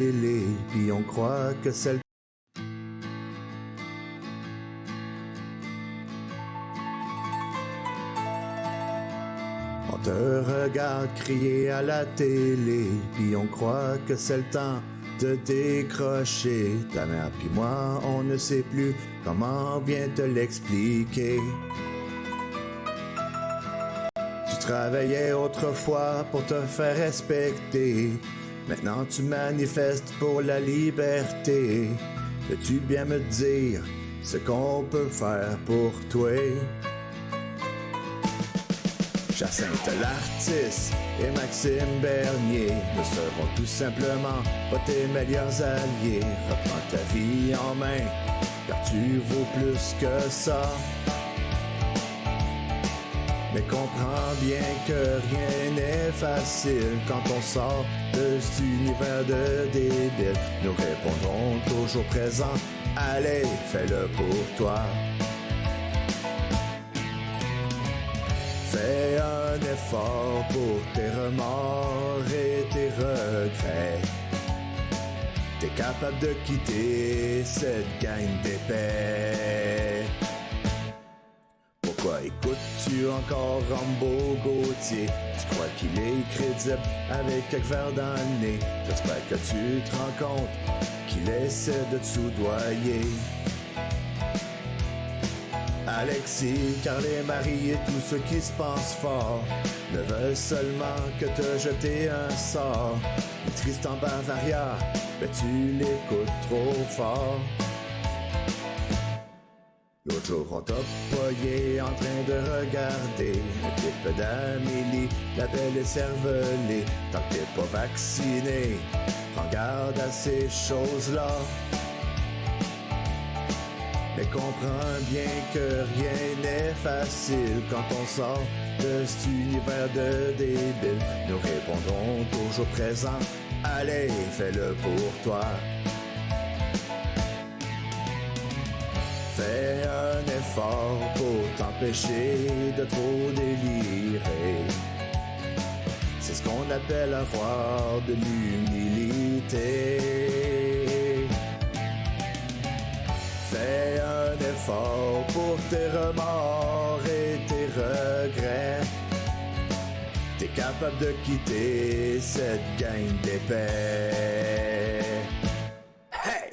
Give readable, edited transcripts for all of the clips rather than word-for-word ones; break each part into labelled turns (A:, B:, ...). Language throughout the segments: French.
A: télé, puis on croit que c'est le... On te regarde crier à la télé, puis on croit que c'est le temps de décrocher. Ta mère puis moi, on ne sait plus comment bien te l'expliquer. Tu travaillais autrefois pour te faire respecter. Maintenant tu manifestes pour la liberté. Veux-tu bien me dire ce qu'on peut faire pour toi? Jacinthe l'artiste et Maxime Bernier ne seront tout simplement pas tes meilleurs alliés. Reprends ta vie en main, car tu vaux plus que ça. Mais comprends bien que rien n'est facile quand on sort de cet univers de débiles. Nous répondrons toujours présents, allez, fais-le pour toi. Fais un effort pour tes remords et tes regrets. T'es capable de quitter cette gang d'épais. Pourquoi écoutes-tu encore Rambo Gauthier? Tu crois qu'il est crédible avec quelques verres dans le nez? J'espère que tu te rends compte qu'il essaie de te soudoyer. Alexis, Carl et Marie et tous ceux qui se pensent forts ne veulent seulement que te jeter un sort. Et Tristan Bavaria, mais tu l'écoutes trop fort. L'autre jour on t'a poigné en train de regarder un clip d'Amélie, la belle et cervelée. Tant que t'es pas vacciné, prends garde à ces choses-là. Mais comprends bien que rien n'est facile quand on sort de cet univers de débiles. Nous répondrons toujours présents, allez, fais-le pour toi. Fais un effort pour t'empêcher de trop délirer. C'est ce qu'on appelle avoir de l'humilité. Fais un effort pour tes remords et tes regrets. T'es capable de quitter cette gang d'épais. Hey!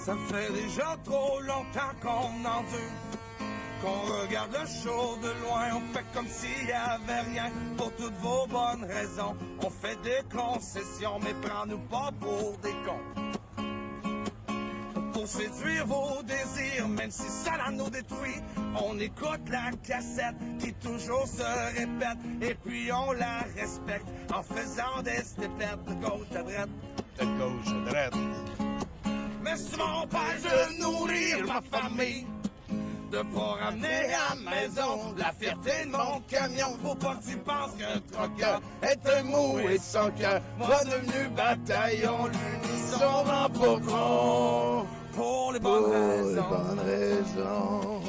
B: Ça fait déjà trop longtemps qu'on endure, qu'on regarde le show de loin. On fait comme s'il y avait rien pour toutes vos bonnes raisons. On fait des concessions, mais prends-nous pas pour des cons. Pour séduire vos désirs, même si ça nous détruit, on écoute la cassette qui toujours se répète. Et puis on la respecte en faisant des stépettes de gauche à droite.
C: De gauche à droite.
B: Mais souvent on parle de nourrir ma famille. de pas ramener à la maison la fierté de mon camion. Faut pas que tu penses qu'un trucker est un mou et son cœur va devenu bataillon. L'unisson rend pas con pour les bonnes raisons.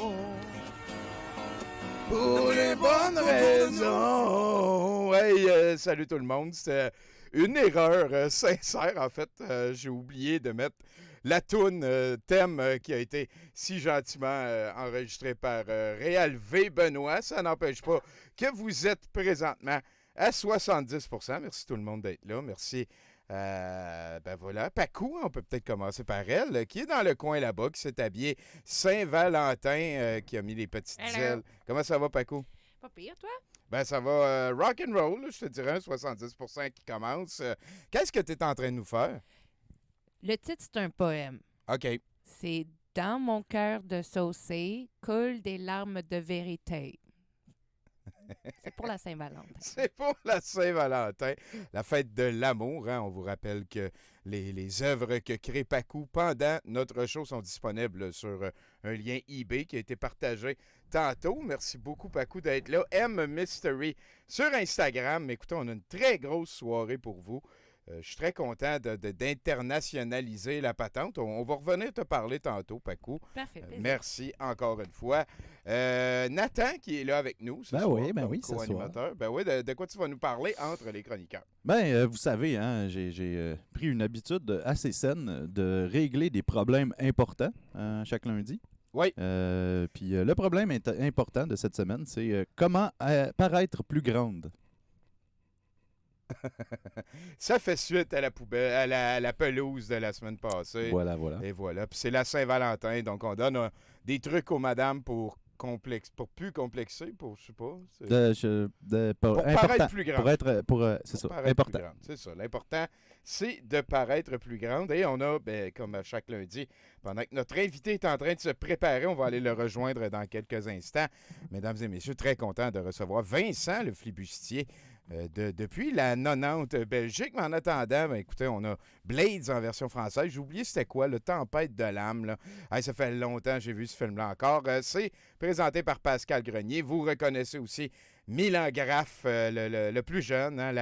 C: Pour les bonnes raisons. Hey, salut tout le monde. C'était une erreur sincère, en fait. J'ai oublié de mettre la toune thème qui a été si gentiment enregistrée par Réal V. Benoît. Ça n'empêche pas que vous êtes présentement à 70%. Merci tout le monde d'être là. Merci. Ben voilà, Pacou, on peut peut-être commencer par elle, qui est dans le coin là-bas, qui s'est habillée Saint-Valentin, qui a mis les petites ailes. Comment ça va, Pacou?
D: Pas pire, toi?
C: Ben ça va rock and roll, je te dirais, un 70% qui commence. Qu'est-ce que tu es en train de nous faire?
D: Le titre, c'est un poème.
C: OK.
D: C'est « Dans mon cœur de saucé, coulent des larmes de vérité ». C'est pour la Saint-Valentin.
C: C'est pour la Saint-Valentin, la fête de l'amour. Hein? On vous rappelle que les œuvres que crée Pacou pendant notre show sont disponibles sur un lien eBay qui a été partagé tantôt. Merci beaucoup, Pacou, d'être là. M Mystery sur Instagram. Écoutez, on a une très grosse soirée pour vous. Je suis très content d'internationaliser la patente. On va revenir te parler tantôt, Pacou.
D: Parfait.
C: Merci encore une fois. Nathan qui est là avec nous ce soir,
E: oui,
C: comme co-animateur. Ben oui, de quoi tu vas nous parler entre les chroniqueurs?
E: Vous savez, hein, j'ai pris une habitude assez saine de régler des problèmes importants chaque lundi.
C: Oui.
E: Puis le problème important de cette semaine, c'est comment paraître plus grande.
C: Ça fait suite à la poubelle, à la pelouse de la semaine passée.
E: Voilà.
C: Et voilà. Puis c'est la Saint-Valentin, donc on donne des trucs aux madames pour plus complexer, je sais pas. Pour paraître plus grande.
E: C'est ça,
C: paraître
E: important.
C: Plus grande. C'est ça. L'important, c'est de paraître plus grande. Et on a, comme à chaque lundi, pendant que notre invité est en train de se préparer, on va aller le rejoindre dans quelques instants. Mesdames et messieurs, très content de recevoir Vincent, le flibustier, depuis la 90 Belgique. Mais en attendant, écoutez, on a Blades en version française. J'ai oublié c'était quoi, le Tempête de l'âme. Là. Hey, ça fait longtemps que j'ai vu ce film-là encore. C'est présenté par Pascal Grenier. Vous reconnaissez aussi Milan Graff, le plus jeune, hein,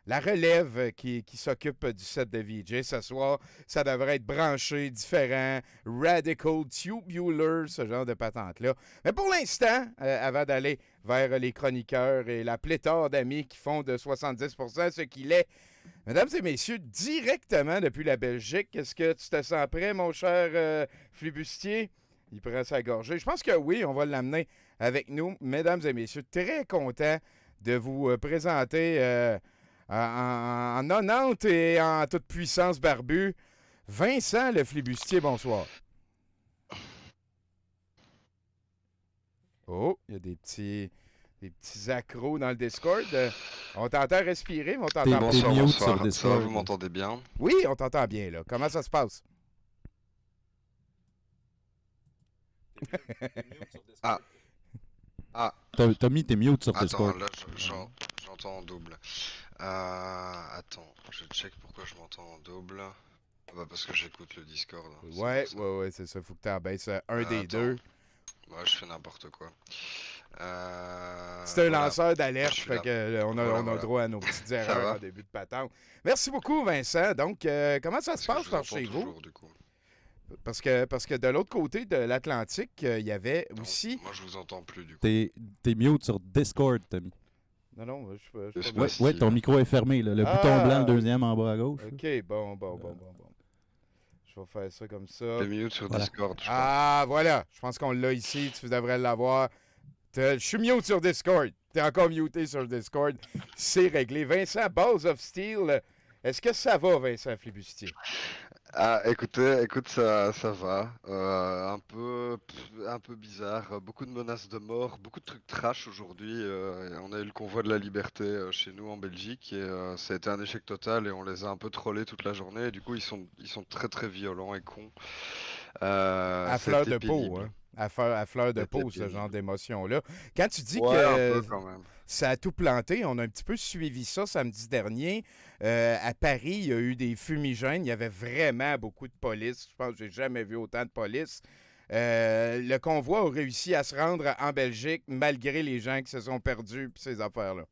C: la relève qui s'occupe du set de VJ. Ce soir, ça devrait être branché, différent, radical, tubular, ce genre de patente-là. Mais pour l'instant, avant d'aller vers les chroniqueurs et la pléthore d'amis qui font de 70% ce qu'il est, mesdames et messieurs, directement depuis la Belgique, est-ce que tu te sens prêt, mon cher flibustier? Il prend sa gorgée. Je pense que oui, on va l'amener avec nous. Mesdames et messieurs, très content de vous présenter en 90 et en toute puissance barbu, Vincent le flibustier, bonsoir. Oh, il y a des petits accros dans le Discord. On t'entend respirer, mais on t'entend pas.
F: Bonsoir. Ça va, vous m'entendez bien?
C: Oui, on t'entend bien, là. Comment ça se passe?
E: T'as mis tes mutes sur Discord.
F: Attends, là, j'entends en double. Attends, je check pourquoi je m'entends en double. Parce que j'écoute le Discord.
C: Ouais, c'est ça. Faut que tu en baisses un des deux.
F: Moi, je fais n'importe quoi.
C: C'est un lanceur d'alerte, fait que on a droit à nos petites erreurs en début de patente. Merci beaucoup, Vincent. Donc, comment ça se passe par chez vous? Parce que de l'autre côté de l'Atlantique, il y avait aussi...
F: Moi, je vous entends plus, du coup.
E: T'es mute sur Discord, Tommy.
C: Non,
E: Ouais, ton micro est fermé, là. Le bouton blanc, le deuxième en bas à gauche.
C: OK, bon. Je vais faire ça comme ça.
F: T'es mute sur Discord, je
C: pense. Voilà. Je pense qu'on l'a ici. Tu devrais l'avoir. Je suis mute sur Discord. T'es encore muté sur Discord. C'est réglé. Vincent, Balls of Steel. Est-ce que ça va, Vincent Flibustier?
F: Écoute, ça va. Un peu bizarre. Beaucoup de menaces de mort, beaucoup de trucs trash aujourd'hui. On a eu le convoi de la liberté chez nous en Belgique et ça a été un échec total et on les a un peu trollés toute la journée. Et du coup, ils sont très très violents et cons.
C: À fleur de peau, hein? À fleur de peau, ce genre d'émotion-là. Quand tu dis que ça a tout planté, on a un petit peu suivi ça samedi dernier. À Paris, il y a eu des fumigènes. Il y avait vraiment beaucoup de police. Je pense que j'ai jamais vu autant de police. le convoi a réussi à se rendre en Belgique malgré les gens qui se sont perdus et ces affaires-là.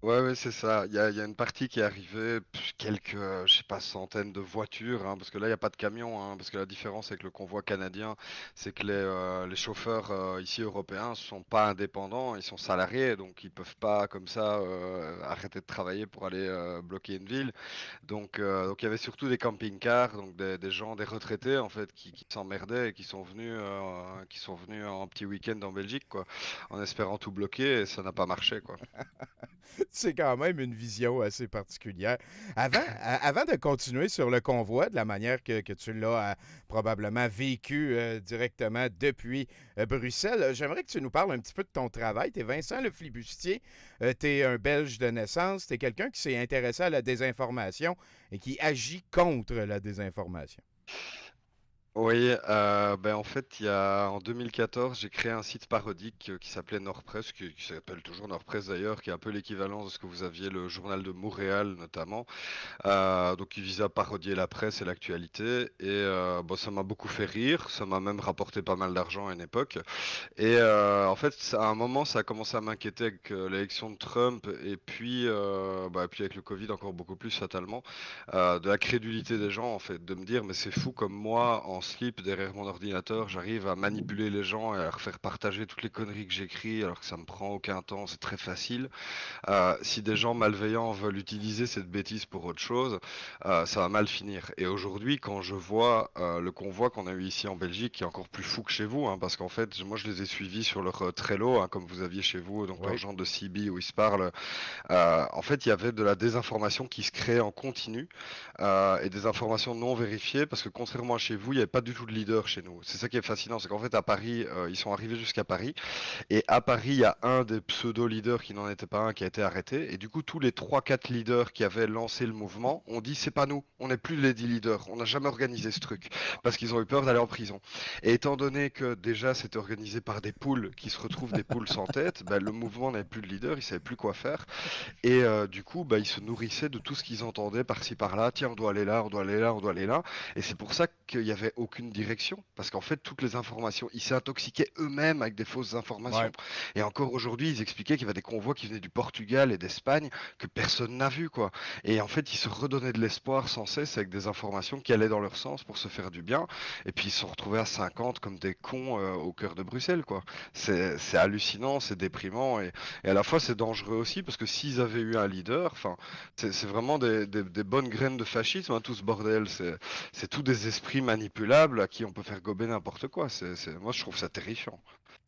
F: Ouais, c'est ça. Il y a une partie qui est arrivée, quelques, je sais pas, centaines de voitures, hein, parce que là, il n'y a pas de camions, hein, parce que la différence avec le convoi canadien, c'est que les chauffeurs ici européens sont pas indépendants, ils sont salariés, donc ils peuvent pas, comme ça, arrêter de travailler pour aller bloquer une ville. Donc il y avait surtout des camping-cars, donc des gens, des retraités, en fait, qui s'emmerdaient et qui sont venus en petit week-end en Belgique, quoi, en espérant tout bloquer, et ça n'a pas marché, quoi.
C: C'est quand même une vision assez particulière. Avant de continuer sur le convoi, de la manière que tu l'as probablement vécu directement depuis Bruxelles, j'aimerais que tu nous parles un petit peu de ton travail. Tu es Vincent Le Flibustier, tu es un Belge de naissance, tu es quelqu'un qui s'est intéressé à la désinformation et qui agit contre la désinformation.
F: Oui, en fait, en 2014, j'ai créé un site parodique qui s'appelait Nordpresse, qui s'appelle toujours Nordpresse d'ailleurs, qui est un peu l'équivalent de ce que vous aviez le journal de Montréal notamment. Donc il visait à parodier la presse et l'actualité. Et ça m'a beaucoup fait rire, ça m'a même rapporté pas mal d'argent à une époque. Et en fait, à un moment, ça a commencé à m'inquiéter avec l'élection de Trump et puis avec le Covid encore beaucoup plus fatalement, de la crédulité des gens en fait, de me dire mais c'est fou comme moi en slip derrière mon ordinateur, j'arrive à manipuler les gens et à leur faire partager toutes les conneries que j'écris alors que ça me prend aucun temps, c'est très facile. Si des gens malveillants veulent utiliser cette bêtise pour autre chose, ça va mal finir. Et aujourd'hui, quand je vois le convoi qu'on a eu ici en Belgique, qui est encore plus fou que chez vous, hein, parce qu'en fait, moi je les ai suivis sur leur Trello, hein, comme vous aviez chez vous, donc leur
C: Oui.
F: genre de CB où ils se parlent. En fait, il y avait de la désinformation qui se créait en continu et des informations non vérifiées, parce que contrairement à chez vous, il n'y avait pas du tout de leader chez nous. C'est ça qui est fascinant, c'est qu'en fait à Paris, ils sont arrivés jusqu'à Paris. Et à Paris, il y a un des pseudo-leaders qui n'en était pas un qui a été arrêté. Et du coup, tous les 3-4 leaders qui avaient lancé le mouvement ont dit c'est pas nous, on n'est plus les 10 leaders, on n'a jamais organisé ce truc. Parce qu'ils ont eu peur d'aller en prison. Et étant donné que déjà c'était organisé par des poules qui se retrouvent des poules sans tête, le mouvement n'avait plus de leader, ils savaient plus quoi faire. Et du coup, ils se nourrissaient de tout ce qu'ils entendaient par-ci par-là. Tiens, on doit aller là, on doit aller là, on doit aller là. Et c'est pour ça qu'il n'y avait aucune direction. Parce qu'en fait, toutes les informations, ils s'intoxiquaient eux-mêmes avec des fausses informations.
C: Ouais.
F: Et encore aujourd'hui, ils expliquaient qu'il y avait des convois qui venaient du Portugal et d'Espagne que personne n'a vu, quoi. Et en fait, ils se redonnaient de l'espoir sans cesse avec des informations qui allaient dans leur sens pour se faire du bien. Et puis ils se sont retrouvés à 50 comme des cons au cœur de Bruxelles, quoi. C'est hallucinant, c'est déprimant et à la fois c'est dangereux aussi parce que s'ils avaient eu un leader, enfin, c'est vraiment des bonnes graines de fascisme, hein, tout ce bordel. C'est tous des esprits manipulables à qui on peut faire gober n'importe quoi. Moi, je trouve ça terrifiant.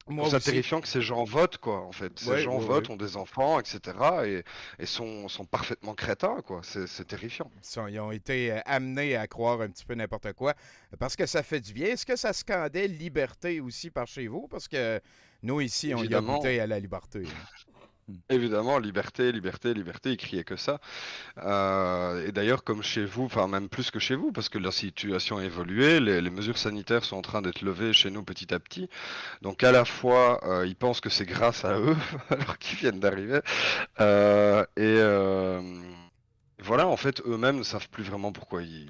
F: Je
C: Moi
F: trouve ça
C: aussi.
F: terrifiant que ces gens votent, quoi, en fait. Ces
C: Oui,
F: gens
C: oui, oui.
F: votent, ont des enfants, etc. et sont parfaitement crétins, quoi. C'est terrifiant.
C: Ils ont été amenés à croire un petit peu n'importe quoi parce que ça fait du bien. Est-ce que ça scandait liberté aussi par chez vous? Parce que nous, ici, on y a
F: Évidemment,
C: goûté à la liberté.
F: évidemment, liberté, liberté, liberté, ils criaient que ça. Et d'ailleurs, comme chez vous, enfin même plus que chez vous, parce que la situation a évolué, les mesures sanitaires sont en train d'être levées chez nous petit à petit. Donc à la fois, ils pensent que c'est grâce à eux, alors qu'ils viennent d'arriver. Voilà, en fait, eux-mêmes ne savent plus vraiment pourquoi ils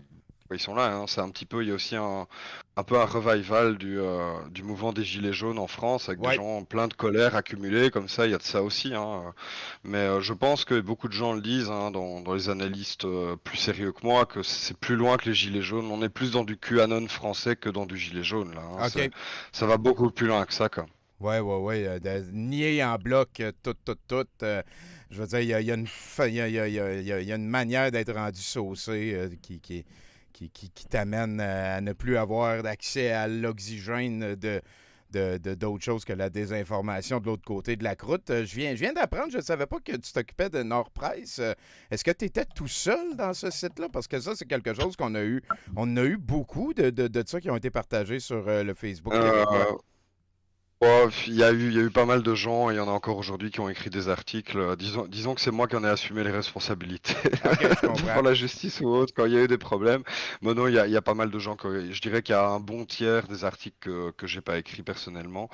F: sont là, hein. C'est un petit peu, il y a aussi un peu un revival du mouvement des Gilets jaunes en France, avec des
C: Oui.
F: gens pleins de colère accumulée, comme ça, il y a de ça aussi, hein. Mais je pense que beaucoup de gens le disent, hein, dans les analystes plus sérieux que moi, que c'est plus loin que les Gilets jaunes. On est plus dans du QAnon français que dans du Gilet jaune, là, hein.
C: OK.
F: Ça va beaucoup plus loin que ça, quoi.
C: Oui, oui, oui. De nier en bloc tout. Je veux dire, il y a une il y a une manière d'être rendu saucé qui t'amène à ne plus avoir accès à l'oxygène d'autres choses que la désinformation de l'autre côté de la croûte. Je viens d'apprendre, je ne savais pas que tu t'occupais de Nord-Presse. Est-ce que tu étais tout seul dans ce site-là? Parce que ça, c'est quelque chose qu'on a eu. On a eu beaucoup de ça qui ont été partagés sur le Facebook
F: Euh,
C: québécois.
F: Ouais, il y a eu pas mal de gens, et il y en a encore aujourd'hui qui ont écrit des articles. Disons que c'est moi qui en ai assumé les responsabilités
C: OK, je comprends.
F: devant la justice ou autre quand il y a eu des problèmes. Mais non, il y a pas mal de gens je dirais qu'il y a un bon tiers des articles que j'ai pas écrits personnellement.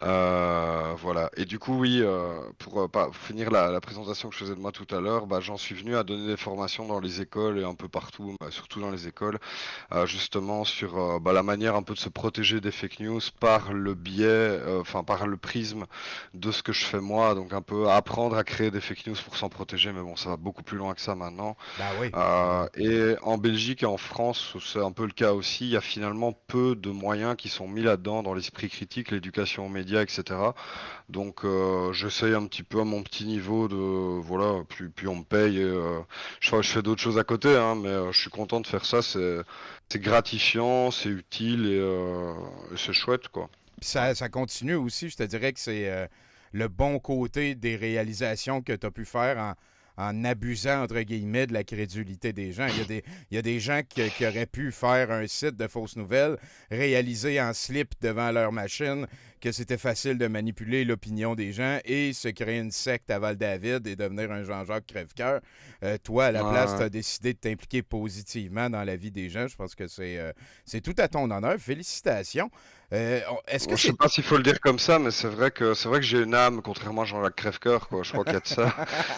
F: Voilà. Et du coup, oui, pour finir la présentation que je faisais de moi tout à l'heure, bah, j'en suis venu à donner des formations dans les écoles et un peu partout, bah, surtout dans les écoles, justement sur bah, la manière un peu de se protéger des fake news par le biais, enfin par le prisme de ce que je fais moi, donc un peu apprendre à créer des fake news pour s'en protéger, mais bon, ça va beaucoup plus loin que ça maintenant.
C: Ben oui. Ben oui.
F: Et en Belgique et en France, c'est un peu le cas aussi. Il y a finalement peu de moyens qui sont mis là-dedans, dans l'esprit critique, l'éducation aux médias, etc. Donc j'essaye un petit peu à mon petit niveau de voilà, puis on me paye. Je fais d'autres choses à côté, hein, mais je suis content de faire ça. C'est gratifiant, c'est utile et c'est chouette, quoi.
C: Puis ça continue aussi, je te dirais que c'est le bon côté des réalisations que tu as pu faire en abusant, entre guillemets, de la crédulité des gens. Il y a des gens qui auraient pu faire un site de fausses nouvelles, réaliser en slip devant leur machine que c'était facile de manipuler l'opinion des gens et se créer une secte à Val-David et devenir un Jean-Jacques Crève-Cœur. Toi, à la place, tu
F: Ouais.
C: as décidé de t'impliquer positivement dans la vie des gens. Je pense que c'est tout à ton honneur. Félicitations. Est-ce que
F: Bon, je sais
C: c'est...
F: pas s'il faut le dire comme ça, mais c'est vrai que j'ai une âme, contrairement à Jean-Jacques Crèvecoeur, quoi. Je crois qu'il y a de ça.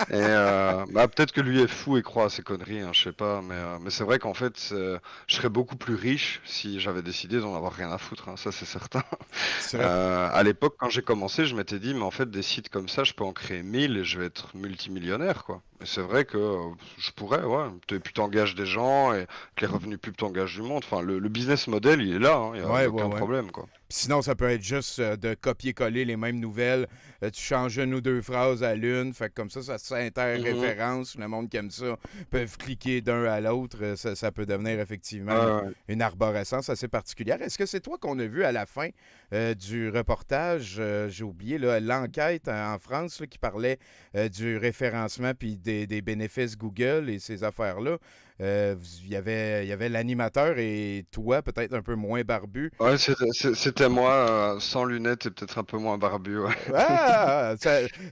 F: Et bah, peut-être que lui est fou et croit à ses conneries, hein, je sais pas. Mais c'est vrai qu'en fait, je serais beaucoup plus riche si j'avais décidé d'en avoir rien à foutre, hein, ça c'est certain.
C: serait-
F: À l'époque, quand j'ai commencé, je m'étais dit, mais en fait, des sites comme ça, je peux en créer 1000 et je vais être multimillionnaire, quoi. Et c'est vrai que je pourrais, ouais. Et puis t'engages des gens et que les revenus pubs t'engagent du monde. Enfin, le business model, il est là, hein, il y
C: Ouais,
F: a
C: ouais,
F: aucun
C: ouais.
F: problème, quoi.
C: Puis sinon, ça peut être juste de copier-coller les mêmes nouvelles. Tu changes une ou deux phrases à l'une. Fait que comme ça
F: Mhm.
C: s'interréférence. Le monde qui aime ça peuvent cliquer d'un à l'autre. Ça peut devenir effectivement
F: Ouais, ouais.
C: une arborescence assez particulière. Est-ce que c'est toi qu'on a vu à la fin du reportage? J'ai oublié là, l'enquête en France là, qui parlait du référencement puis des bénéfices Google et ces affaires-là. Il y avait l'animateur et toi, peut-être un peu moins barbu.
F: Ouais, c'était moi, sans lunettes et peut-être un peu moins barbu, ouais.
C: Ah!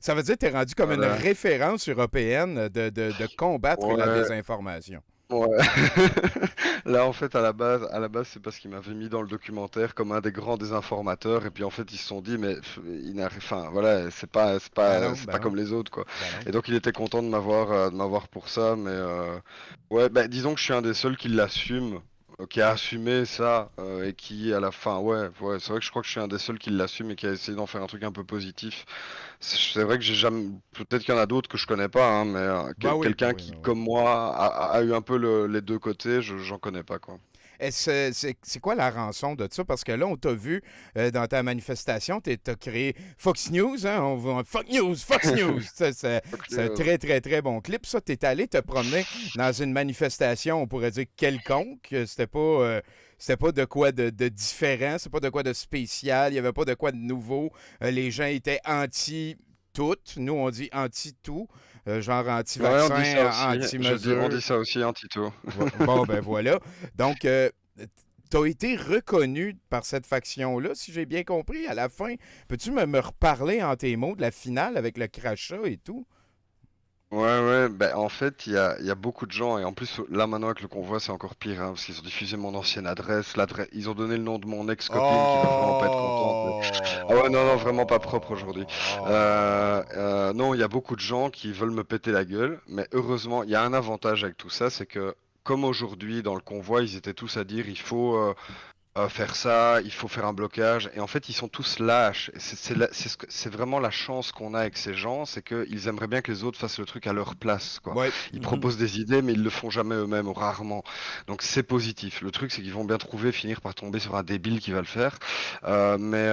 C: Ça veut dire que tu es rendu comme une
F: Voilà.
C: référence européenne de combattre la
F: Ouais,
C: désinformation.
F: ouais. Là, en fait, à la base, c'est parce qu'ils m'avaient mis dans le documentaire comme un des grands désinformateurs, et puis en fait, ils se sont dit, mais enfin, voilà, c'est
C: Ben
F: pas
C: non,
F: comme les autres, quoi.
C: ben non.
F: Et donc, il était content de m'avoir pour ça, mais ouais, bah, disons que je suis un des seuls qui l'assume, qui a assumé ça, et qui, à la fin, ouais, c'est vrai que je crois que je suis un des seuls qui l'assume et qui a essayé d'en faire un truc un peu positif. C'est vrai que j'ai jamais, peut-être qu'il y en a d'autres que je connais pas, hein, mais
C: Ben oui, ben
F: quelqu'un
C: oui,
F: qui,
C: ben oui.
F: comme moi, a eu un peu les deux côtés, j'en connais pas, quoi.
C: C'est quoi la rançon de ça? Parce que là, on t'a vu dans ta manifestation, t'as créé Fox News, hein? Fox News! Ça, c'est un très, très, très bon clip. Ça, t'es allé te promener dans une manifestation, on pourrait dire quelconque. C'était pas de quoi de différent, c'est pas de quoi de spécial, il y avait pas de quoi de nouveau. Les gens étaient anti-tout. Nous, on dit anti-tout. Genre
F: Ouais, on dit ça
C: anti-vaccin,
F: aussi. On
C: anti-mesure.
F: dit ça aussi, un Tito.
C: Bon, ben voilà. Donc, tu as été reconnu par cette faction-là, si j'ai bien compris, à la fin. Peux-tu me reparler en tes mots de la finale avec le crachat et tout?
F: Ouais, ouais, ben en fait, il y a beaucoup de gens, et en plus, là maintenant avec le convoi, c'est encore pire, hein, parce qu'ils ont diffusé mon ancienne adresse, ils ont donné le nom de mon ex-copine qui va vraiment pas être contente. Ah ouais, non, non, vraiment pas propre aujourd'hui. Non, il y a beaucoup de gens qui veulent me péter la gueule, mais heureusement, il y a un avantage avec tout ça, c'est que comme aujourd'hui, dans le convoi, ils étaient tous à dire il faut faire ça, il faut faire un blocage. Et en fait, ils sont tous lâches. Et c'est vraiment la chance qu'on a avec ces gens, c'est qu'ils aimeraient bien que les autres fassent le truc à leur place, quoi.
C: Ouais.
F: Ils
E: Mhm.
F: proposent des idées, mais ils le font jamais eux-mêmes ou rarement. Donc c'est positif. Le truc, c'est qu'ils vont bien finir par tomber sur un débile qui va le faire. Mais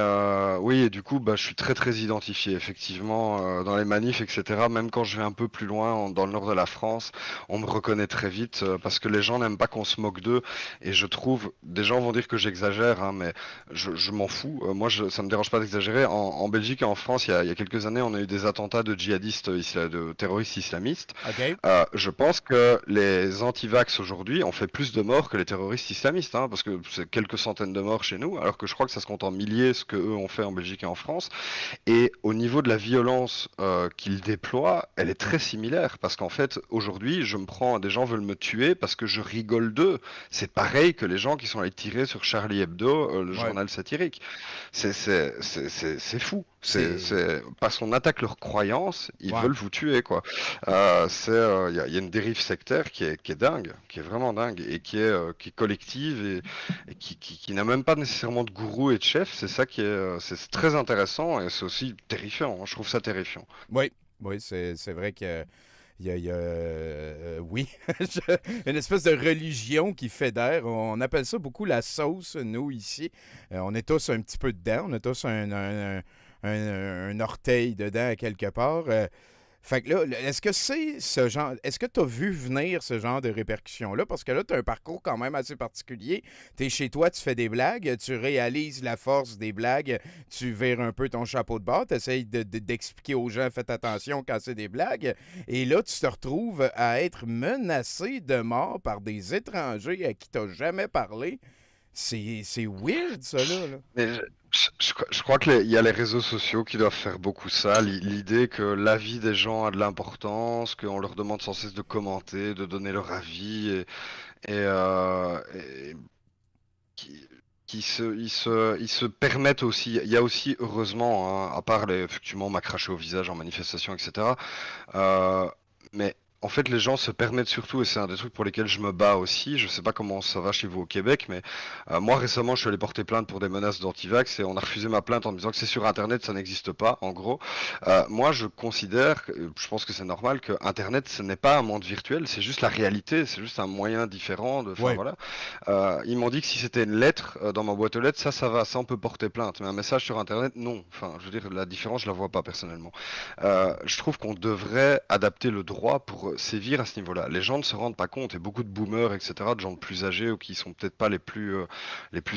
F: oui, et du coup, bah, je suis très très identifié, effectivement, dans les manifs, etc. Même quand je vais un peu plus loin, dans le nord de la France, on me reconnaît très vite parce que les gens n'aiment pas qu'on se moque d'eux. Et je trouve, des gens vont dire que j'exagère, hein, mais je m'en fous. Moi, ça me dérange pas d'exagérer. En Belgique et en France, il y a quelques années, on a eu des attentats de djihadistes, de terroristes islamistes.
C: OK?
F: Je pense que les anti-vax aujourd'hui ont fait plus de morts que les terroristes islamistes, hein, parce que c'est quelques centaines de morts chez nous, alors que je crois que ça se compte en milliers ce que eux ont fait en Belgique et en France. Et au niveau de la violence qu'ils déploient, elle est très similaire, parce qu'en fait, aujourd'hui, des gens veulent me tuer parce que je rigole d'eux. C'est pareil que les gens qui sont allés tirer sur Charlie Hebdo, le
C: Ouais.
F: journal satirique. C'est fou.
C: C'est-
F: Parce qu'on attaque leurs croyances, ils
C: Ouais.
F: veulent vous tuer, quoi. Il y a une dérive sectaire qui est dingue, qui est vraiment dingue, et qui est collective, et qui n'a même pas nécessairement de gourou et de chef. C'est ça c'est très intéressant, et c'est aussi terrifiant, hein. Je trouve ça terrifiant.
C: Oui, oui, c'est vrai que oui, une espèce de religion qui fédère. On appelle ça beaucoup la sauce, nous, ici. On est tous un petit peu dedans. On a tous un orteil dedans, à quelque part. Fait que là, est-ce que c'est ce genre. Est-ce que tu as vu venir ce genre de répercussions-là? Parce que là, tu as un parcours quand même assez particulier. Tu es chez toi, tu fais des blagues, tu réalises la force des blagues, tu vires un peu ton chapeau de bord, tu essayes d'expliquer aux gens, faites attention quand c'est des blagues. Et là, tu te retrouves à être menacé de mort par des étrangers à qui tu n'as jamais parlé. C'est weird, ça, là.
F: Mais je crois qu'il y a les réseaux sociaux qui doivent faire beaucoup ça. L'idée que l'avis des gens a de l'importance, qu'on leur demande sans cesse de commenter, de donner leur avis, et qui, ils se permettent aussi. Il y a aussi, heureusement, hein, à part effectivement, on m'a craché au visage en manifestation, etc. Mais en fait, les gens se permettent surtout, et c'est un des trucs pour lesquels je me bats aussi. Je sais pas comment ça va chez vous au Québec, mais moi récemment, je suis allé porter plainte pour des menaces d'antivax et on a refusé ma plainte en me disant que c'est sur Internet, ça n'existe pas. En gros, moi, je considère, je pense que c'est normal, que Internet, ce n'est pas un monde virtuel, c'est juste la réalité, c'est juste un moyen différent de. Enfin
C: Ouais.
F: voilà. Ils m'ont dit que si c'était une lettre dans ma boîte aux lettres, ça va, ça on peut porter plainte. Mais un message sur Internet, non. Enfin, je veux dire, la différence, je la vois pas personnellement. Je trouve qu'on devrait adapter le droit pour sévir à ce niveau-là. Les gens ne se rendent pas compte, et beaucoup de boomers, etc., de gens plus âgés ou qui sont peut-être pas les plus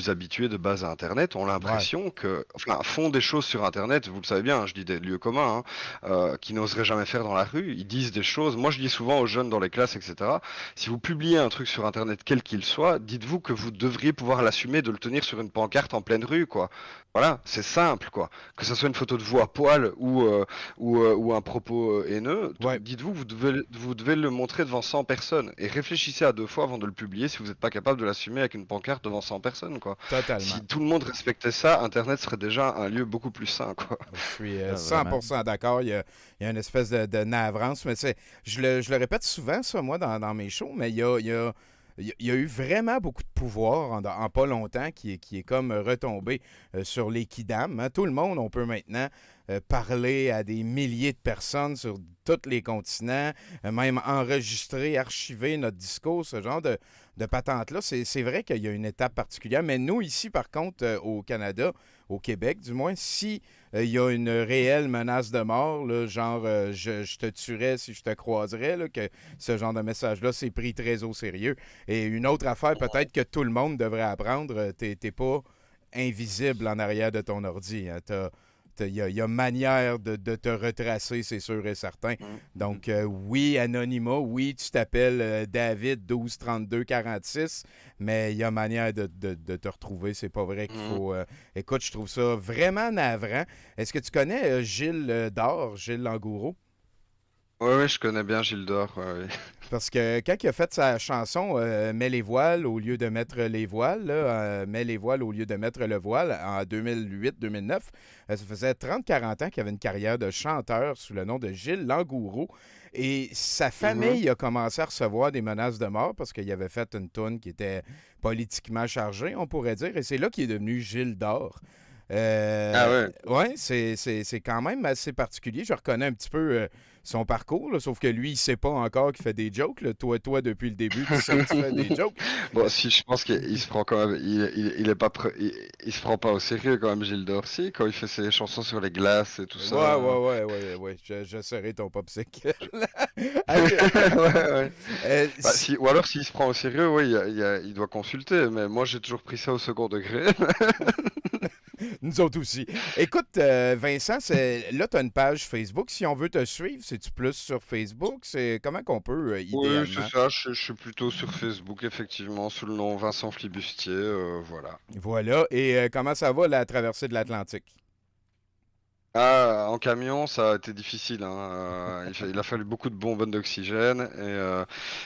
F: habitués de base à Internet, ont l'impression enfin, font des choses sur Internet, vous le savez bien, hein, je dis des lieux communs, hein, qu'ils n'oseraient jamais faire dans la rue. Ils disent des choses. Moi, je dis souvent aux jeunes dans les classes, etc., si vous publiez un truc sur Internet, quel qu'il soit, dites-vous que vous devriez pouvoir l'assumer de le tenir sur une pancarte en pleine rue, quoi. Voilà, c'est simple, quoi. Que ce soit une photo de vous à poil ou un propos haineux,
C: Ouais.
F: dites-vous que vous devez le montrer devant 100 personnes. Et réfléchissez à 2 fois avant de le publier si vous n'êtes pas capable de l'assumer avec une pancarte devant 100 personnes, quoi.
C: Totalement.
F: Si tout le monde respectait ça, Internet serait déjà un lieu beaucoup plus sain, quoi.
C: Je suis
E: Ah,
C: 100% d'accord. Il y a une espèce de navrance. Mais je le répète souvent, ça, moi, dans mes shows, mais il y a eu vraiment beaucoup de pouvoir en pas longtemps qui est comme retombé sur les kidam, hein. Tout le monde, on peut maintenant parler à des milliers de personnes sur tous les continents, même enregistrer, archiver notre discours, ce genre de patente-là. C'est vrai qu'il y a une étape particulière, mais nous, ici, par contre, au Canada, au Québec, du moins, si il y a une réelle menace de mort, là, genre je te tuerais si je te croiserais, là, que ce genre de message-là, c'est pris très au sérieux. Et une autre affaire, peut-être que tout le monde devrait apprendre, t'es pas invisible en arrière de ton ordi, hein. Il y a manière de te retracer, c'est sûr et certain. Donc, oui, anonymat, oui, tu t'appelles David 12 32 46, mais il y a manière de te retrouver. C'est pas vrai qu'il faut... Écoute, je trouve ça vraiment navrant. Est-ce que tu connais Gilles Dor, Gilles Langoureau?
F: Ouais, je connais bien Gilles d'Or. Ouais.
C: Parce que quand il a fait sa chanson Mets les voiles au lieu de mettre les voiles, là, Mets les voiles au lieu de mettre le voile en 2008-2009, ça faisait 30-40 ans qu'il avait une carrière de chanteur sous le nom de Gilles Langoureau. Et sa famille a commencé à recevoir des menaces de mort parce qu'il avait fait une toune qui était politiquement chargée, on pourrait dire. Et c'est là qu'il est devenu Gilles d'Or.
F: Ah ouais.
C: Ouais, c'est quand même assez particulier. Je reconnais un petit peu son parcours, là, sauf que lui, il sait pas encore qu'il fait des jokes. Là. Toi, depuis le début, tu sais que tu fais des jokes.
F: Bon, si je pense qu'il se prend quand même, il est pas, il se prend pas au sérieux quand même, Gilles Dorsey, quand il fait ses chansons sur les glaces et tout ça.
C: Ouais. Je serai ton popsicle. Hey,
F: Ouais, ouais. Bah,
C: si-
F: ou alors s'il se prend au sérieux, oui, il doit consulter. Mais moi, j'ai toujours pris ça au second degré.
C: Nous autres aussi. Écoute, Vincent, là, tu as une page Facebook. Si on veut te suivre, c'est-tu plus sur Facebook? C'est comment qu'on peut,
F: Oui, c'est
C: idéalement?
F: ça. Je suis plutôt sur Facebook, effectivement, sous le nom Vincent Flibustier. Voilà.
C: Voilà. Et comment ça va, la traversée de l'Atlantique?
F: Ah, en camion, ça a été difficile, hein. Il a fallu beaucoup de bonbonnes d'oxygène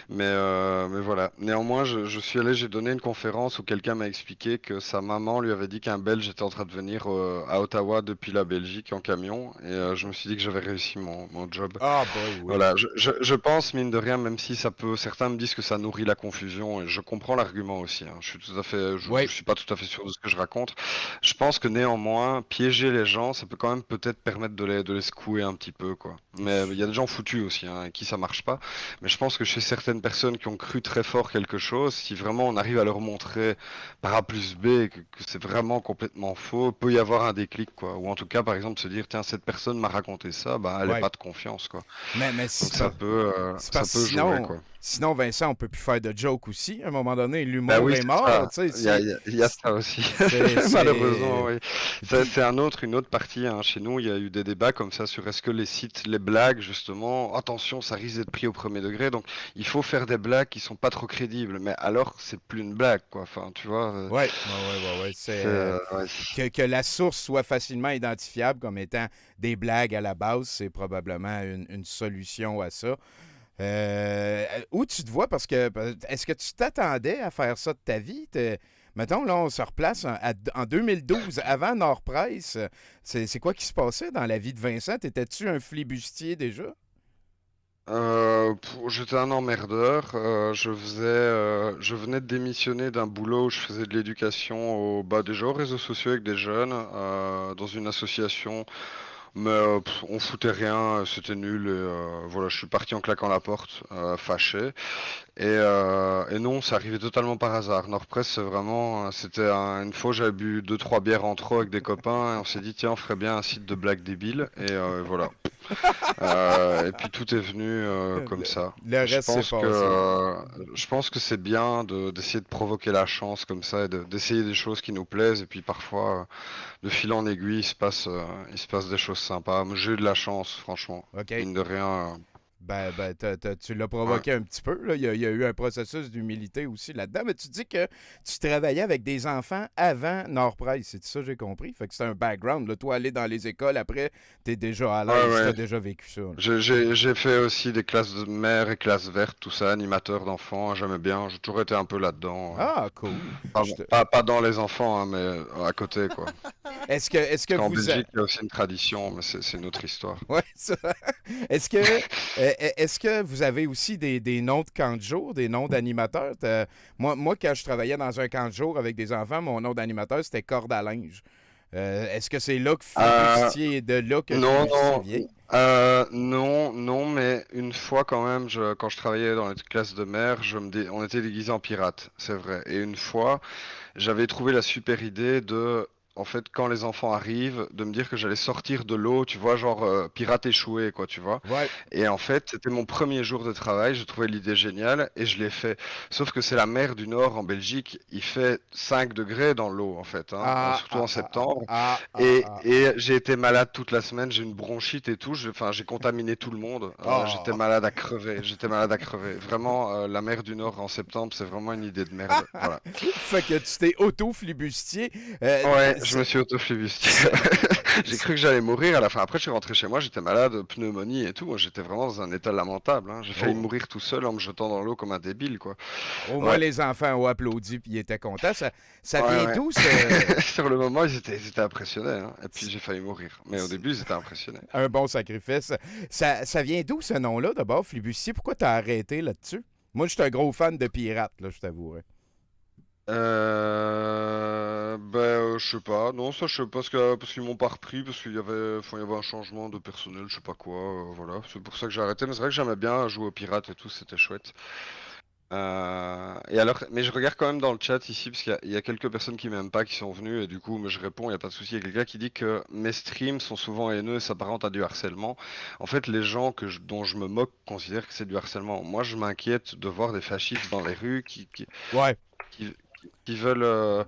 F: mais voilà. Néanmoins, je suis allé, j'ai donné une conférence où quelqu'un m'a expliqué que sa maman lui avait dit qu'un Belge était en train de venir à Ottawa depuis la Belgique en camion et je me suis dit que j'avais réussi mon job.
C: Ah, boy, oui.
F: Voilà, je pense mine de rien, même si ça peut, certains me disent que ça nourrit la confusion et je comprends l'argument aussi, hein. Je suis tout à fait,
C: Oui.
F: je suis pas tout à fait sûr de ce que je raconte. Je pense que néanmoins, piéger les gens, ça peut quand même peut-être permettre de les secouer un petit peu, quoi. Mais il y a des gens foutus aussi, hein, avec qui ça marche pas. Mais je pense que chez certaines personnes qui ont cru très fort quelque chose, si vraiment on arrive à leur montrer par A plus B que c'est vraiment complètement faux, peut y avoir un déclic, quoi. Ou en tout cas, par exemple, se dire, tiens, cette personne m'a raconté ça, bah, elle est
C: Ouais.
F: pas de confiance, quoi.
C: Mais
F: Donc
C: c'est
F: ça
C: pas.
F: peut,
C: C'est
F: ça
C: parce que
F: peut jouer,
C: sinon,
F: quoi.
C: sinon, Vincent, on peut plus faire de jokes aussi. À un moment donné,
F: Bah
C: l'humour
F: oui,
C: est
F: c'est
C: mort.
F: ça.
C: Tu sais,
F: Il y a ça aussi.
C: c'est-
F: Malheureusement, oui.
C: Puis,
F: C'est une autre partie, hein. Chez nous, il y a eu des débats comme ça sur est-ce que les sites, les blagues, justement, attention, ça risque d'être pris au premier degré. Donc, il faut faire des blagues qui sont pas trop crédibles. Mais alors, c'est plus une blague, quoi. Enfin, tu vois.
C: ouais. C'est
F: Ouais.
C: que la source soit facilement identifiable comme étant des blagues à la base, c'est probablement une solution à ça. Où tu te vois, parce que est-ce que tu t'attendais à faire ça de ta vie? Mettons, là, on se replace en 2012, avant Nord-Presse. C'est quoi qui se passait dans la vie de Vincent? Étais-tu un flibustier déjà?
F: J'étais un emmerdeur. Je venais de démissionner d'un boulot où je faisais de l'éducation déjà aux réseaux sociaux avec des jeunes, dans une association. Mais on foutait rien, c'était nul et voilà, je suis parti en claquant la porte, fâché. Et non, ça arrivait totalement par hasard. Nordpress, c'est vraiment, une fois j'avais bu deux trois bières en trop avec des copains et on s'est dit tiens on ferait bien un site de blagues débiles et voilà. Et puis tout est venu comme ça.
C: Le
F: Je
C: reste, c'est
F: pense que
C: passé.
F: je pense que c'est bien d'essayer de provoquer la chance comme ça et d'essayer des choses qui nous plaisent et puis parfois de fil en aiguille il se passe des choses sympas. Moi, j'ai eu de la chance franchement,
C: OK.
F: mine de rien.
C: Tu l'as
F: Ouais.
C: provoqué un petit peu. Là. Il y a eu un processus d'humilité aussi là-dedans. Mais tu dis que tu travaillais avec des enfants avant Nord-Presse. C'est ça que j'ai compris. Fait que c'est un background. Là. Toi, aller dans les écoles après, t'es déjà à
F: Ouais,
C: l'aise.
F: ouais.
C: T'as déjà vécu ça. Là.
F: J'ai fait aussi des classes de mère et classes vertes, tout ça, animateur d'enfants, j'aimais bien, j'ai toujours été un peu là-dedans.
C: Ah, cool.
F: Pas dans les enfants, hein, mais à côté, quoi.
C: Est-ce que
F: Parce qu'en
C: vous...
F: Belgique, il y a aussi une tradition, mais c'est une autre histoire.
C: Ouais, ça. Est-ce que, est-ce que vous avez aussi des noms de camp de jour, des noms d'animateurs? Moi, quand je travaillais dans un camp de jour avec des enfants, mon nom d'animateur, c'était corde à linge. Est-ce que c'est là que
F: Euh,
C: Flibustier est de là que
F: non,
C: Flibustier
F: non,
C: vient?
F: non, mais une fois quand même, quand je travaillais dans les classes de mère, on était déguisés en pirates, c'est vrai. Et une fois, j'avais trouvé la super idée en fait, quand les enfants arrivent, de me dire que j'allais sortir de l'eau, tu vois, genre pirate échoué, quoi, tu vois.
C: Ouais.
F: Et en fait, c'était mon premier jour de travail, je trouvais l'idée géniale et je l'ai fait. Sauf que c'est la mer du Nord en Belgique, il fait 5 degrés dans l'eau, en fait, hein, surtout en septembre.
C: Ah.
F: Et j'ai été malade toute la semaine, j'ai une bronchite et tout, enfin, j'ai contaminé tout le monde. J'étais
C: Ah.
F: malade à crever, j'étais malade à crever. Vraiment, la mer du Nord en septembre, c'est vraiment une idée de merde. Voilà.
C: Fait que tu t'es auto-flibustier.
F: Ouais, je me suis auto-flibustier. J'ai cru que j'allais mourir à la fin. Après, je suis rentré chez moi, j'étais malade, pneumonie et tout. J'étais vraiment dans un état lamentable, hein. J'ai failli
C: Oh.
F: mourir tout seul en me jetant dans l'eau comme un débile, quoi.
C: Au moins,
F: Ouais,
C: les enfants ont applaudi puis ils étaient contents. Ça
F: ouais,
C: vient
F: ouais.
C: d'où, ce...
F: Sur le moment, ils étaient impressionnés, hein. Et puis j'ai failli mourir. Mais au début, ils étaient impressionnés.
C: Un bon sacrifice. Ça vient d'où ce nom-là, d'abord, Flibustier? Pourquoi t'as arrêté là-dessus? Moi, je suis un gros fan de pirates, là, je t'avouerai.
F: Je sais pas. Non, ça, je sais pas, parce qu'ils m'ont pas repris, parce qu'il y avait un changement de personnel, je sais pas quoi, voilà. C'est pour ça que j'ai arrêté, mais c'est vrai que j'aimais bien jouer aux pirates et tout, c'était chouette. Et alors, mais je regarde quand même dans le chat ici, parce qu'il y a quelques personnes qui m'aiment pas, qui sont venues, et du coup, mais je réponds, il y a pas de souci. Il y a quelqu'un qui dit que mes streams sont souvent haineux et s'apparentent à du harcèlement. En fait, les gens dont je me moque considèrent que c'est du harcèlement. Moi, je m'inquiète de voir des fascistes dans les rues
C: Ouais.
F: qui, qui veulent.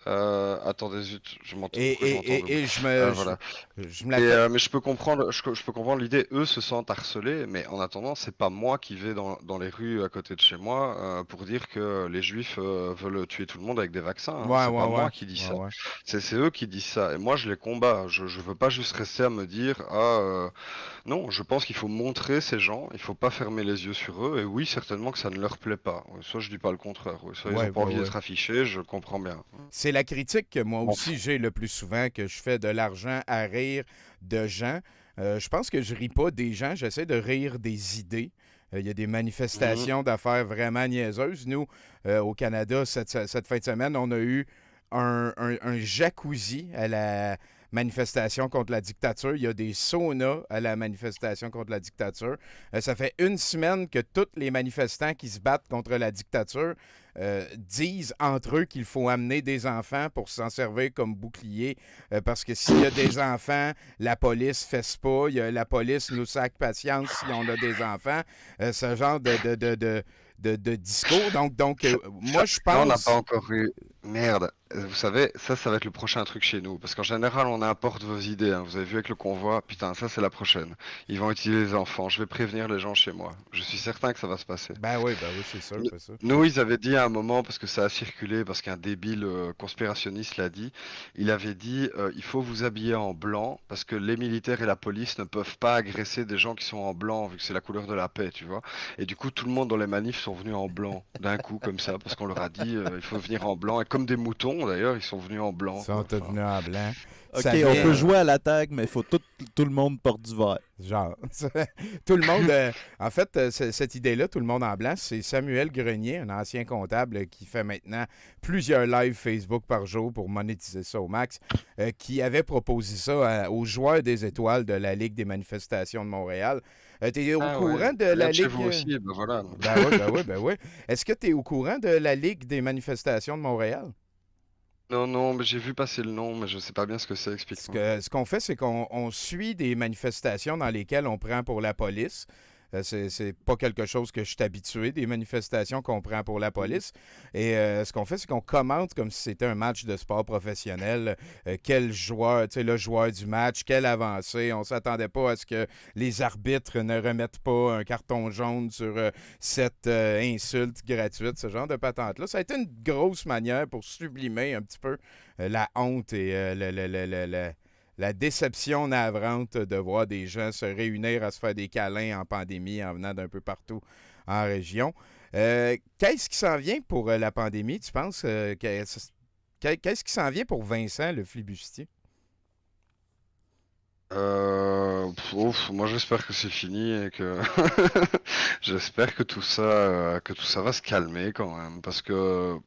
F: Attendez, zut,
C: Et,
F: pourquoi je m'entends double.
C: et je me,
F: Voilà.
C: je me la fais.
F: Mais je peux comprendre, je peux comprendre l'idée. Eux se sentent harcelés, mais en attendant, c'est pas moi qui vais dans les rues à côté de chez moi pour dire que les juifs veulent tuer tout le monde avec des vaccins, hein.
C: Ouais,
F: C'est pas
C: ouais, ouais.
F: moi qui dis
C: Ouais,
F: ça.
C: ouais.
F: C'est eux qui disent ça. Et moi, je les combats. Je veux pas juste rester à me dire, non, je pense qu'il faut montrer ces gens, il faut pas fermer les yeux sur eux. Et oui, certainement que ça ne leur plaît pas. Ouais, ça, je dis pas le contraire. Ouais, ça, ils
C: Ouais,
F: ont pas
C: ouais,
F: envie
C: ouais.
F: d'être affichés, je comprends bien.
C: C'est la critique que moi
F: Bon.
C: aussi j'ai le plus souvent, que je fais de l'argent à rire de gens. Je pense que je ris pas des gens, j'essaie de rire des idées. Il y a des manifestations d'affaires vraiment niaiseuses. Nous, au Canada, cette fin de semaine, on a eu un jacuzzi à la manifestation contre la dictature. Il y a des saunas à la manifestation contre la dictature. Ça fait une semaine que tous les manifestants qui se battent contre la dictature disent entre eux qu'il faut amener des enfants pour s'en servir comme bouclier. Parce que s'il y a des enfants, la police ne fesse pas. La police nous sac patience si on a des enfants. Ce genre de discours. Donc moi, je
F: Non, on n'a pas
C: pense...
F: encore eu. Merde. Vous savez, ça va être le prochain truc chez nous. Parce qu'en général, on importe vos idées, hein. Vous avez vu avec le convoi, putain, ça c'est la prochaine. Ils vont utiliser les enfants. Je vais prévenir les gens chez moi. Je suis certain que ça va se passer.
C: Ben oui, c'est sûr,
F: Nous,
C: c'est sûr.
F: nous, ils avaient dit à un moment, parce que ça a circulé, parce qu'un débile conspirationniste l'a dit, il avait dit il faut vous habiller en blanc, parce que les militaires et la police ne peuvent pas agresser des gens qui sont en blanc, vu que c'est la couleur de la paix, tu vois. Et du coup, tout le monde dans les manifs sont venus en blanc, d'un coup, comme ça, parce qu'on leur a dit il faut venir en blanc. Et comme des moutons, d'ailleurs, ils sont venus en blanc,
C: Ils sont
F: quoi.
C: tous venus en blanc.
E: Ok,
C: Ça
E: on
C: vient-
E: peut jouer à la tag, mais il faut tout le monde porte du vert.
C: Genre, tout le monde. En fait, cette idée-là, tout le monde en blanc, c'est Samuel Grenier, un ancien comptable qui fait maintenant plusieurs lives Facebook par jour pour monétiser ça au max, qui avait proposé ça aux joueurs des étoiles de la Ligue des manifestations de Montréal. Tu es au courant de la
F: Regarde chez
C: Ligue.
F: vous aussi, ben voilà.
C: Ben oui. Est-ce que tu es au courant de la Ligue des manifestations de Montréal?
F: Non, mais j'ai vu passer le nom, mais je sais pas bien ce que c'est, explique-moi.
C: Ce qu'on fait, c'est qu'on suit des manifestations dans lesquelles on prend pour la police. C'est pas quelque chose que je suis habitué, des manifestations qu'on prend pour la police. Et ce qu'on fait, c'est qu'on commente comme si c'était un match de sport professionnel. Quel joueur, tu sais, le joueur du match, quelle avancée. On s'attendait pas à ce que les arbitres ne remettent pas un carton jaune sur cette insulte gratuite, ce genre de patente-là. Ça a été une grosse manière pour sublimer un petit peu la honte et la déception navrante de voir des gens se réunir à se faire des câlins en pandémie en venant d'un peu partout en région. Qu'est-ce qui s'en vient pour la pandémie, tu penses? Qu'est-ce qui s'en vient pour Vincent, le flibustier?
F: Moi j'espère que c'est fini et que j'espère que que tout ça va se calmer quand même, parce que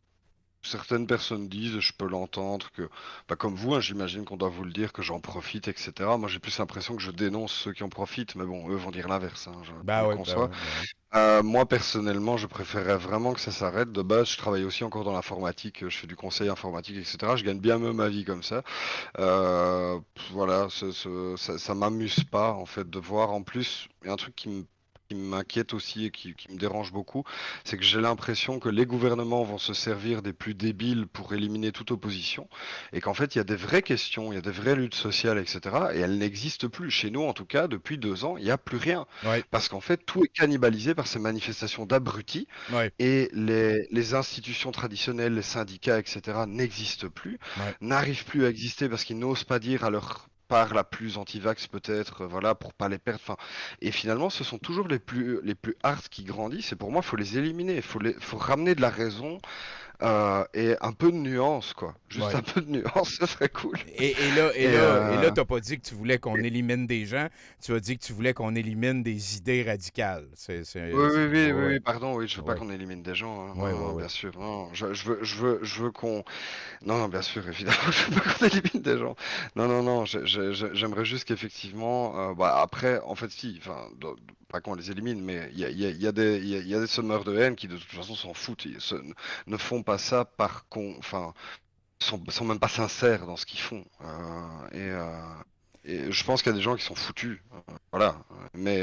F: certaines personnes disent, et je peux l'entendre, que, bah, comme vous, hein, j'imagine qu'on doit vous le dire, que j'en profite, etc. Moi, j'ai plus l'impression que je dénonce ceux qui en profitent, mais bon, eux vont dire l'inverse, hein, je le conçois. Moi, personnellement, je préférerais vraiment que ça s'arrête. De base, je travaille aussi encore dans l'informatique, je fais du conseil informatique, etc. Je gagne bien mieux ma vie comme ça. Voilà, ça m'amuse pas, en fait, de voir. En plus, il y a un truc qui m'inquiète aussi et qui me dérange beaucoup, c'est que j'ai l'impression que les gouvernements vont se servir des plus débiles pour éliminer toute opposition, et qu'en fait il y a des vraies questions, il y a des vraies luttes sociales, etc. Et elles n'existent plus. Chez nous, en tout cas, depuis 2 ans, il n'y a plus rien.
C: Ouais.
F: Parce qu'en fait, tout est cannibalisé par ces manifestations d'abrutis,
C: Ouais.
F: et les institutions traditionnelles, les syndicats, etc., n'existent plus,
C: Ouais.
F: n'arrivent plus à exister parce qu'ils n'osent pas dire à leur part la plus anti-vax peut-être, voilà, pour pas les perdre. Enfin, et finalement, ce sont toujours les plus hard qui grandissent. Et pour moi, il faut les éliminer. Faut ramener de la raison et un peu de nuance, quoi. Juste
C: Ouais.
F: un peu de nuance, ce serait cool.
C: Et là, t'as pas dit que tu voulais qu'on élimine des gens, tu as dit que tu voulais qu'on élimine des idées radicales.
F: Oui, pardon, oui, je veux pas
C: Ouais,
F: qu'on élimine des gens, hein.
C: ouais,
F: Non,
C: ouais,
F: non,
C: ouais.
F: bien sûr, non, je veux qu'on... Non, non, bien sûr, évidemment, je veux pas qu'on élimine des gens. Non, non, non, j'aimerais juste qu'effectivement, bah, après, en fait, si, enfin, pas qu'on les élimine, mais il y a il y a des semeurs de haine qui, de toute façon, s'en foutent, ne font pas ça enfin, sont même pas sincères dans ce qu'ils font. Et je pense qu'il y a des gens qui sont foutus, voilà. Mais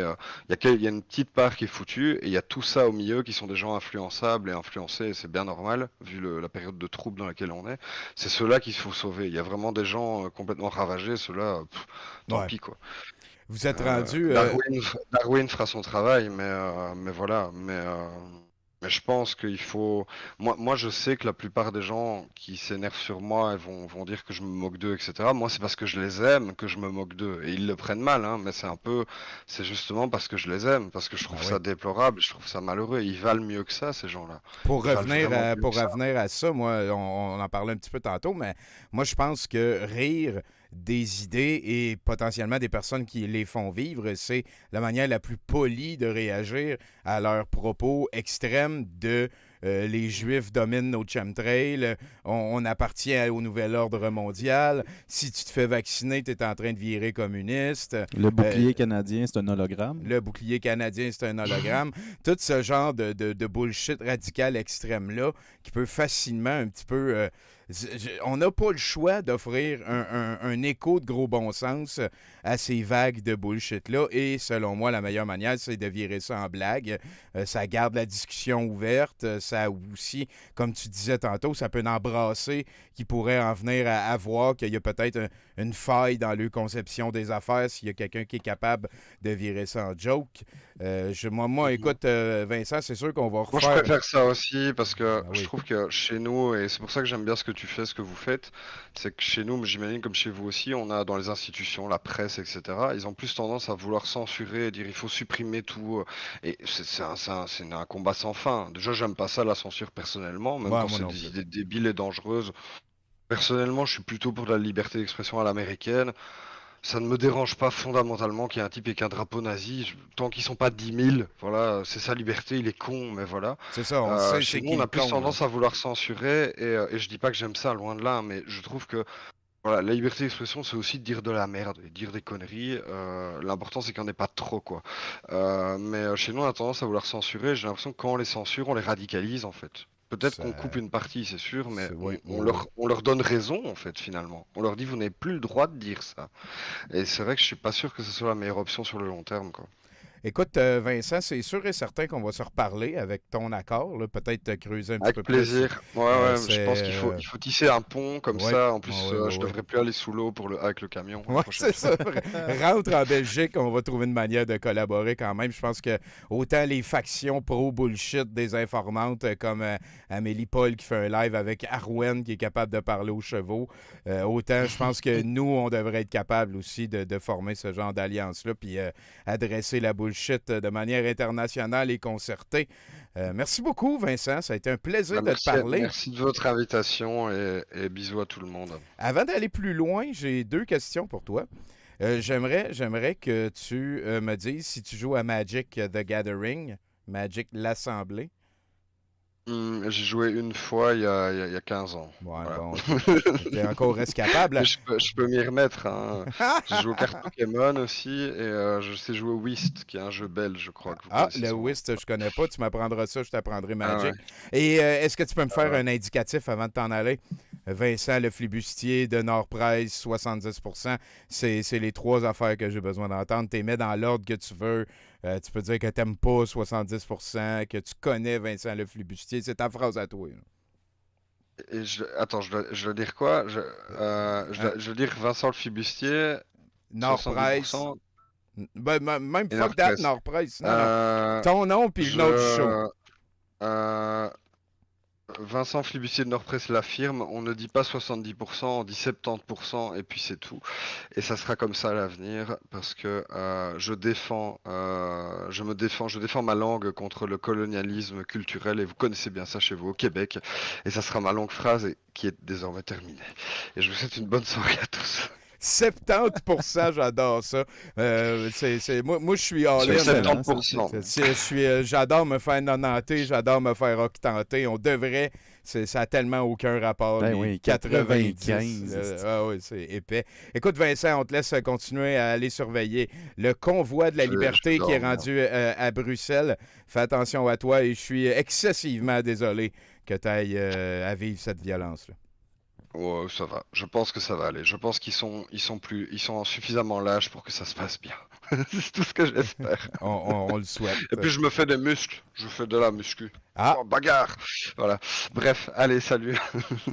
F: il y a une petite part qui est foutue, et il y a tout ça au milieu qui sont des gens influençables et influencés, et c'est bien normal, vu la période de trouble dans laquelle on est. C'est ceux-là qu'il faut sauver. Il y a vraiment des gens complètement ravagés, ceux-là, tant
C: Ouais.
F: pis, quoi.
C: Vous êtes rendu.
F: Darwin fera son travail, mais voilà. Mais je pense qu'il faut. Moi, je sais que la plupart des gens qui s'énervent sur moi et vont dire que je me moque d'eux, etc. Moi, c'est parce que je les aime que je me moque d'eux. Et ils le prennent mal, hein, mais c'est justement parce que je les aime, parce que je trouve
C: Ben
F: ça
C: oui.
F: déplorable, je trouve ça malheureux. Ils valent mieux que ça, ces gens-là.
C: Pour
F: Ils valent
C: revenir
F: vraiment
C: à,
F: mieux que
C: pour
F: ça.
C: revenir à ça, moi, on en parlait un petit peu tantôt, mais moi, je pense que rire des idées et potentiellement des personnes qui les font vivre, c'est la manière la plus polie de réagir à leurs propos extrêmes de les Juifs dominent nos chemtrails, on appartient au nouvel ordre mondial, si tu te fais vacciner, tu es en train de virer communiste.
E: Le
C: Euh,
E: bouclier canadien, c'est un hologramme.
C: Le bouclier canadien, c'est un hologramme. Tout ce genre de bullshit radical extrême-là qui peut facilement un petit peu... on n'a pas le choix d'offrir un écho de gros bon sens à ces vagues de bullshit-là. Et selon moi, la meilleure manière, c'est de virer ça en blague. Ça garde la discussion ouverte. Ça aussi, comme tu disais tantôt, ça peut embrasser qui pourrait en venir à voir qu'il y a peut-être une faille dans leur conception des affaires s'il y a quelqu'un qui est capable de virer ça en joke. Écoute, Vincent, c'est sûr qu'on va
F: Moi, je
C: refaire.
F: préfère ça aussi parce que
C: Ben
F: je
C: oui.
F: trouve que chez nous, et c'est pour ça que j'aime bien ce que tu fais, ce que vous faites, c'est que chez nous, mais j'imagine comme chez vous aussi, on a dans les institutions, la presse, etc., ils ont plus tendance à vouloir censurer et dire il faut supprimer tout. Et c'est un combat sans fin. Déjà, j'aime pas ça, la censure, personnellement, même
C: Ouais,
F: quand
C: moi
F: c'est
C: non
F: des
C: plus.
F: idées débiles et dangereuses. Personnellement, je suis plutôt pour la liberté d'expression à l'américaine. Ça ne me dérange pas fondamentalement qu'il y ait un type avec un drapeau nazi, tant qu'ils sont pas 10 000, voilà, c'est sa liberté, il est con, mais voilà.
C: C'est ça, on sait
F: Chez
C: c'est
F: nous,
C: qui
F: on
C: le
F: a plus
C: con, là.
F: tendance à vouloir censurer, et je dis pas que j'aime ça, loin de là, mais je trouve que voilà, la liberté d'expression, c'est aussi de dire de la merde, et de dire des conneries. L'important, c'est qu'il n'y en ait pas trop, quoi. Mais chez nous, on a tendance à vouloir censurer. J'ai l'impression que quand on les censure, on les radicalise, en fait. Peut-être qu'on coupe
C: Ça,
F: une partie, c'est sûr, mais
C: oui, oui, oui.
F: on leur donne raison, en fait, finalement. On leur dit, vous n'avez plus le droit de dire ça. Et c'est vrai que je suis pas sûr que ce soit la meilleure option sur le long terme, quoi.
C: Écoute, Vincent, c'est sûr et certain qu'on va se reparler avec ton accord, là, peut-être creuser un petit
F: Avec
C: peu plus.
F: plaisir. Ouais, ouais,
C: C'est.
F: je pense il faut tisser un pont comme
C: Oui,
F: ça. En
C: oui,
F: plus,
C: oui, oui,
F: je
C: oui.
F: devrais plus aller sous l'eau avec le camion la
C: Oui,
F: prochaine
C: c'est
F: fois.
C: ça. Rentre en Belgique, on va trouver une manière de collaborer quand même. Je pense que autant les factions pro-bullshit des informantes comme Amélie Paul qui fait un live avec Arwen qui est capable de parler aux chevaux, autant je pense que nous, on devrait être capable aussi de former ce genre d'alliance-là puis adresser la bullshit de manière internationale et concertée. Merci beaucoup, Vincent. Ça a été un plaisir
F: Bah,
C: de te parler.
F: merci de votre invitation et bisous à tout le monde.
C: Avant d'aller plus loin, j'ai deux questions pour toi. J'aimerais que tu me dises si tu joues à Magic the Gathering, Magic l'Assemblée.
F: J'ai joué une fois il y a 15 ans.
C: Ouais,
F: Voilà.
C: bon, OK. T'es encore capable.
F: Mais je peux m'y remettre, hein. J'ai joué aux cartes Pokémon aussi et je sais jouer au Whist, qui est un jeu belge, je crois que vous
C: Ah,
F: connaissez
C: le
F: sûrement.
C: Whist, je connais pas. Tu m'apprendras ça, je t'apprendrai
F: Ah ouais.
C: Magic. Et est-ce que tu peux me faire
F: Ouais.
C: un indicatif avant de t'en aller? Vincent Le Flibustier de Nord-Presse, 70%. C'est les trois affaires que j'ai besoin d'entendre. Tu les mets dans l'ordre que tu veux. Tu peux dire que tu n'aimes pas 70%, que tu connais Vincent Le Flibustier. C'est ta phrase à toi.
F: Attends, je dois dire quoi?
C: Hein?
F: Je dois dire Vincent le Fibustier,
C: Nord-Presse.
F: 70%,
C: Ben, même
F: et
C: fuck that,
F: Nord-Presse.
C: Nord-Presse. Non, non.
F: Euh,
C: Ton nom puis le nom du show.
F: je... euh, Vincent Flibustier de Nordpresse l'affirme, on ne dit pas 70%, on dit 70% et puis c'est tout. Et ça sera comme ça à l'avenir parce que je défends ma langue contre le colonialisme culturel et vous connaissez bien ça chez vous au Québec. Et ça sera ma longue phrase qui est désormais terminée. Et je vous souhaite une bonne soirée à tous.
C: 70%, j'adore ça. Moi, je suis all-in.
F: C'est
E: excellent,
F: 70%.
C: J'adore me faire nonanter, j'adore me faire octanter. On devrait. Ça n'a tellement aucun rapport.
E: Ben
C: les
E: oui,
C: 90.
E: 95.
C: Oui, c'est épais. Écoute, Vincent, on te laisse continuer à aller surveiller le convoi de la liberté qui est rendu à Bruxelles. Fais attention à toi et je suis excessivement désolé que tu ailles à vivre cette violence-là.
F: Ouais, ça va. Je pense que ça va aller. Je pense qu'ils sont suffisamment lâches pour que ça se passe bien. C'est tout ce que j'espère.
C: On le souhaite.
F: Et puis je me fais des muscles. Je fais de la muscu.
C: Ah.
F: Oh, bagarre. Voilà. Bref, allez, salut.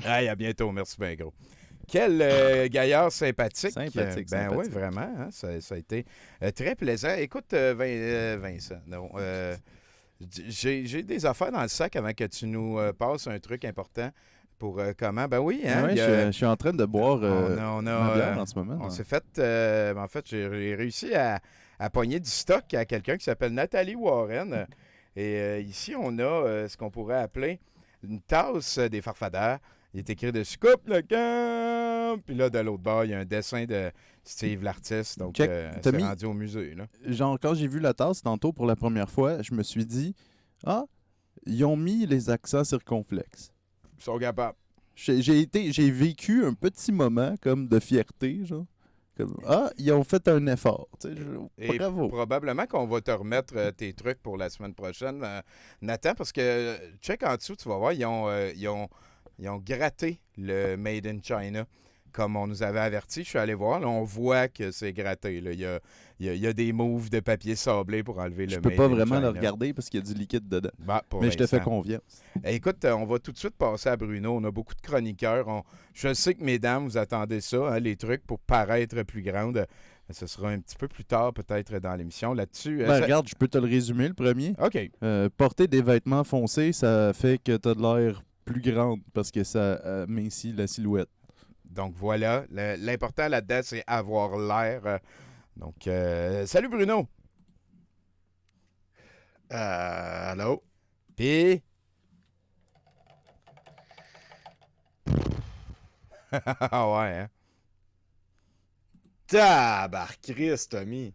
C: Allez, à bientôt. Merci bien gros. Quel gaillard sympathique.
E: Sympathique,
C: Ben oui,
E: sympathique.
C: vraiment. Hein, ça a été très plaisant. Écoute, Vincent, non, j'ai des affaires dans le sac avant que tu nous passes un truc important pour comment. Ben oui, hein.
E: Ouais,
C: il y a-
E: je suis en train de boire
C: on a,
E: ma bière en ce moment.
C: on s'est fait. En fait, j'ai réussi à pogner du stock à quelqu'un qui s'appelle Nathalie Warren. Et ici, on a ce qu'on pourrait appeler une tasse des farfadeurs. Il est écrit dessus Coupe le camp. Puis là, de l'autre bord, il y a un dessin de Steve l'artiste. Donc,
E: Check.
C: c'est
E: Tommy.
C: rendu au musée. Là.
E: Genre, quand j'ai vu la tasse tantôt pour la première fois, je me suis dit, ah, ils ont mis les accents circonflexes.
C: Ils sont capables.
E: J'ai vécu un petit moment comme de fierté, genre. Comme, ah, ils ont fait un effort. Tu sais,
C: Et
E: bravo.
C: probablement qu'on va te remettre tes trucs pour la semaine prochaine, Nathan, parce que check en dessous, tu vas voir, ils ont gratté le Made in China, comme on nous avait averti. Je suis allé voir, là, on voit que c'est gratté. Là. Il y a des moves de papier sablé pour enlever le
E: Je
C: Made
E: peux pas
C: in
E: vraiment
C: China.
E: le regarder parce qu'il y a du liquide dedans.
C: Bah, pour
E: Mais je te fais
C: Vincent.
E: confiance.
C: Écoute, on va tout de suite passer à Bruno. On a beaucoup de chroniqueurs. Je sais que, mesdames, vous attendez ça, hein, les trucs pour paraître plus grande. Ce sera un petit peu plus tard, peut-être, dans l'émission. Là-dessus.
E: Regarde, je peux te le résumer, le premier.
C: OK.
E: Porter des vêtements foncés, ça fait que tu as de l'air plus grande parce que ça amincit la silhouette.
C: Donc, voilà. L'important là-dedans, c'est avoir l'air. Donc, salut, Bruno.
A: Allô?
C: Puis... Ah ouais, hein?
A: Tabarchrist, Tommy.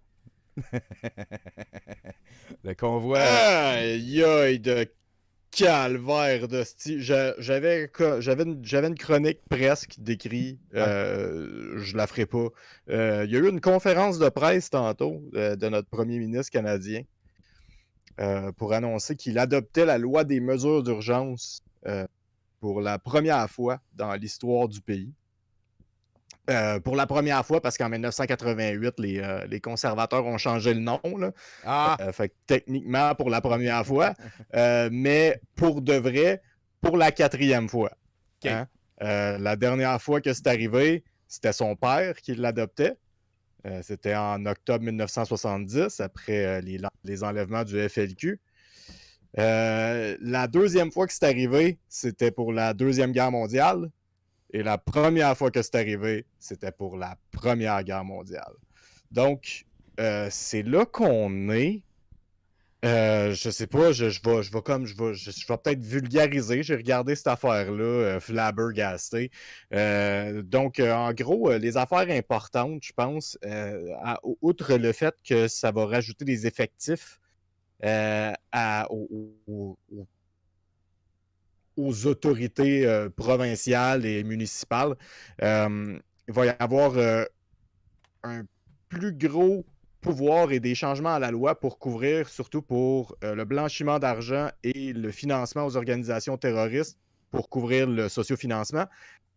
C: Le convoi...
A: Aïe, aïe, de calvaire de j'avais une chronique presque décrite. Je la ferai pas. Il y a eu une conférence de presse tantôt de notre premier ministre canadien pour annoncer qu'il adoptait la loi des mesures d'urgence pour la première fois dans l'histoire du pays. Pour la première fois, parce qu'en 1988, les conservateurs ont changé le nom. Là. Fait que techniquement, pour la première fois, mais pour de vrai, pour la 4e fois.
C: OK.
A: Hein? La dernière fois que c'est arrivé, c'était son père qui l'adoptait. C'était en octobre 1970, après les enlèvements du FLQ. La deuxième fois que c'est arrivé, c'était pour la Deuxième Guerre mondiale. Et la première fois que c'est arrivé, c'était pour la Première Guerre mondiale. Donc, c'est là qu'on est. Je sais pas, je vais peut-être vulgariser. J'ai regardé cette affaire-là, flabbergasté. Donc, en gros, les affaires importantes, je pense, outre le fait que ça va rajouter des effectifs aux autorités provinciales et municipales, il va y avoir un plus gros pouvoir et des changements à la loi pour couvrir, surtout pour le blanchiment d'argent et le financement aux organisations terroristes, pour couvrir le sociofinancement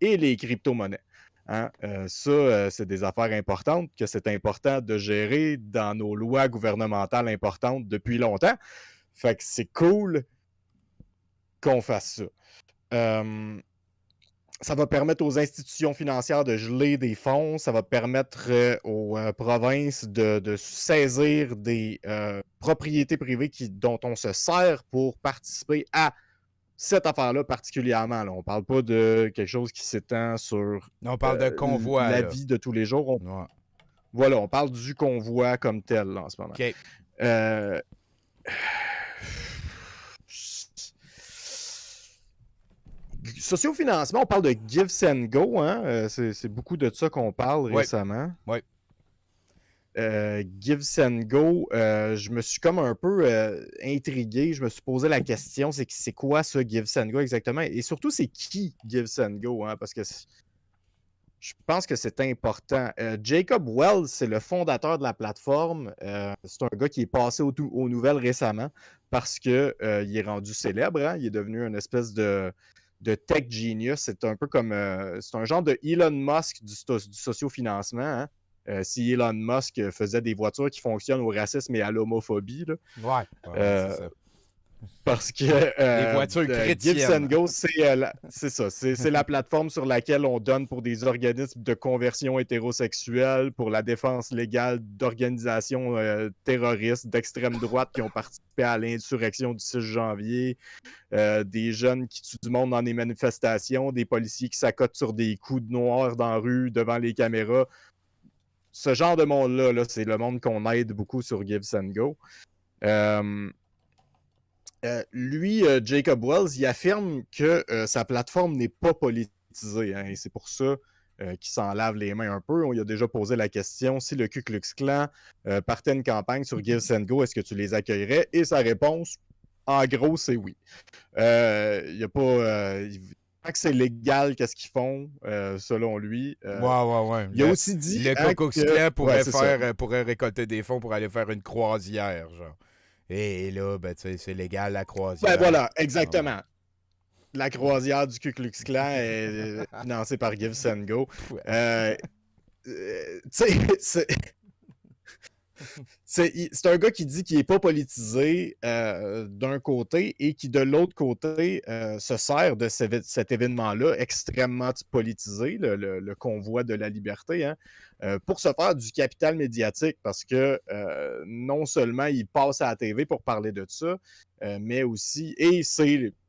A: et les crypto-monnaies. Hein? C'est des affaires importantes que c'est important de gérer dans nos lois gouvernementales importantes depuis longtemps. Fait que c'est cool qu'on fasse ça. Ça va permettre aux institutions financières de geler des fonds. Ça va permettre aux provinces de saisir des propriétés privées dont on se sert pour participer à cette affaire-là particulièrement. Là. On parle pas de quelque chose qui s'étend sur
C: On parle de convoi.
A: la
C: là.
A: vie de tous les jours.
C: Ouais.
A: Voilà, on parle du convoi comme tel là, en ce moment.
C: OK.
A: Sociofinancement, on parle de Give Send Go. Hein? C'est beaucoup de ça qu'on parle
C: Ouais.
A: récemment.
C: Ouais.
A: Give Send Go, je me suis comme un peu intrigué. Je me suis posé la question, c'est quoi ça, Give Send Go exactement? Et surtout, c'est qui Give Send Go? Hein? Parce que je pense que c'est important. Jacob Wells, c'est le fondateur de la plateforme. C'est un gars qui est passé aux nouvelles récemment parce qu'il est rendu célèbre. Hein? Il est devenu une espèce de tech genius. C'est un peu comme... c'est un genre de Elon Musk du sociofinancement. Hein? Si Elon Musk faisait des voitures qui fonctionnent au racisme et à l'homophobie. Là.
C: Ouais, c'est ça.
A: Parce que
C: Les voitures
A: Give Send
C: chrétiennes.
A: Go, c'est ça. C'est la plateforme sur laquelle on donne pour des organismes de conversion hétérosexuelle, pour la défense légale d'organisations terroristes d'extrême droite qui ont participé à l'insurrection du 6 janvier, des jeunes qui tuent du monde dans des manifestations, des policiers qui s'accotent sur des coups de noir dans la rue devant les caméras. Ce genre de monde-là, là, c'est le monde qu'on aide beaucoup sur Give Send Go. Lui, Jacob Wells, il affirme que sa plateforme n'est pas politisée. Hein, et c'est pour ça qu'il s'en lave les mains un peu. On lui a déjà posé la question, si le Ku Klux Klan partait une campagne sur Give Send Go, est-ce que tu les accueillerais? Et sa réponse, en gros, c'est oui. Il n'y a pas... que c'est légal, qu'est-ce qu'ils font, selon lui.
C: Ouais.
A: Il a aussi dit...
C: Le
A: hein,
C: Ku Klux
A: que-
C: Klan pourrait,
A: ouais,
C: pourrait récolter des fonds pour aller faire une croisière, genre. Et là, ben, tu sais, c'est légal, la croisière.
A: Ben voilà, exactement. La croisière du Ku Klux Klan est financée par Give Send Go. Tu sais, c'est un gars qui dit qu'il n'est pas politisé d'un côté et qui, de l'autre côté, se sert de cet événement-là extrêmement politisé, le convoi de la liberté, hein, pour se faire du capital médiatique parce que non seulement il passe à la TV pour parler de ça, mais aussi, et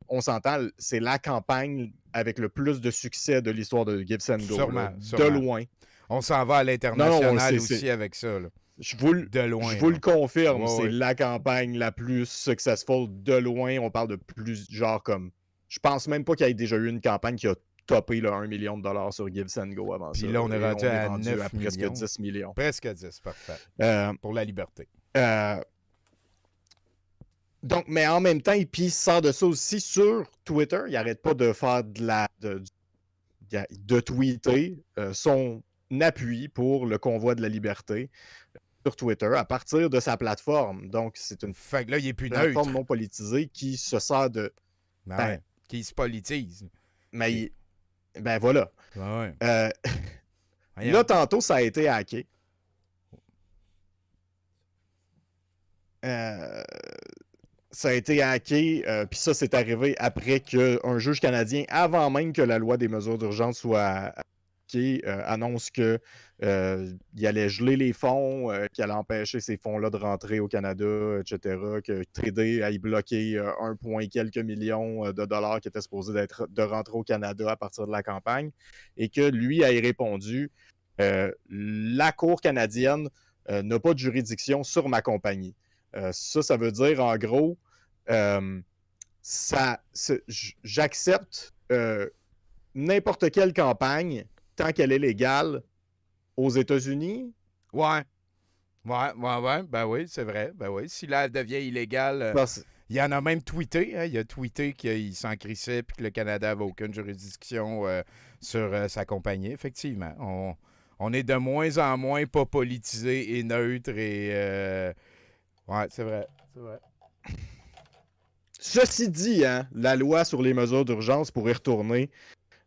A: on s'entend, c'est la campagne avec le plus de succès de l'histoire de Give Send Go.
C: Sûrement,
A: là,
C: sûrement.
A: de loin.
C: On s'en va à l'international
A: Non, non,
C: aussi avec ça. Là.
A: Je vous
C: De loin.
A: le confirme,
C: Ouais,
A: c'est
C: ouais.
A: la campagne la plus successful de loin. On parle de plus, genre comme... Je pense même pas qu'il y ait déjà eu une campagne qui a topé le 1 million de dollars sur Give Send Go avant
C: Puis
A: ça.
C: là, on est
A: Et
C: rendu à 9
A: presque
C: millions.
A: 10 millions.
C: Presque 10, parfait. Pour la liberté.
A: Donc, mais en même temps, il sort de ça aussi sur Twitter. Il n'arrête pas de faire de tweeter son appui pour le convoi de la liberté sur Twitter à partir de sa plateforme. Donc, c'est une
C: Fait que là, il est plus
A: plateforme
C: neutre.
A: non politisée qui se sert de...
C: Ben
A: Ben,
C: ouais, qui se politise.
A: Mais ben voilà.
C: Ben ouais. Voyons.
A: Là, tantôt, ça a été hacké. Ça a été hacké, puis ça, c'est arrivé après qu'un juge canadien, avant même que la loi des mesures d'urgence soit hackée, annonce qu'il allait geler les fonds, qu'il allait empêcher ces fonds-là de rentrer au Canada, etc., que Tradé aille bloquer 1 point quelques millions de dollars qui étaient supposés de rentrer au Canada à partir de la campagne, et que lui a répondu la Cour canadienne n'a pas de juridiction sur ma compagnie. Ça veut dire, en gros, j'accepte n'importe quelle campagne tant qu'elle est légale aux États-Unis.
C: Ouais. Ben oui, c'est vrai. Ben oui. Si là, elle devient illégale, il y en a même tweeté. Hein, il a tweeté qu'il s'en crissait et que le Canada n'avait aucune juridiction sur sa compagnie. Effectivement, on est de moins en moins pas politisé et neutre et... ouais, c'est vrai.
A: Ceci dit, hein, la loi sur les mesures d'urgence pour y retourner,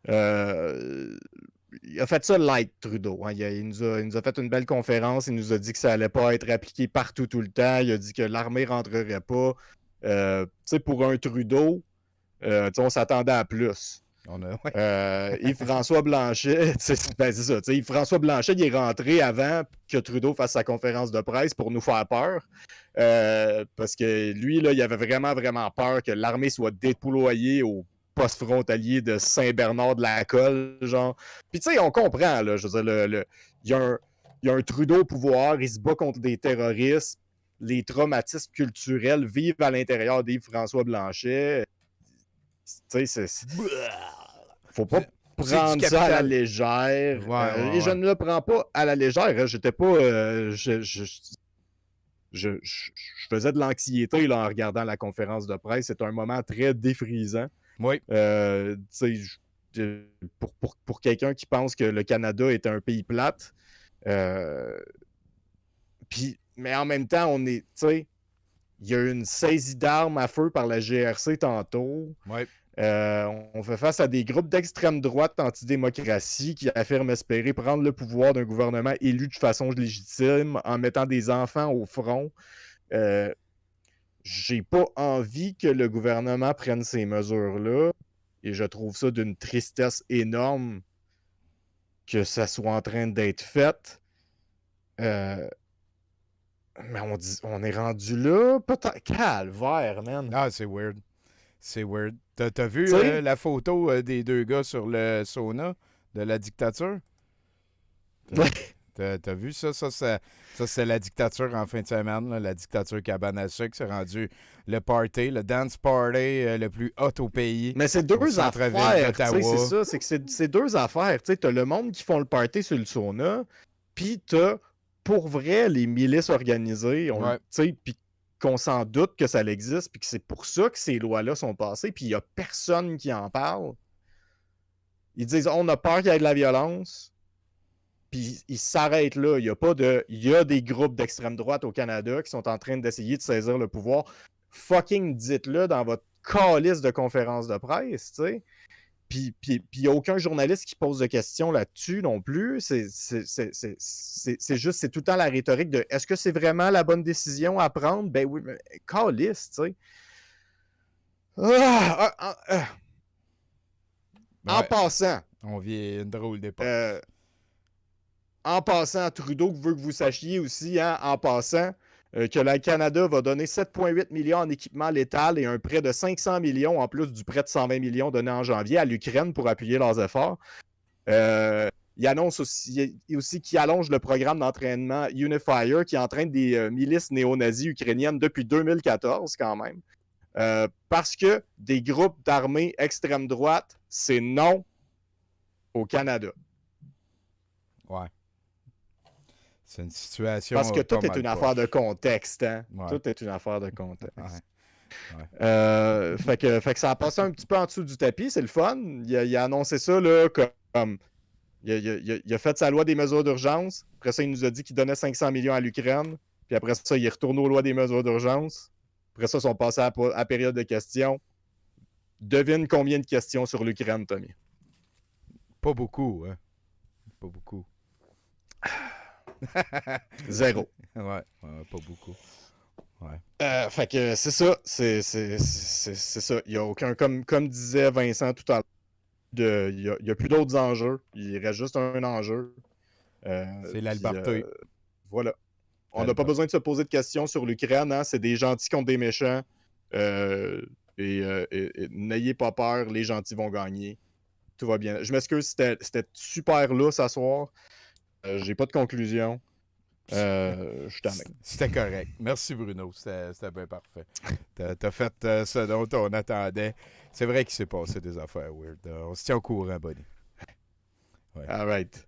A: il a fait ça light, Trudeau. Hein. Il nous a fait une belle conférence. Il nous a dit que ça allait pas être appliqué partout tout le temps. Il a dit que l'armée rentrerait pas. Pour un Trudeau, on s'attendait à plus. Yves-François Blanchet, c'est ça. Yves-François Blanchet, il est rentré avant que Trudeau fasse sa conférence de presse pour nous faire peur. Parce que lui, là, il avait vraiment, vraiment peur que l'armée soit déployée au poste frontalier de Saint-Bernard-de-la-Colle, genre. Puis tu sais, on comprend, là, je veux dire, il y a un Trudeau au pouvoir, il se bat contre des terroristes, les traumatismes culturels vivent à l'intérieur d'Yves-François Blanchet. Tu sais, faut pas
C: C'est
A: prendre
C: du
A: ça à la
C: capital.
A: légère.
C: Ouais,
A: Et je
C: ouais.
A: ne le prends pas à la légère. Hein. J'étais pas. Je faisais de l'anxiété là, en regardant la conférence de presse. C'est un moment très défrisant.
C: Oui.
A: Pour quelqu'un qui pense que le Canada est un pays plate. Mais en même temps, on est. Il y a eu une saisie d'armes à feu par la GRC tantôt.
C: Oui.
A: On fait face à des groupes d'extrême droite antidémocratie qui affirment espérer prendre le pouvoir d'un gouvernement élu de façon légitime en mettant des enfants au front. J'ai pas envie que le gouvernement prenne ces mesures-là et je trouve ça d'une tristesse énorme que ça soit en train d'être fait. Mais on est rendu là, peut-être. Calvaire, man.
C: Ah, c'est weird. C'est weird. T'as vu
A: T'sais?
C: la photo des deux gars sur le sauna de la dictature?
A: Ouais.
C: T'as vu ça? Ça, c'est la dictature en fin de semaine, là, la dictature cabane à sucre. C'est rendu le party, le dance party le plus hot au pays.
A: Mais c'est
C: au
A: deux
C: centre-ville
A: affaires,
C: d'Ottawa.
A: c'est ça, c'est que c'est deux affaires. Tu sais, t'as le monde qui font le party sur le sauna, puis t'as, pour vrai, les milices organisées,
C: Ouais.
A: puis qu'on s'en doute que ça existe, puis que c'est pour ça que ces lois-là sont passées, puis il y a personne qui en parle. Ils disent, on a peur qu'il y ait de la violence, puis ils s'arrêtent là. Il y a des groupes d'extrême droite au Canada qui sont en train d'essayer de saisir le pouvoir. Fucking dites-le dans votre calice de conférence de presse, tu sais. Puis il n'y a aucun journaliste qui pose de questions là-dessus non plus. C'est juste, c'est tout le temps la rhétorique de est-ce que c'est vraiment la bonne décision à prendre? Ben oui, mais calice, tu sais. En
C: Ouais.
A: passant,
C: On vit une drôle d'époque.
A: En passant, Trudeau veut que vous sachiez aussi, hein, en passant, que le Canada va donner 7,8 millions en équipement létal et un prêt de 500 millions en plus du prêt de 120 millions donné en janvier à l'Ukraine pour appuyer leurs efforts. Il annonce aussi qu'il allonge le programme d'entraînement Unifier qui entraîne des milices néo-nazis ukrainiennes depuis 2014 quand même. Parce que des groupes d'armées extrême droite, c'est non au Canada.
C: Ouais. C'est une situation.
A: Parce que tout
C: pas
A: est
C: mal
A: une
C: poche.
A: affaire de contexte. Hein?
C: Ouais.
A: Tout est une affaire de contexte.
C: Ouais.
A: Fait que ça a passé un petit peu en dessous du tapis. C'est le fun. Il a annoncé ça là, comme. Il a fait sa loi des mesures d'urgence. Après ça, il nous a dit qu'il donnait 500 millions à l'Ukraine. Puis après ça, il est retourné aux lois des mesures d'urgence. Après ça, ils sont passés à la période de questions. Devine combien de questions sur l'Ukraine, Tommy?
C: Pas beaucoup, hein? Pas beaucoup.
A: Zéro.
C: Ouais, pas beaucoup. Ouais.
A: Fait que c'est ça. C'est ça. Il y a aucun. Comme disait Vincent tout à l'heure, il n'y a plus d'autres enjeux. Il reste juste un enjeu.
C: C'est l'Alberta.
A: Voilà. On n'a pas besoin de se poser de questions sur l'Ukraine. Hein? C'est des gentils contre des méchants. Et n'ayez pas peur, les gentils vont gagner. Tout va bien. Je m'excuse, c'était super là ce soir. J'ai pas de conclusion. Je suis tanné.
C: C'était correct. Merci Bruno, c'était bien parfait. T'as fait ce dont on attendait. C'est vrai qu'il s'est passé des affaires weird. On se tient au courant, Bonnie. Ouais.
A: All right.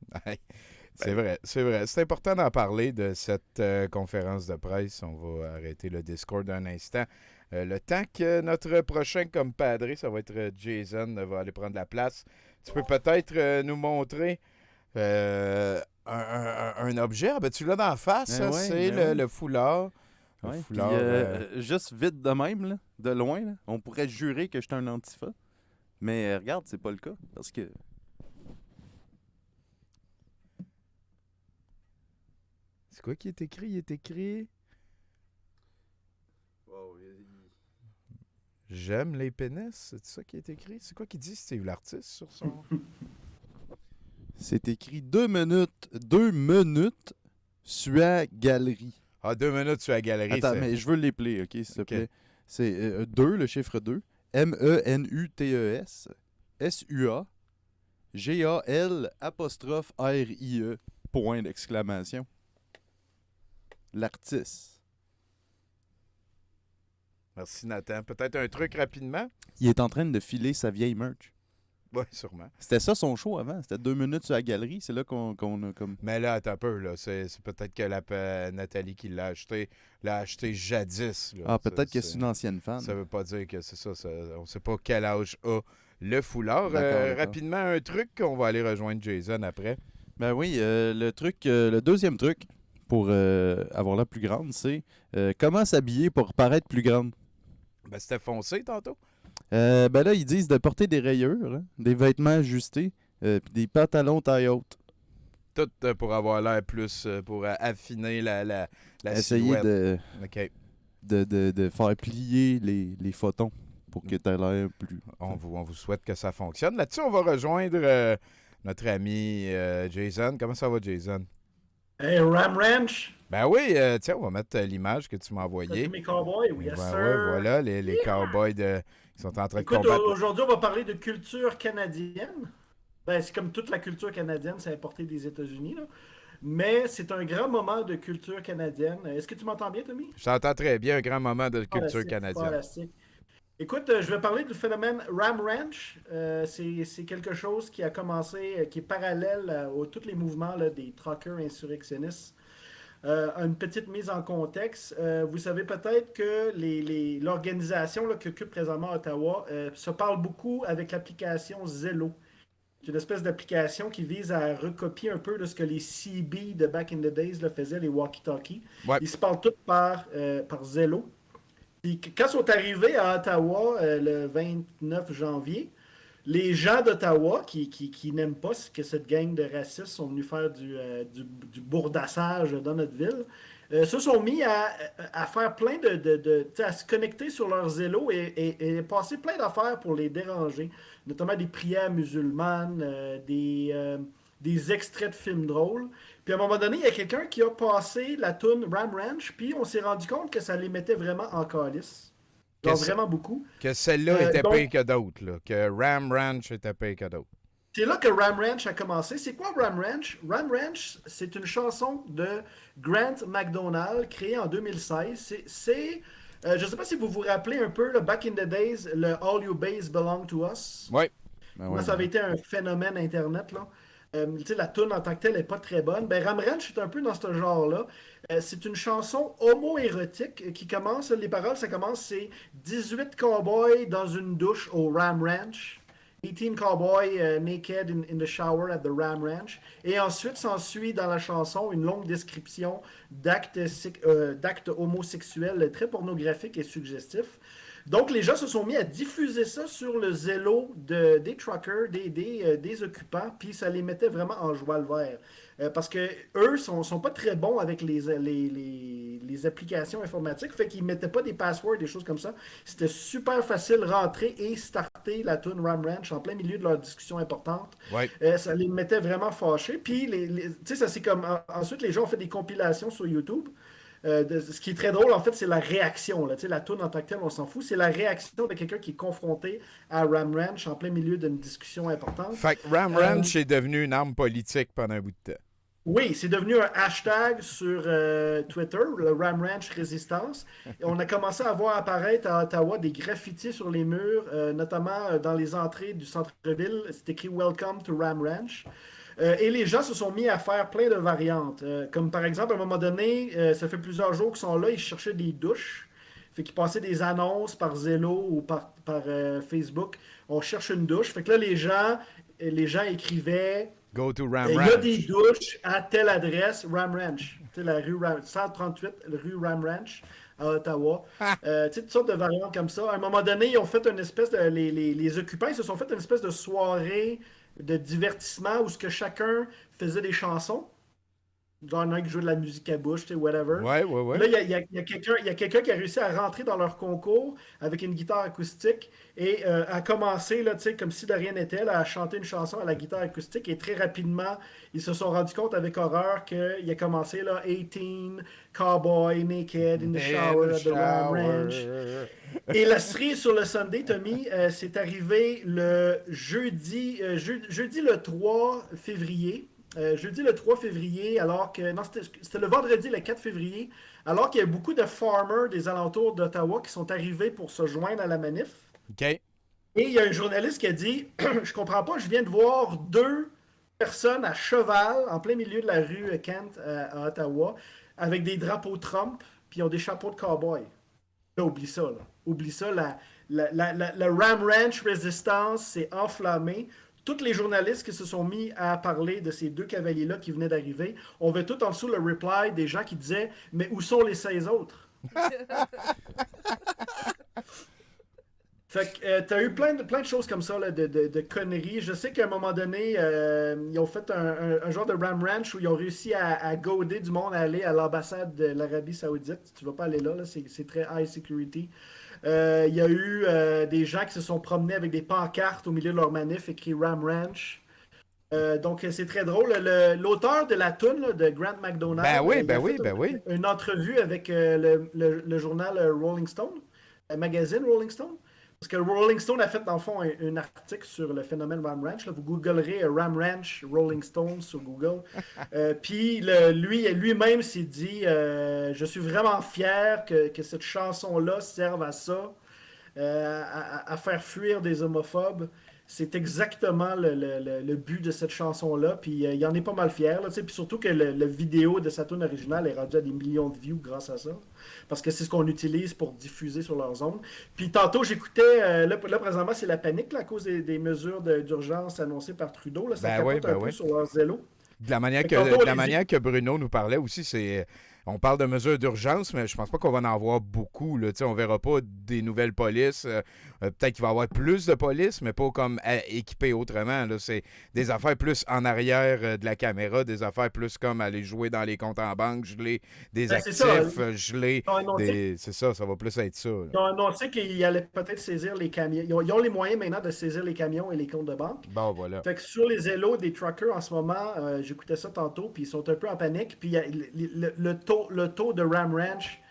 C: C'est vrai. C'est important d'en parler de cette conférence de presse. On va arrêter le Discord un instant. Le temps que notre prochain compadre, ça va être Jason, va aller prendre la place. Tu peux peut-être nous montrer un objet. Ah, ben, tu l'as d'en face,
E: Ben ouais,
C: c'est
E: ben
C: le foulard. Le
E: Ouais,
C: foulard.
E: puis, juste vite de même, là, de loin, là, on pourrait jurer que j'étais un antifa. Mais regarde, c'est pas le cas. Parce que.
C: C'est quoi qui est écrit? Il est écrit. J'aime les pénis, c'est ça qui est écrit? C'est quoi qu'il dit Steve l'artiste sur son...
E: C'est écrit 2 minutes sur la galerie.
C: Ah, 2 minutes sur la galerie.
E: Attends,
C: c'est...
E: mais je veux les play, OK, s'il te
C: OK.
E: plaît. C'est 2, le chiffre 2. MENUTES. SUA. GAL apostrophe RIE. Point d'exclamation. L'artiste.
C: Merci, Nathan. Peut-être un truc rapidement?
E: Il est en train de filer sa vieille merch.
C: Oui, sûrement.
E: C'était ça son show avant. C'était 2 minutes sur la galerie. C'est là qu'on a comme...
C: Mais là, attends un peu. Là. C'est peut-être que Nathalie qui l'a acheté jadis. Là.
E: Ah, peut-être que c'est une ancienne fan.
C: Ça veut pas dire que c'est ça. On ne sait pas quel âge a le foulard.
E: D'accord.
C: Rapidement, un truc qu'on va aller rejoindre Jason après.
E: Ben oui, le deuxième truc pour avoir l'air plus grande, c'est comment s'habiller pour paraître plus grande.
C: Ben, c'était foncé tantôt.
E: Ben là, ils disent de porter des rayures, hein, des vêtements ajustés, puis des pantalons taille haute.
C: Tout pour avoir l'air plus, pour affiner la
E: Essayer
C: silhouette. OK.
E: de faire plier les photons pour que tu aies l'air plus...
C: On vous souhaite que ça fonctionne. Là-dessus, on va rejoindre notre ami Jason. Comment ça va, Jason?
G: Hey, Ram Ranch!
C: Ben oui, tiens, on va mettre l'image que tu m'as envoyée.
G: Salut mes cowboys, oui, yes
C: Ben
G: sir!
C: ouais, voilà, les cowboys qui sont en train de
G: Écoute,
C: combattre.
G: aujourd'hui, on va parler de culture canadienne. Ben, c'est comme toute la culture canadienne, c'est importé des États-Unis, là. Mais c'est un grand moment de culture canadienne. Est-ce que tu m'entends bien, Tommy?
C: Je t'entends très bien, un grand moment de culture
G: Fantastique,
C: canadienne.
G: fantastique. Écoute, je vais parler du phénomène Ram Ranch. C'est quelque chose qui a commencé, qui est parallèle à tous les mouvements là, des truckers insurrectionnistes. Une petite mise en contexte. Vous savez peut-être que l'organisation qui occupe présentement Ottawa se parle beaucoup avec l'application Zello. C'est une espèce d'application qui vise à recopier un peu de ce que les CB de back in the days faisaient, les walkie-talkies.
C: Ouais.
G: Ils se parlent tous par Zello. Puis quand ils sont arrivés à Ottawa le 29 janvier, les gens d'Ottawa qui n'aiment pas que cette gang de racistes sont venus faire du bourdassage dans notre ville, se sont mis à faire plein à se connecter sur leur zélo et passer plein d'affaires pour les déranger, notamment des prières musulmanes, des extraits de films drôles. Puis à un moment donné, il y a quelqu'un qui a passé la toune Ram Ranch, puis on s'est rendu compte que ça les mettait vraiment en calice. Genre vraiment beaucoup.
C: Que celle-là était
G: donc-
C: pire que d'autres, là. Que Ram Ranch était pire que d'autres.
G: C'est là que Ram Ranch a commencé. C'est quoi Ram Ranch? Ram Ranch, c'est une chanson de Grant MacDonald créée en 2016. Je ne sais pas si vous vous rappelez un peu, là, back in the days, le All You Base Belong to Us.
C: Oui.
E: Ben
G: Moi,
E: ouais,
G: ça avait été un phénomène Internet, là. La tune en tant que telle n'est pas très bonne. Ben, Ram Ranch est un peu dans ce genre-là. C'est une chanson homo-érotique qui commence, les paroles, ça commence, c'est 18 cowboys dans une douche au Ram Ranch. 18 cowboys naked in the shower at the Ram Ranch. Et ensuite s'ensuit dans la chanson une longue description d'actes homosexuels très pornographiques et suggestifs. Donc, les gens se sont mis à diffuser ça sur le zélo des truckers, des occupants, puis ça les mettait vraiment en joie le vert. Parce que eux sont pas très bons avec les applications informatiques, fait qu'ils mettaient pas des passwords, des choses comme ça. C'était super facile rentrer et starter la tune Ram Ranch en plein milieu de leur discussion importante.
C: Ouais.
G: Ça les mettait vraiment fâchés. Puis, tu sais, ça c'est comme... Ensuite, les gens ont fait des compilations sur YouTube. Ce qui est très drôle, en fait, c'est la réaction. Là. La toune en tant que telle, on s'en fout. C'est la réaction de quelqu'un qui est confronté à Ram Ranch en plein milieu d'une discussion importante.
C: Fait que Ram Ranch est devenu une arme politique pendant un bout de temps.
G: Oui, c'est devenu un hashtag sur Twitter, le Ram Ranch Résistance. Et on a commencé à voir apparaître à Ottawa des graffitis sur les murs, notamment dans les entrées du centre-ville. C'est écrit Welcome to Ram Ranch. Et les gens se sont mis à faire plein de variantes. Comme par exemple, à un moment donné, ça fait plusieurs jours qu'ils sont là, ils cherchaient des douches. Fait qu'ils passaient des annonces par Zello ou par Facebook. On cherche une douche. Fait que là, les gens écrivaient
C: Go to Ram
G: il y a
C: Ranch.
G: des douches à telle adresse, Ram Ranch. Tu sais, la rue 138, rue Ram Ranch à Ottawa. Tu sais, toutes sortes de variantes comme ça. À un moment donné, ils ont fait une espèce de... Les occupants, ils se sont fait une espèce de soirée de divertissement où ce que chacun faisait des chansons. genre un qui joue de la musique à bouche, tu sais, whatever.
C: Ouais.
G: Là, il y a quelqu'un qui a réussi à rentrer dans leur concours avec une guitare acoustique et a commencé, là, tu sais, comme si de rien n'était, là, à chanter une chanson à la guitare acoustique. Et très rapidement, ils se sont rendus compte avec horreur qu'il a commencé, là, 18, Cowboy, Naked, in the Shower, at the Ram Ranch. Et la série sur le Sunday, Tommy, c'est arrivé le jeudi le 3 février. Jeudi le 3 février, alors que. Non, c'était le vendredi le 4 février, alors qu'il y a beaucoup de farmers des alentours d'Ottawa qui sont arrivés pour se joindre à la manif.
C: OK.
G: Et il y a un journaliste qui a dit Je comprends pas, je viens de voir 2 personnes à cheval en plein milieu de la rue Kent à Ottawa avec des drapeaux Trump, puis ils ont des chapeaux de cow-boy. Là, oublie ça. Là. Oublie ça. La Ram Ranch Resistance s'est enflammée. Tous les journalistes qui se sont mis à parler de ces 2 cavaliers-là qui venaient d'arriver, on avait tout en dessous le reply des gens qui disaient « Mais où sont les 16 autres? » Fait que t'as eu plein de choses comme ça, là, de conneries. Je sais qu'à un moment donné, ils ont fait un genre de Ram Ranch où ils ont réussi à goader du monde à aller à l'ambassade de l'Arabie Saoudite. Tu vas pas aller là, c'est très high security. Il y a eu des gens qui se sont promenés avec des pancartes au milieu de leur manif écrit Ram Ranch. Donc c'est très drôle. L'auteur de la toune de Grant McDonald une entrevue avec le journal Rolling Stone, le magazine Rolling Stone. Parce que Rolling Stone a fait dans le fond un article sur le phénomène Ram Ranch. Là. Vous googlerez Ram Ranch Rolling Stone sur Google. Puis lui-même s'est dit je suis vraiment fier que cette chanson-là serve à ça, à faire fuir des homophobes. C'est exactement le but de cette chanson-là. Puis il en est pas mal fier. Là, puis surtout que le vidéo de sa tune originale est rendu à des millions de views grâce à ça. Parce que c'est ce qu'on utilise pour diffuser sur leurs ondes. Puis tantôt, j'écoutais, là présentement, c'est la panique là, à cause des mesures d'urgence annoncées par Trudeau. Là, ça capote un peu sur leur zélo.
C: De la manière que Bruno nous parlait aussi, c'est... On parle de mesures d'urgence, mais je pense pas qu'on va en avoir beaucoup. Là. On verra pas des nouvelles polices. Peut-être qu'il va y avoir plus de police, mais pas comme équipées autrement. Là. C'est des affaires plus en arrière de la caméra, des affaires plus comme aller jouer dans les comptes en banque, geler des actifs, geler des... C'est ça va plus être ça. Là.
G: Ils ont annoncé qu'ils allaient peut-être saisir les camions. Ils ont les moyens maintenant de saisir les camions et les comptes de banque.
C: Bon, voilà.
G: Fait que sur les élos des truckers en ce moment, j'écoutais ça tantôt, puis ils sont un peu en panique. Puis le taux de Ram Ranch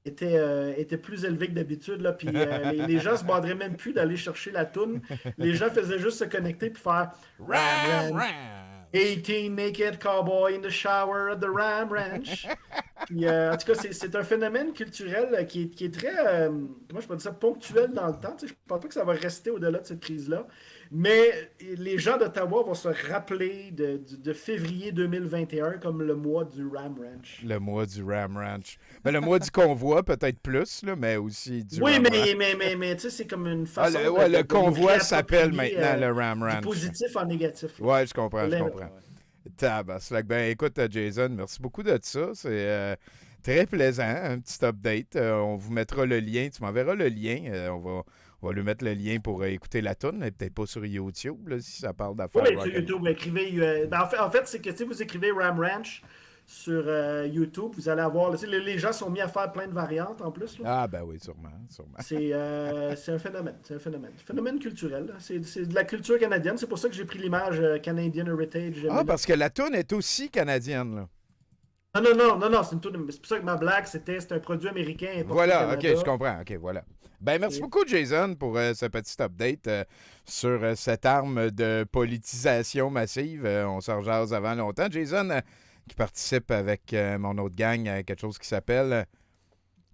G: était plus élevé que d'habitude. Là, puis les gens se banderaient même plus d'aller chercher la toune. Les gens faisaient juste se connecter puis faire Ram Ranch. 18 naked cowboy in the shower at the Ram Ranch. Puis, en tout cas, c'est un phénomène culturel qui est très, moi je peux dire ça, ponctuel dans le temps. Je ne pense pas que ça va rester au-delà de cette crise-là. Mais les gens d'Ottawa vont se rappeler de février 2021 comme le mois du Ram Ranch.
C: Le mois du Ram Ranch. Ben, le mois du convoi, peut-être plus, là, mais aussi du Ram Ranch.
G: Mais tu sais, c'est comme une façon...
C: le convoi s'appelle maintenant le Ram Ranch.
G: Du positif en négatif.
C: Oui, je comprends. Tabaslac. Ben, écoute, Jason, merci beaucoup de ça. C'est très plaisant, un petit update. On vous mettra le lien. Tu m'enverras le lien. On va lui mettre le lien pour écouter la toune, mais peut-être pas sur YouTube, là, si ça parle d'affaires.
G: Oui, sur YouTube, écrivez... en fait, c'est que si vous écrivez Ram Ranch sur YouTube, vous allez avoir... Les gens sont mis à faire plein de variantes en plus. Là.
C: Ah ben oui, sûrement.
G: C'est un phénomène. C'est un phénomène. Phénomène culturel. C'est de la culture canadienne. C'est pour ça que j'ai pris l'image Canadian Heritage.
C: Parce que la toune est aussi canadienne, là.
G: Non, c'est une toune. C'est pour ça que ma blague, c'est un produit américain.
C: Voilà, ok, je comprends. Ok, voilà. Ben, merci beaucoup, Jason, pour ce petit update sur cette arme de politisation massive. On s'en rejase avant longtemps. Jason, qui participe avec mon autre gang à quelque chose qui s'appelle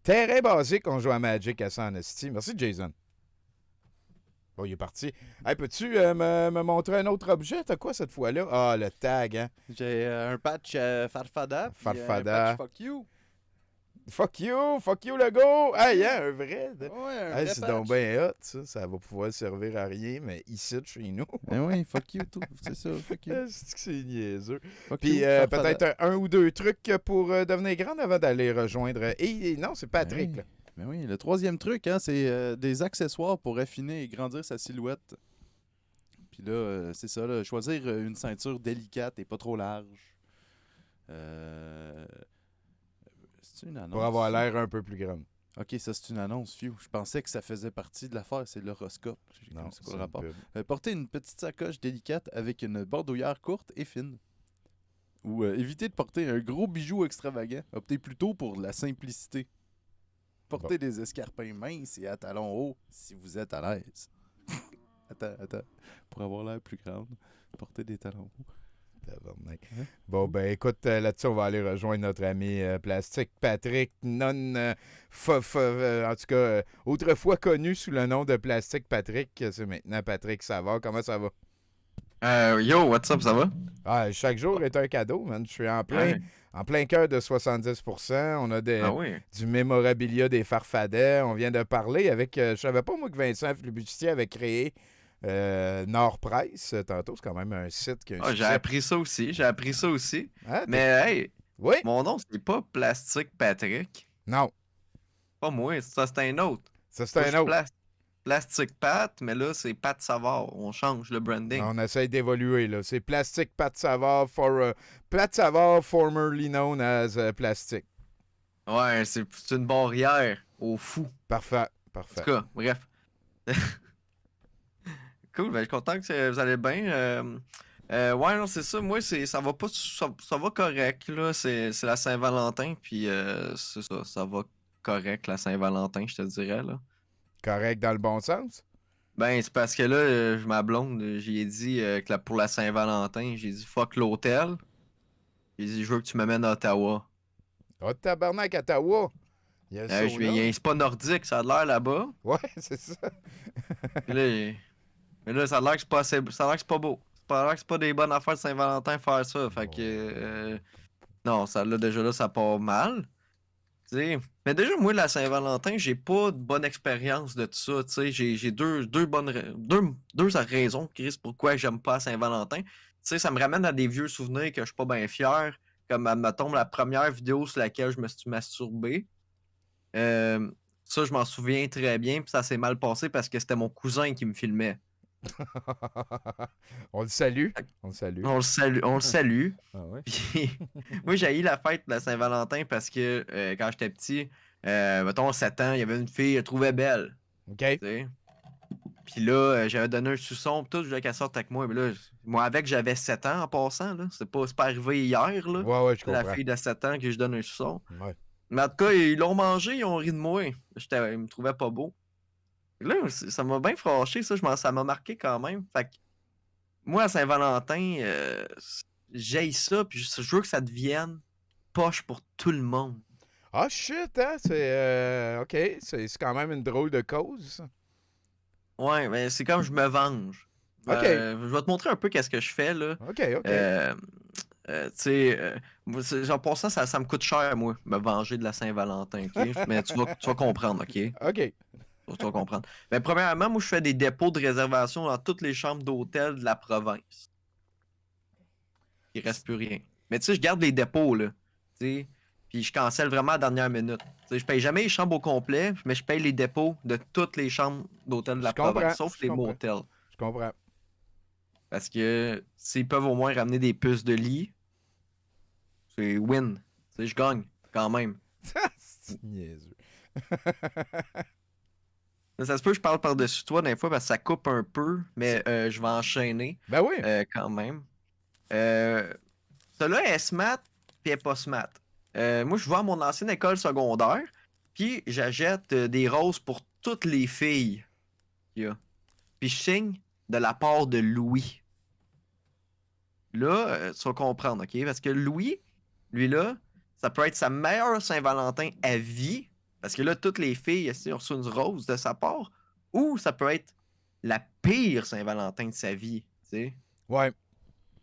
C: Terrain basique, on joue à Magic à Sanesty. Merci, Jason. Bon, il est parti. Hey, peux-tu me montrer un autre objet? T'as quoi cette fois-là? Ah, le tag, hein?
E: J'ai un patch Farfada.
C: Farfada.
E: Un patch
C: Fuck you, le go! Hey, hein, un vrai.
E: Ouais, un
C: hey,
E: vrai
C: c'est donc bien hot, ça. Ça va pouvoir servir à rien, mais ici, chez nous.
E: Oui, fuck you, tout. C'est ça, fuck you.
C: C'est niaiseux.
E: Fuck
C: Puis
E: you,
C: peut-être un ou deux trucs pour devenir grand avant d'aller rejoindre. Et non, c'est Patrick,
E: oui.
C: Là.
E: Mais oui, le troisième truc, hein, c'est des accessoires pour affiner et grandir sa silhouette. Puis là, c'est ça, là, choisir une ceinture délicate et pas trop large. C'est une annonce.
C: Pour avoir l'air un peu plus grande.
E: Ok, ça c'est une annonce, Fiu. Je pensais que ça faisait partie de l'affaire, c'est l'horoscope.
C: Non,
E: C'est quoi le
C: une
E: rapport?
C: pub.
E: Porter une petite sacoche délicate avec une bordouillère courte et fine. Ou éviter de porter un gros bijou extravagant. Optez plutôt pour la simplicité. Portez des escarpins minces et à talons hauts si vous êtes à l'aise. Attends. Pour avoir l'air plus grande, portez des talons hauts.
C: Tabarnak. Bon, ben écoute, là-dessus, on va aller rejoindre notre ami Plastique Patrick, en tout cas, autrefois connu sous le nom de Plastique Patrick, c'est maintenant Patrick Savard. Comment ça va?
H: Yo, what's up, ça va?
C: Ah, chaque jour est un cadeau, man. Je suis en
H: Ouais.
C: plein cœur de 70%. On a
H: Ah oui.
C: du mémorabilia des Farfadets. On vient de parler avec, je savais pas moi que Vincent Flibustier avait créé Nord Presse. Tantôt, c'est quand même un site qui a un
H: Ah, j'ai
C: succès.
H: appris ça aussi.
C: Ah,
H: Mais hey,
C: oui?
H: mon nom, c'est pas Plastique Patrick.
C: Non,
H: Pas moi, ça c'est un autre.
C: ça
H: Moi,
C: c'est
H: je
C: un
H: suis
C: autre.
H: Plastique Pat, mais là, c'est Pat Savard. On change le branding.
C: On essaie d'évoluer, là. C'est Plastique Pat Savard, formerly known as Plastique.
H: Ouais, c'est une barrière au fou.
C: Parfait,
H: En
C: parfait.
H: tout cas, bref. Cool, ben, je suis content que vous allez bien. Ouais, non, c'est ça. Moi, ça va pas, ça va correct, là. C'est la Saint-Valentin, puis c'est ça, ça va correct, la Saint-Valentin, je te dirais, là.
C: Correct dans le bon sens?
H: Ben, c'est parce que là, ma blonde, j'ai dit que pour la Saint-Valentin, j'ai dit fuck l'hôtel. J'ai dit, je veux que tu m'amènes à Ottawa.
C: Oh, tabarnak, Ottawa! Il y a ça,
H: C'est pas nordique, ça a l'air là-bas.
C: Ouais, c'est ça.
H: Puis là, mais là, ça a l'air que c'est pas assez, ça a l'air que c'est pas beau. Ça a l'air que c'est pas des bonnes affaires de Saint-Valentin faire ça. Fait que, non, ça, là, déjà là, ça part mal. T'sais. Mais déjà, moi, la Saint-Valentin, j'ai pas de bonne expérience de tout ça. J'ai deux raisons, Chris, pourquoi j'aime pas Saint-Valentin. Ça me ramène à des vieux souvenirs que je suis pas bien fier. Comme, admettons, la première vidéo sur laquelle je me suis masturbé. Ça, je m'en souviens très bien. Puis ça s'est mal passé parce que c'était mon cousin qui me filmait.
C: On le salue. On le salue.
H: On le salue.
C: Ah ouais?
H: Puis, moi, j'ai eu la fête de la Saint-Valentin parce que quand j'étais petit, mettons 7 ans, il y avait une fille, elle trouvait belle.
C: OK.
H: T'sais. Puis là, j'avais donné un suçon, pis tout, je voulais qu'elle sorte avec moi. Mais là, moi, avec, j'avais 7 ans en passant, là. C'est pas arrivé hier, là.
C: Ouais, je comprends.
H: La fille de 7 ans que je donne un suçon.
C: Ouais.
H: Mais en tout cas, ils l'ont mangé, ils ont ri de moi. Ils me trouvaient pas beau. Et là, ça m'a bien fâché, ça. Ça m'a marqué quand même. Fait que, moi, à Saint-Valentin, j'haïs ça, puis je veux que ça devienne poche pour tout le monde.
C: Ah, shit, hein? C'est. OK. C'est quand même une drôle de cause, ça.
H: Ouais, mais c'est comme je me venge.
C: OK.
H: Je vais te montrer un peu qu'est-ce que je fais, là.
C: OK.
H: Tu sais, en passant, ça me coûte cher, moi, me venger de la Saint-Valentin, OK? Mais tu vas comprendre, OK?
C: OK.
H: Tu vas comprendre. Mais premièrement, moi, je fais des dépôts de réservation dans toutes les chambres d'hôtel de la province. Il reste plus rien. Mais tu sais, je garde les dépôts, là. Tu sais, puis je cancelle vraiment à la dernière minute. Tu sais, je paye jamais les chambres au complet, mais je paye les dépôts de toutes les chambres d'hôtel de la
C: Je comprends,
H: province, sauf
C: je
H: les
C: comprends.
H: motels.
C: Je comprends.
H: Parce que s'ils peuvent au moins ramener des puces de lit, c'est win. Tu sais, je gagne, quand même.
C: C'est niaiseux.
H: Ça se peut que je parle par-dessus toi des fois parce que ça coupe un peu, mais je vais enchaîner
C: Ben oui.
H: quand même. Celle-là est smart, puis elle est pas smart. Moi, je vais à mon ancienne école secondaire, puis j'achète des roses pour toutes les filles qu'il y a. Puis je signe de la part de Louis. Là, tu vas comprendre, OK? Parce que Louis, lui là, ça peut être sa meilleure Saint-Valentin à vie. Parce que là, toutes les filles, ont reçu une rose de sa part. Ou ça peut être la pire Saint-Valentin de sa vie, tu sais.
C: Ouais.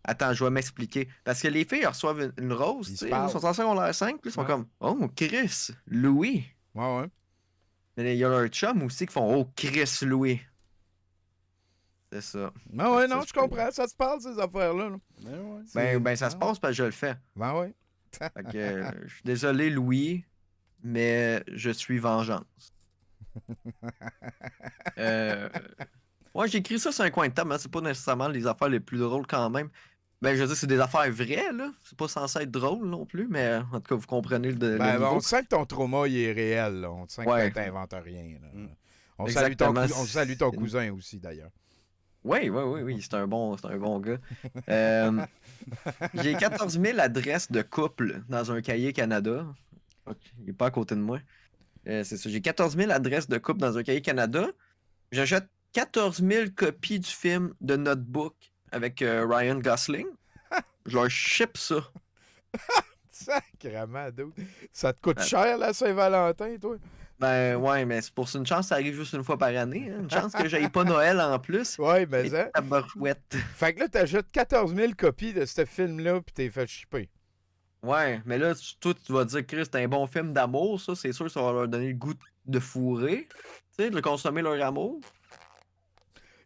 H: Attends, je vais m'expliquer. Parce que les filles reçoivent une rose,
C: Ils
H: tu
C: se
H: sais.
C: parlent.
H: Ils sont en secondaire 5, puis ils sont
C: Ouais.
H: comme « Oh, Chris, Louis.
C: Ouais. »
H: Mais il y a leur chum aussi qui font « Oh, Chris, Louis. » C'est ça.
C: Ben ouais,
H: Ça
C: non,
H: se
C: je
H: peut.
C: comprends. Ça se parle, ces affaires-là. Là.
H: Ben, ça se passe parce que je le fais.
C: Ben ouais.
H: Fait que, je suis désolé, Louis, mais je suis vengeance. Ouais, j'ai écrit ça sur un coin de table, hein. C'est pas nécessairement les affaires les plus drôles quand même. Ben, je veux dire, c'est des affaires vraies, là. C'est pas censé être drôle non plus, mais en tout cas, vous comprenez le
C: Ben,
H: niveau.
C: on sent que ton trauma, il est réel. Là. On sent que
H: Ouais.
C: tu n'inventes rien. Là.
E: Mm.
C: On salue ton,
H: Exactement.
C: on salue ton cousin aussi, d'ailleurs.
H: Oui, c'est un bon gars. J'ai 14 000 adresses de couple dans un cahier Canada. Ok, il est pas à côté de moi. C'est ça, j'ai 14 000 adresses de couple dans un cahier Canada. J'achète 14 000 copies du film de Notebook avec Ryan Gosling. Je leur ship ça.
C: Sacrement, dude. Ça te coûte cher, la Saint-Valentin, toi?
H: Ben ouais, mais c'est pour ça, une chance, ça arrive juste une fois par année. Hein. Une chance que j'aille pas Noël en plus.
C: Ouais, mais
H: Et
C: ça.
H: tabarouette.
C: Fait que là, t'achètes 14 000 copies de ce film-là, puis t'es fait shipper.
H: Ouais, mais là, toi, tu vas dire, Chris, c'est un bon film d'amour, ça. C'est sûr que ça va leur donner le goût de fourrer. Tu sais, de consommer leur amour.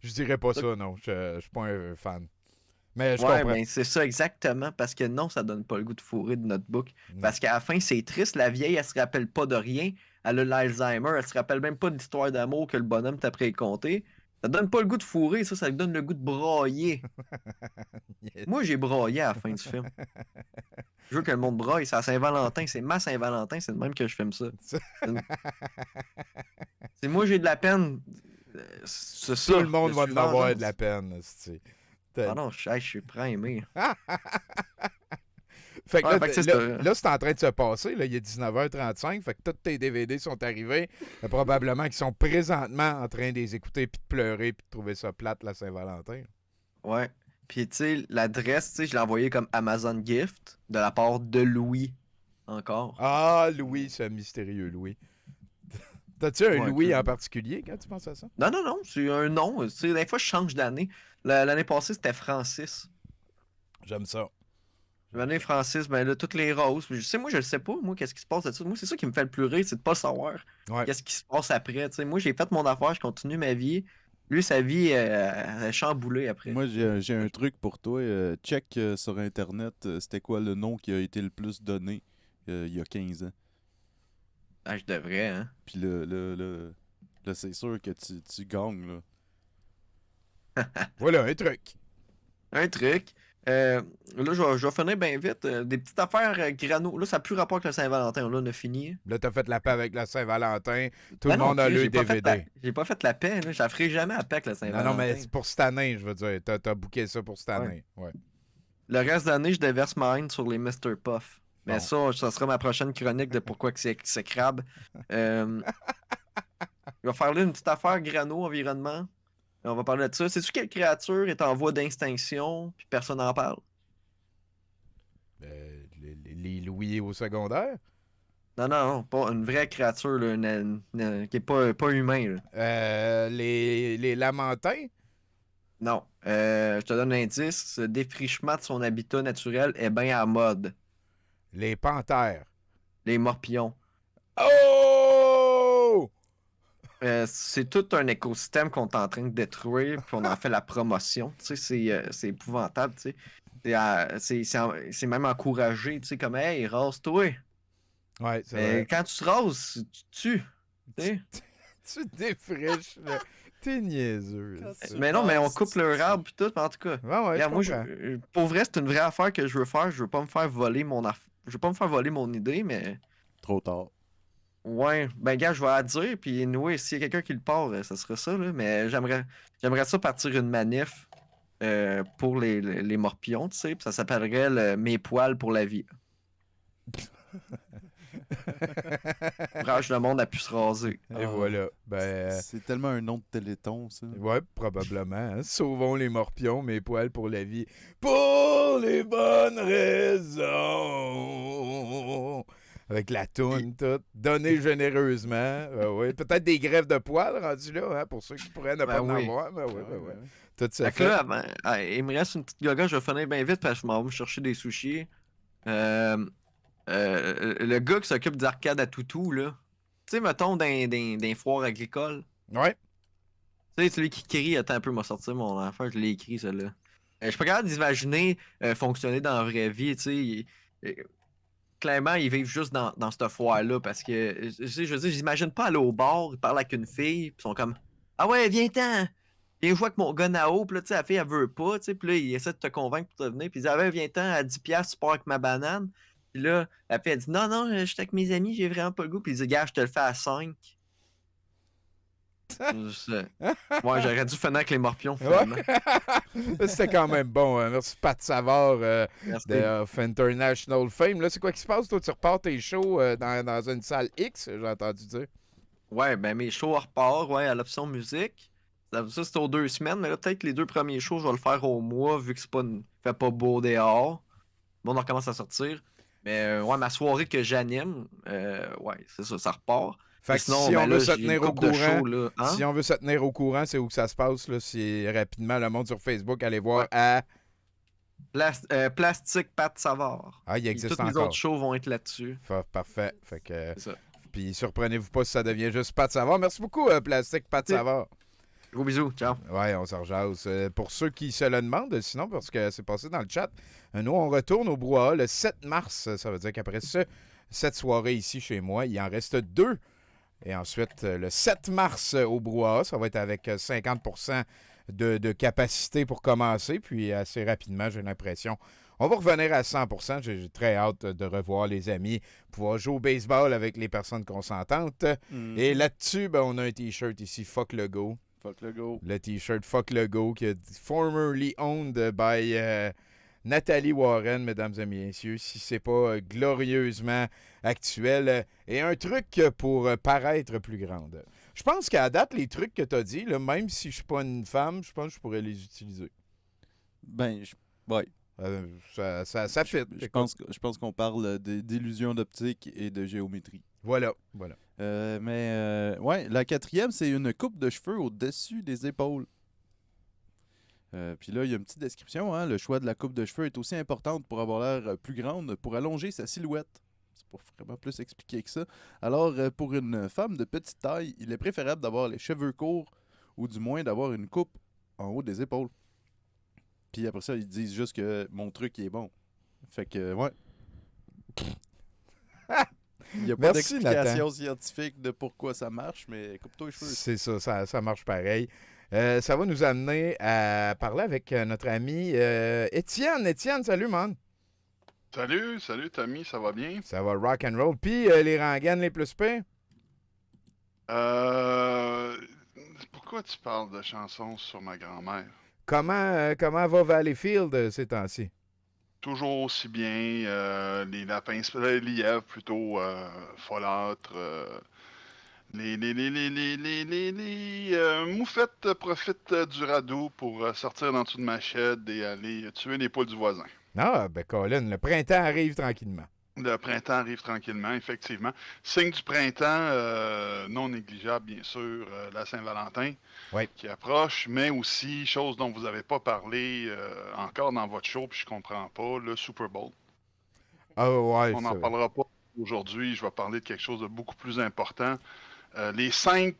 C: Je dirais pas ça, non. Je suis pas un fan. Mais je
H: Ouais,
C: comprends.
H: ben c'est ça exactement, parce que non, ça donne pas le goût de fourrer de Notebook.
C: Non.
H: Parce qu'à la fin, c'est triste, la vieille, elle se rappelle pas de rien. Elle a l'Alzheimer, elle se rappelle même pas de l'histoire d'amour que le bonhomme t'a préconté. Ça donne pas le goût de fourrer, ça lui donne le goût de brailler. Moi, j'ai braillé à la fin du film. Je veux que le monde braille, c'est à Saint-Valentin, c'est ma Saint-Valentin, c'est de même que je filme ça. C'est moi, j'ai de la peine. C'est ça.
C: Tout le monde
H: je
C: va
H: suis
C: en avoir
H: vengeance.
C: de la peine. c'ti.
H: Ah non, je suis prêt à aimer.
C: Fait que
H: Ouais,
C: là,
H: fait que c'est
C: là,
H: ça.
C: là, c'est en train de se passer. Là, il est 19h35. Fait que tous tes DVD sont arrivés. Probablement qu'ils sont présentement en train de les écouter, puis de pleurer, puis de trouver ça plate, la Saint-Valentin.
H: Ouais. Puis, tu sais, l'adresse, tu sais, je l'ai envoyée comme Amazon Gift de la part de Louis. Encore.
C: Ah, Louis, ce mystérieux Louis. T'as-tu un
H: Ouais,
C: Louis
H: que-
C: en particulier quand tu penses à ça?
H: Non, c'est un nom. Tu sais, des fois, je change d'année. L'année passée, c'était Francis.
C: J'aime ça.
H: L'année Francis, ben là, toutes les roses. Moi, je le sais pas, moi, qu'est-ce qui se passe là-dessus. Moi, c'est ça qui me fait le plus rire, c'est de pas savoir
C: Ouais.
H: qu'est-ce qui se passe après. Tu sais, moi, j'ai fait mon affaire, je continue ma vie. Lui, sa vie, elle est chamboulée après.
E: Moi, j'ai un truc pour toi. Check sur Internet, c'était quoi le nom qui a été le plus donné il y a 15 ans.
H: Ah, je devrais, hein.
E: Puis là, c'est sûr que tu gagnes, là.
C: Voilà, un truc.
H: Un truc. Là, je vais finir bien vite. Des petites affaires grano. Là, ça n'a plus rapport avec le Saint-Valentin. Là, on a fini.
C: Là, t'as fait la paix avec la Saint-Valentin. Tout
H: Ben
C: le
H: non,
C: monde a
H: Chris,
C: le
H: j'ai pas fait
C: DVD.
H: J'ai pas fait la paix. Là. Je la ferai jamais la paix avec le
C: Non,
H: Saint-Valentin.
C: non, mais c'est pour cette année, je veux dire. T'as booké ça pour cette année. Ouais.
H: Le reste de l'année, je déverse ma haine sur les Mr. Puff. Mais
C: Bon.
H: ça sera ma prochaine chronique de pourquoi que c'est crabe. Je vais faire là une petite affaire grano environnement. On va parler de ça. Sais-tu quelle créature est en voie d'extinction puis personne n'en parle?
C: Les Louis au secondaire.
H: Non, pas une vraie créature là, qui est pas humain. Là.
C: Les Lamentins.
H: Non. Je te donne un indice. Ce défrichement de son habitat naturel est bien à mode.
C: Les Panthères.
H: Les morpions.
C: Oh!
H: C'est tout un écosystème qu'on est en train de détruire, puis on en fait la promotion. Tu sais, c'est épouvantable, tu sais. C'est même encouragé, tu sais, comme, hey, rase-toi.
C: Ouais, c'est
H: Mais
C: vrai.
H: quand tu te rases, tu tues. Tu sais.
C: Tu te défriches, là. T'es niaiseux. là.
H: Mais non, mais on coupe leur arbre, puis tout, mais en tout cas.
C: Ouais, ouais,
H: Regarde, moi,
C: je comprends.
H: pour vrai, c'est une vraie affaire que je veux faire. Je veux pas me faire voler je veux pas me faire voler mon idée, mais.
E: Trop tard.
H: Ouais, ben gars, je vais la dire, puis oui, s'il y a quelqu'un qui le part, ça serait ça, là, mais j'aimerais ça partir une manif pour les morpions, tu sais, puis ça s'appellerait Mes poils pour la vie. Brage, le monde a pu se raser.
C: Et voilà. Ben,
E: C'est tellement un nom de téléthon, ça.
C: ouais, probablement. Hein. Sauvons les morpions, mes poils pour la vie. Pour les bonnes raisons. Avec la toune, tout. Donner généreusement. Ouais. Peut-être des greffes de poils rendus là, hein, pour ceux qui pourraient ne pas en
H: oui.
C: avoir. Ben, ouais. Tout ça
H: Fait que
C: fait.
H: là, il me reste une petite gaga, je vais finir bien vite parce que je m'en vais me chercher des sushis. Le gars qui s'occupe d'arcade à toutou, là. Tu sais, mettons, d'un foire agricole.
C: Ouais.
H: Tu sais, celui qui crie, attends un peu, m'a sorti mon enfant, je l'ai écrit, celle-là. Je suis pas capable d'imaginer fonctionner dans la vraie vie, tu sais. Clairement, ils vivent juste dans cette foire-là parce que, je veux dire, j'imagine pas aller au bar, ils parlent avec une fille, puis ils sont comme, ah ouais, viens-t'en! viens jouer avec mon gars Nao, puis là, tu sais, la fille, elle veut pas, tu sais, puis là, il essaie de te convaincre pour te venir, puis il dit, ah, ben, viens-t'en à 10$, tu pars avec ma banane. Puis là, la fille, elle dit, non, non, je suis avec mes amis, j'ai vraiment pas le goût. Puis il dit, gars, je te le fais à 5. Ouais, j'aurais dû finir avec les morpions, finalement.
C: C'était quand même bon. Merci, Pat Savard
H: Merci.
C: of International Fame. Là, c'est quoi qui se passe? Toi, tu repars tes shows dans une salle X, j'ai entendu dire.
H: Ouais, ben mes shows repartent, ouais, à l'option musique. Ça, c'est aux 2 semaines, mais là, peut-être les 2 premiers shows, je vais le faire au mois, vu que c'est pas fait pas beau dehors. Bon, on recommence à sortir. Mais ouais, ma soirée que j'anime, ouais, c'est ça, ça repart.
C: Fait
H: Mais
C: que
H: sinon,
C: si on
H: ben
C: veut
H: là,
C: se
H: j'ai une
C: tenir au
H: couple de
C: courant,
H: shows, là. Hein?
C: si on veut se tenir au courant, c'est où que ça se passe, là, c'est rapidement le monde sur Facebook, allez voir à...
H: Plastique Pat Savard.
C: Ah, il
H: Puis
C: existe
H: tous les
C: encore.
H: autres shows vont être là-dessus.
C: Parfait. Fait que...
H: C'est ça.
C: Puis surprenez-vous pas si ça devient juste Pat Savard. Merci beaucoup, Plastique Pat Savard.
H: Gros bisous, ciao.
C: Ouais, on s'en rejase. Pour ceux qui se le demandent, sinon, parce que c'est passé dans le chat, nous, on retourne au brouhaha le 7 mars. Ça veut dire qu'après cette soirée ici chez moi, il en reste 2. Et ensuite, le 7 mars au brouhaha, ça va être avec 50% de capacité pour commencer. Puis assez rapidement, j'ai l'impression, on va revenir à 100%. J'ai très hâte de revoir les amis, pouvoir jouer au baseball avec les personnes consentantes. Et là-dessus, ben, on a un T-shirt ici, Fuck le Go.
E: Fuck le go.
C: Le T-shirt Fuck le Go, qui est formerly owned by Nathalie Warren, mesdames et messieurs, si c'est pas glorieusement actuel. Et un truc pour paraître plus grande. Je pense qu'à date, les trucs que tu as dit, là, même si je suis pas une femme, je pense que je pourrais les utiliser.
E: Ben, ouais.
C: Ça fit.
E: Je pense qu'on parle d'illusion d'optique et de géométrie.
C: Voilà.
E: Ouais, la 4e, c'est une coupe de cheveux au-dessus des épaules. Puis là, il y a une petite description. Hein? Le choix de la coupe de cheveux est aussi importante pour avoir l'air plus grande, pour allonger sa silhouette. C'est pas vraiment plus expliqué que ça. Alors, pour une femme de petite taille, il est préférable d'avoir les cheveux courts ou du moins d'avoir une coupe en haut des épaules. Puis après ça, ils disent juste que mon truc il est bon. Fait que, ouais. Il n'y a pas
C: Merci,
E: d'explication scientifique de pourquoi ça marche, mais coupe-toi les cheveux.
C: C'est ça marche pareil. Ça va nous amener à parler avec notre ami Étienne. Étienne, salut, man.
I: Salut Tommy, ça va bien?
C: Ça va rock and roll. Puis les rengaines les plus pires?
I: Pourquoi tu parles de chansons sur ma grand-mère?
C: Comment va Valleyfield ces temps-ci?
I: Toujours aussi bien, les lapins, les lièvres plutôt folâtres, les moufettes profitent du radeau pour sortir dans dessous de ma shed et aller tuer les poules du voisin.
C: Ah, ben Colin, le printemps arrive tranquillement.
I: Le printemps arrive tranquillement, effectivement. Signe du printemps, non négligeable, bien sûr, la Saint-Valentin qui approche, mais aussi, chose dont vous n'avez pas parlé encore dans votre show, puis je comprends pas, le Super Bowl.
C: Ah ouais,
I: on n'en parlera pas aujourd'hui, je vais parler de quelque chose de beaucoup plus important. Les 5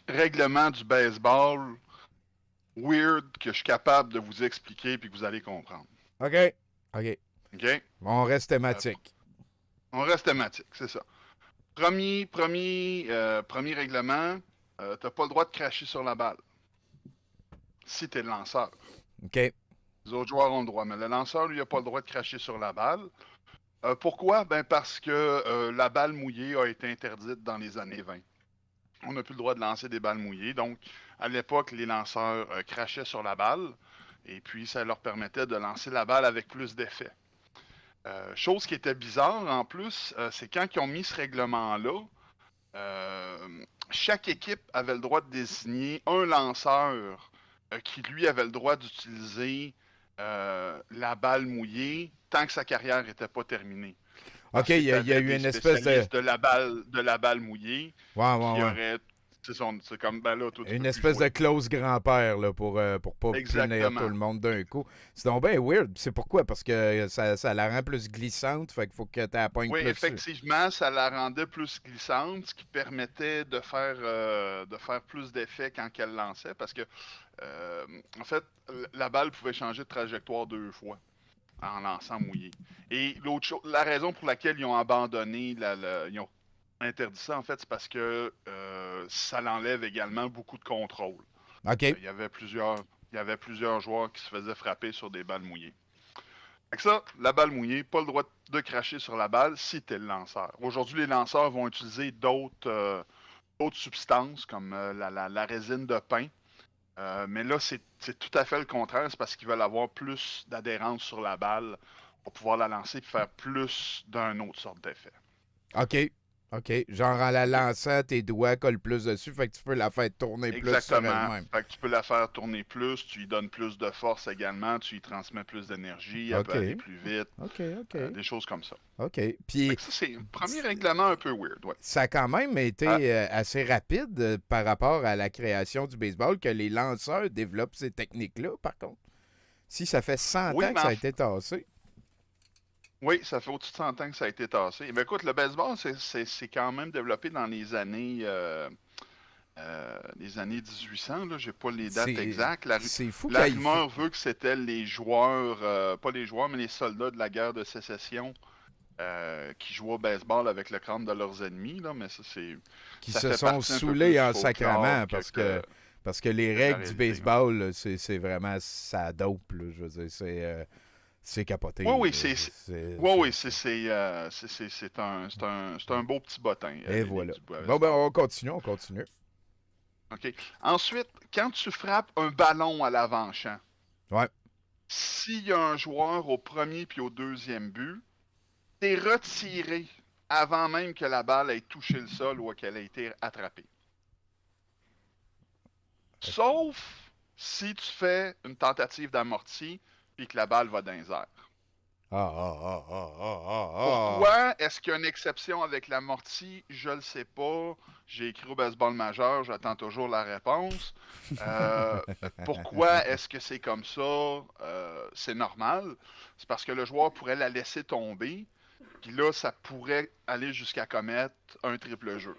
I: règlements du baseball weird que je suis capable de vous expliquer puis que vous allez comprendre.
C: OK. On reste thématique.
I: C'est ça. Premier règlement, t'as pas le droit de cracher sur la balle. Si t'es le lanceur.
C: OK.
I: Les autres joueurs ont le droit, mais le lanceur, lui, il n'a pas le droit de cracher sur la balle. Pourquoi? Ben parce que la balle mouillée a été interdite dans les années 20. On n'a plus le droit de lancer des balles mouillées. Donc, à l'époque, les lanceurs crachaient sur la balle. Et puis, ça leur permettait de lancer la balle avec plus d'effet. Chose qui était bizarre, en plus, c'est quand ils ont mis ce règlement-là, chaque équipe avait le droit de désigner un lanceur qui, lui, avait le droit d'utiliser la balle mouillée tant que sa carrière n'était pas terminée.
C: OK, il y a eu une espèce
I: de la balle mouillée.
C: Ouais.
I: C'est comme, ben là,
C: une espèce de close grand-père là, pour pas punir tout le monde d'un coup. C'est donc bien weird. C'est pourquoi? Parce que ça la rend plus glissante, fait qu'il faut que tu la pognes plus.
I: Oui, effectivement, ça la rendait plus glissante, ce qui permettait de faire plus d'effet quand elle lançait, parce que, en fait, la balle pouvait changer de trajectoire 2 fois en lançant mouillé. Et la raison pour laquelle ils ont abandonné, ils ont interdit ça, en fait, c'est parce que ça l'enlève également beaucoup de contrôle.
C: OK.
I: Il y avait plusieurs joueurs qui se faisaient frapper sur des balles mouillées. Fait que ça, la balle mouillée, pas le droit de cracher sur la balle si t'es le lanceur. Aujourd'hui, les lanceurs vont utiliser d'autres substances comme la résine de pin. Mais là, c'est tout à fait le contraire. C'est parce qu'ils veulent avoir plus d'adhérence sur la balle pour pouvoir la lancer et faire plus d'un autre sorte d'effet.
C: OK. OK. Genre en la lançant, tes doigts collent plus dessus, fait que tu peux la faire tourner plus sur
I: Exactement.
C: elle-même.
I: Fait que tu peux la faire tourner plus, tu lui donnes plus de force également, tu lui transmets plus d'énergie, elle
C: OK.
I: peut aller plus vite,
C: OK, OK.
I: des choses comme ça.
C: OK.
I: Fait
C: Puis
I: que ça, c'est un premier règlement un peu weird, ouais.
C: ça a quand même été assez rapide par rapport à la création du baseball que les lanceurs développent ces techniques-là, par contre. Si ça fait 100
I: Oui,
C: ans que
I: mais
C: ça
I: en
C: a été tassé.
I: Oui, ça fait au-dessus de 100 ans que ça a été tassé. Mais écoute, le baseball, c'est quand même développé dans les années 1800, là, j'ai pas les dates
C: C'est
I: exactes.
C: c'est fou
I: La
C: qu'il
I: rumeur veut que c'était les joueurs, pas les joueurs, mais les soldats de la guerre de sécession qui jouaient au baseball avec le crâne de leurs ennemis, là, mais ça,
C: qui
I: ça
C: se
I: fait
C: sont
I: partie un peu
C: saoulés
I: plus
C: en
I: du folklore
C: sacrament
I: que
C: parce que les
I: que de la
C: règles du
I: réalité, ouais.
C: baseball, là, c'est vraiment ça dope. Là, je veux dire, c'est capoté.
I: Oui, oui,
C: là.
I: oui, c'est un beau petit bottin,
C: Et
I: les
C: voilà.
I: ligues du
C: Bon, ben,
I: baseball.
C: on continue.
I: OK. Ensuite, quand tu frappes un ballon à l'avant-champ,
C: Ouais.
I: s'il y a un joueur au premier puis au deuxième but, t'es retiré avant même que la balle ait touché le sol ou qu'elle ait été attrapée. Sauf si tu fais une tentative d'amorti puis que la balle va dans les airs.
C: Ah.
I: Pourquoi est-ce qu'il y a une exception avec l'amorti? Je le sais pas. J'ai écrit au baseball majeur, j'attends toujours la réponse. Pourquoi est-ce que c'est comme ça? C'est normal. C'est parce que le joueur pourrait la laisser tomber. Puis là, ça pourrait aller jusqu'à commettre un triple jeu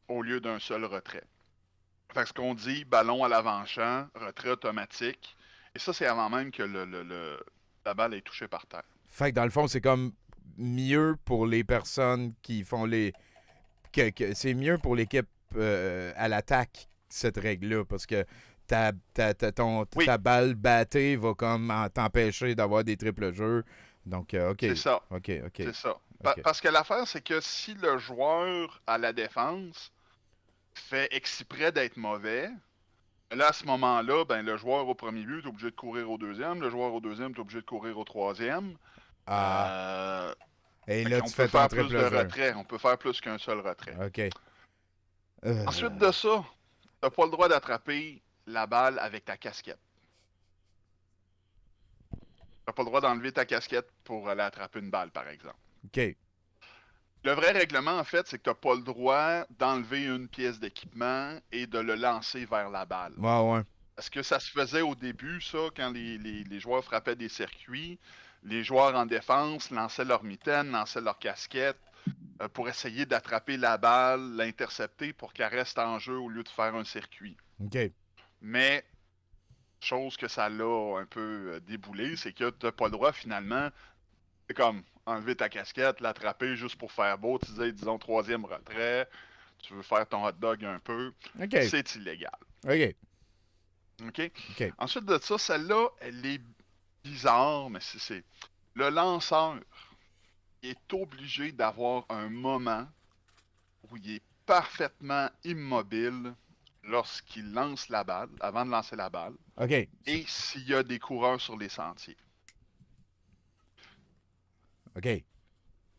I: au lieu d'un seul retrait. Fait que ce qu'on dit, ballon à l'avant-champ, retrait automatique. Et ça, c'est avant même que la balle est touchée par terre.
C: Fait que dans le fond, c'est comme mieux pour les personnes qui font c'est mieux pour l'équipe à l'attaque, cette règle-là, parce que
I: Oui.
C: ta balle battée va comme t'empêcher d'avoir des triples jeux. Donc, OK.
I: C'est ça.
C: OK.
I: C'est ça.
C: Ok.
I: Parce que l'affaire, c'est que si le joueur à la défense fait exprès d'être mauvais, là, à ce moment-là, ben, le joueur au premier but est obligé de courir au deuxième, le joueur au deuxième est obligé de courir au troisième.
C: Et
I: Fait
C: là,
I: qu'on
C: tu
I: peut
C: fais ton
I: faire plus
C: triple
I: de
C: jeu.
I: retraits. On peut faire plus qu'un seul retrait.
C: OK.
I: Ensuite de ça, t'as pas le droit d'attraper la balle avec ta casquette. T'as pas le droit d'enlever ta casquette pour aller attraper une balle, par exemple.
C: OK.
I: Le vrai règlement, en fait, c'est que t'as pas le droit d'enlever une pièce d'équipement et de le lancer vers la balle.
C: Ouais.
I: Parce que ça se faisait au début, ça, quand les joueurs frappaient des circuits. Les joueurs en défense lançaient leur mitaine, lançaient leur casquette pour essayer d'attraper la balle, l'intercepter pour qu'elle reste en jeu au lieu de faire un circuit.
C: OK.
I: Mais, chose que ça l'a un peu déboulé, c'est que t'as pas le droit finalement, c'est comme enlever ta casquette, l'attraper juste pour faire beau, tu disais, disons, troisième retrait, tu veux faire ton hot dog un peu,
C: OK.
I: c'est illégal.
C: OK.
I: OK?
C: OK.
I: Ensuite de ça, celle-là, elle est bizarre, mais c'est... Le lanceur est obligé d'avoir un moment où il est parfaitement immobile lorsqu'il lance la balle, avant de lancer la balle,
C: OK.
I: et s'il y a des coureurs sur les sentiers.
C: OK.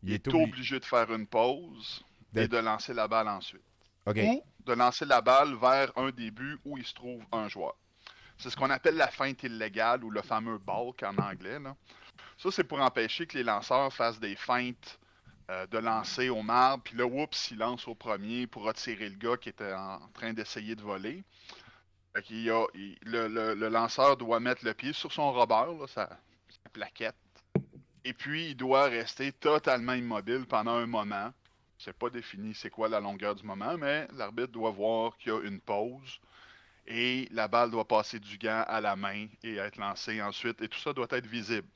I: Il est obligé de faire une pause et de lancer la balle ensuite.
C: OK.
I: Ou de lancer la balle vers un des buts où il se trouve un joueur. C'est ce qu'on appelle la feinte illégale ou le fameux balk en anglais, là. Ça, c'est pour empêcher que les lanceurs fassent des feintes de lancer au marbre, puis là, oups, il lance au premier pour attirer le gars qui était en train d'essayer de voler. Fait qu'il le lanceur doit mettre le pied sur son rebord, là, sa plaquette, et puis il doit rester totalement immobile pendant un moment. C'est pas défini c'est quoi la longueur du moment, mais l'arbitre doit voir qu'il y a une pause. Et la balle doit passer du gant à la main et être lancée ensuite. Et tout ça doit être visible.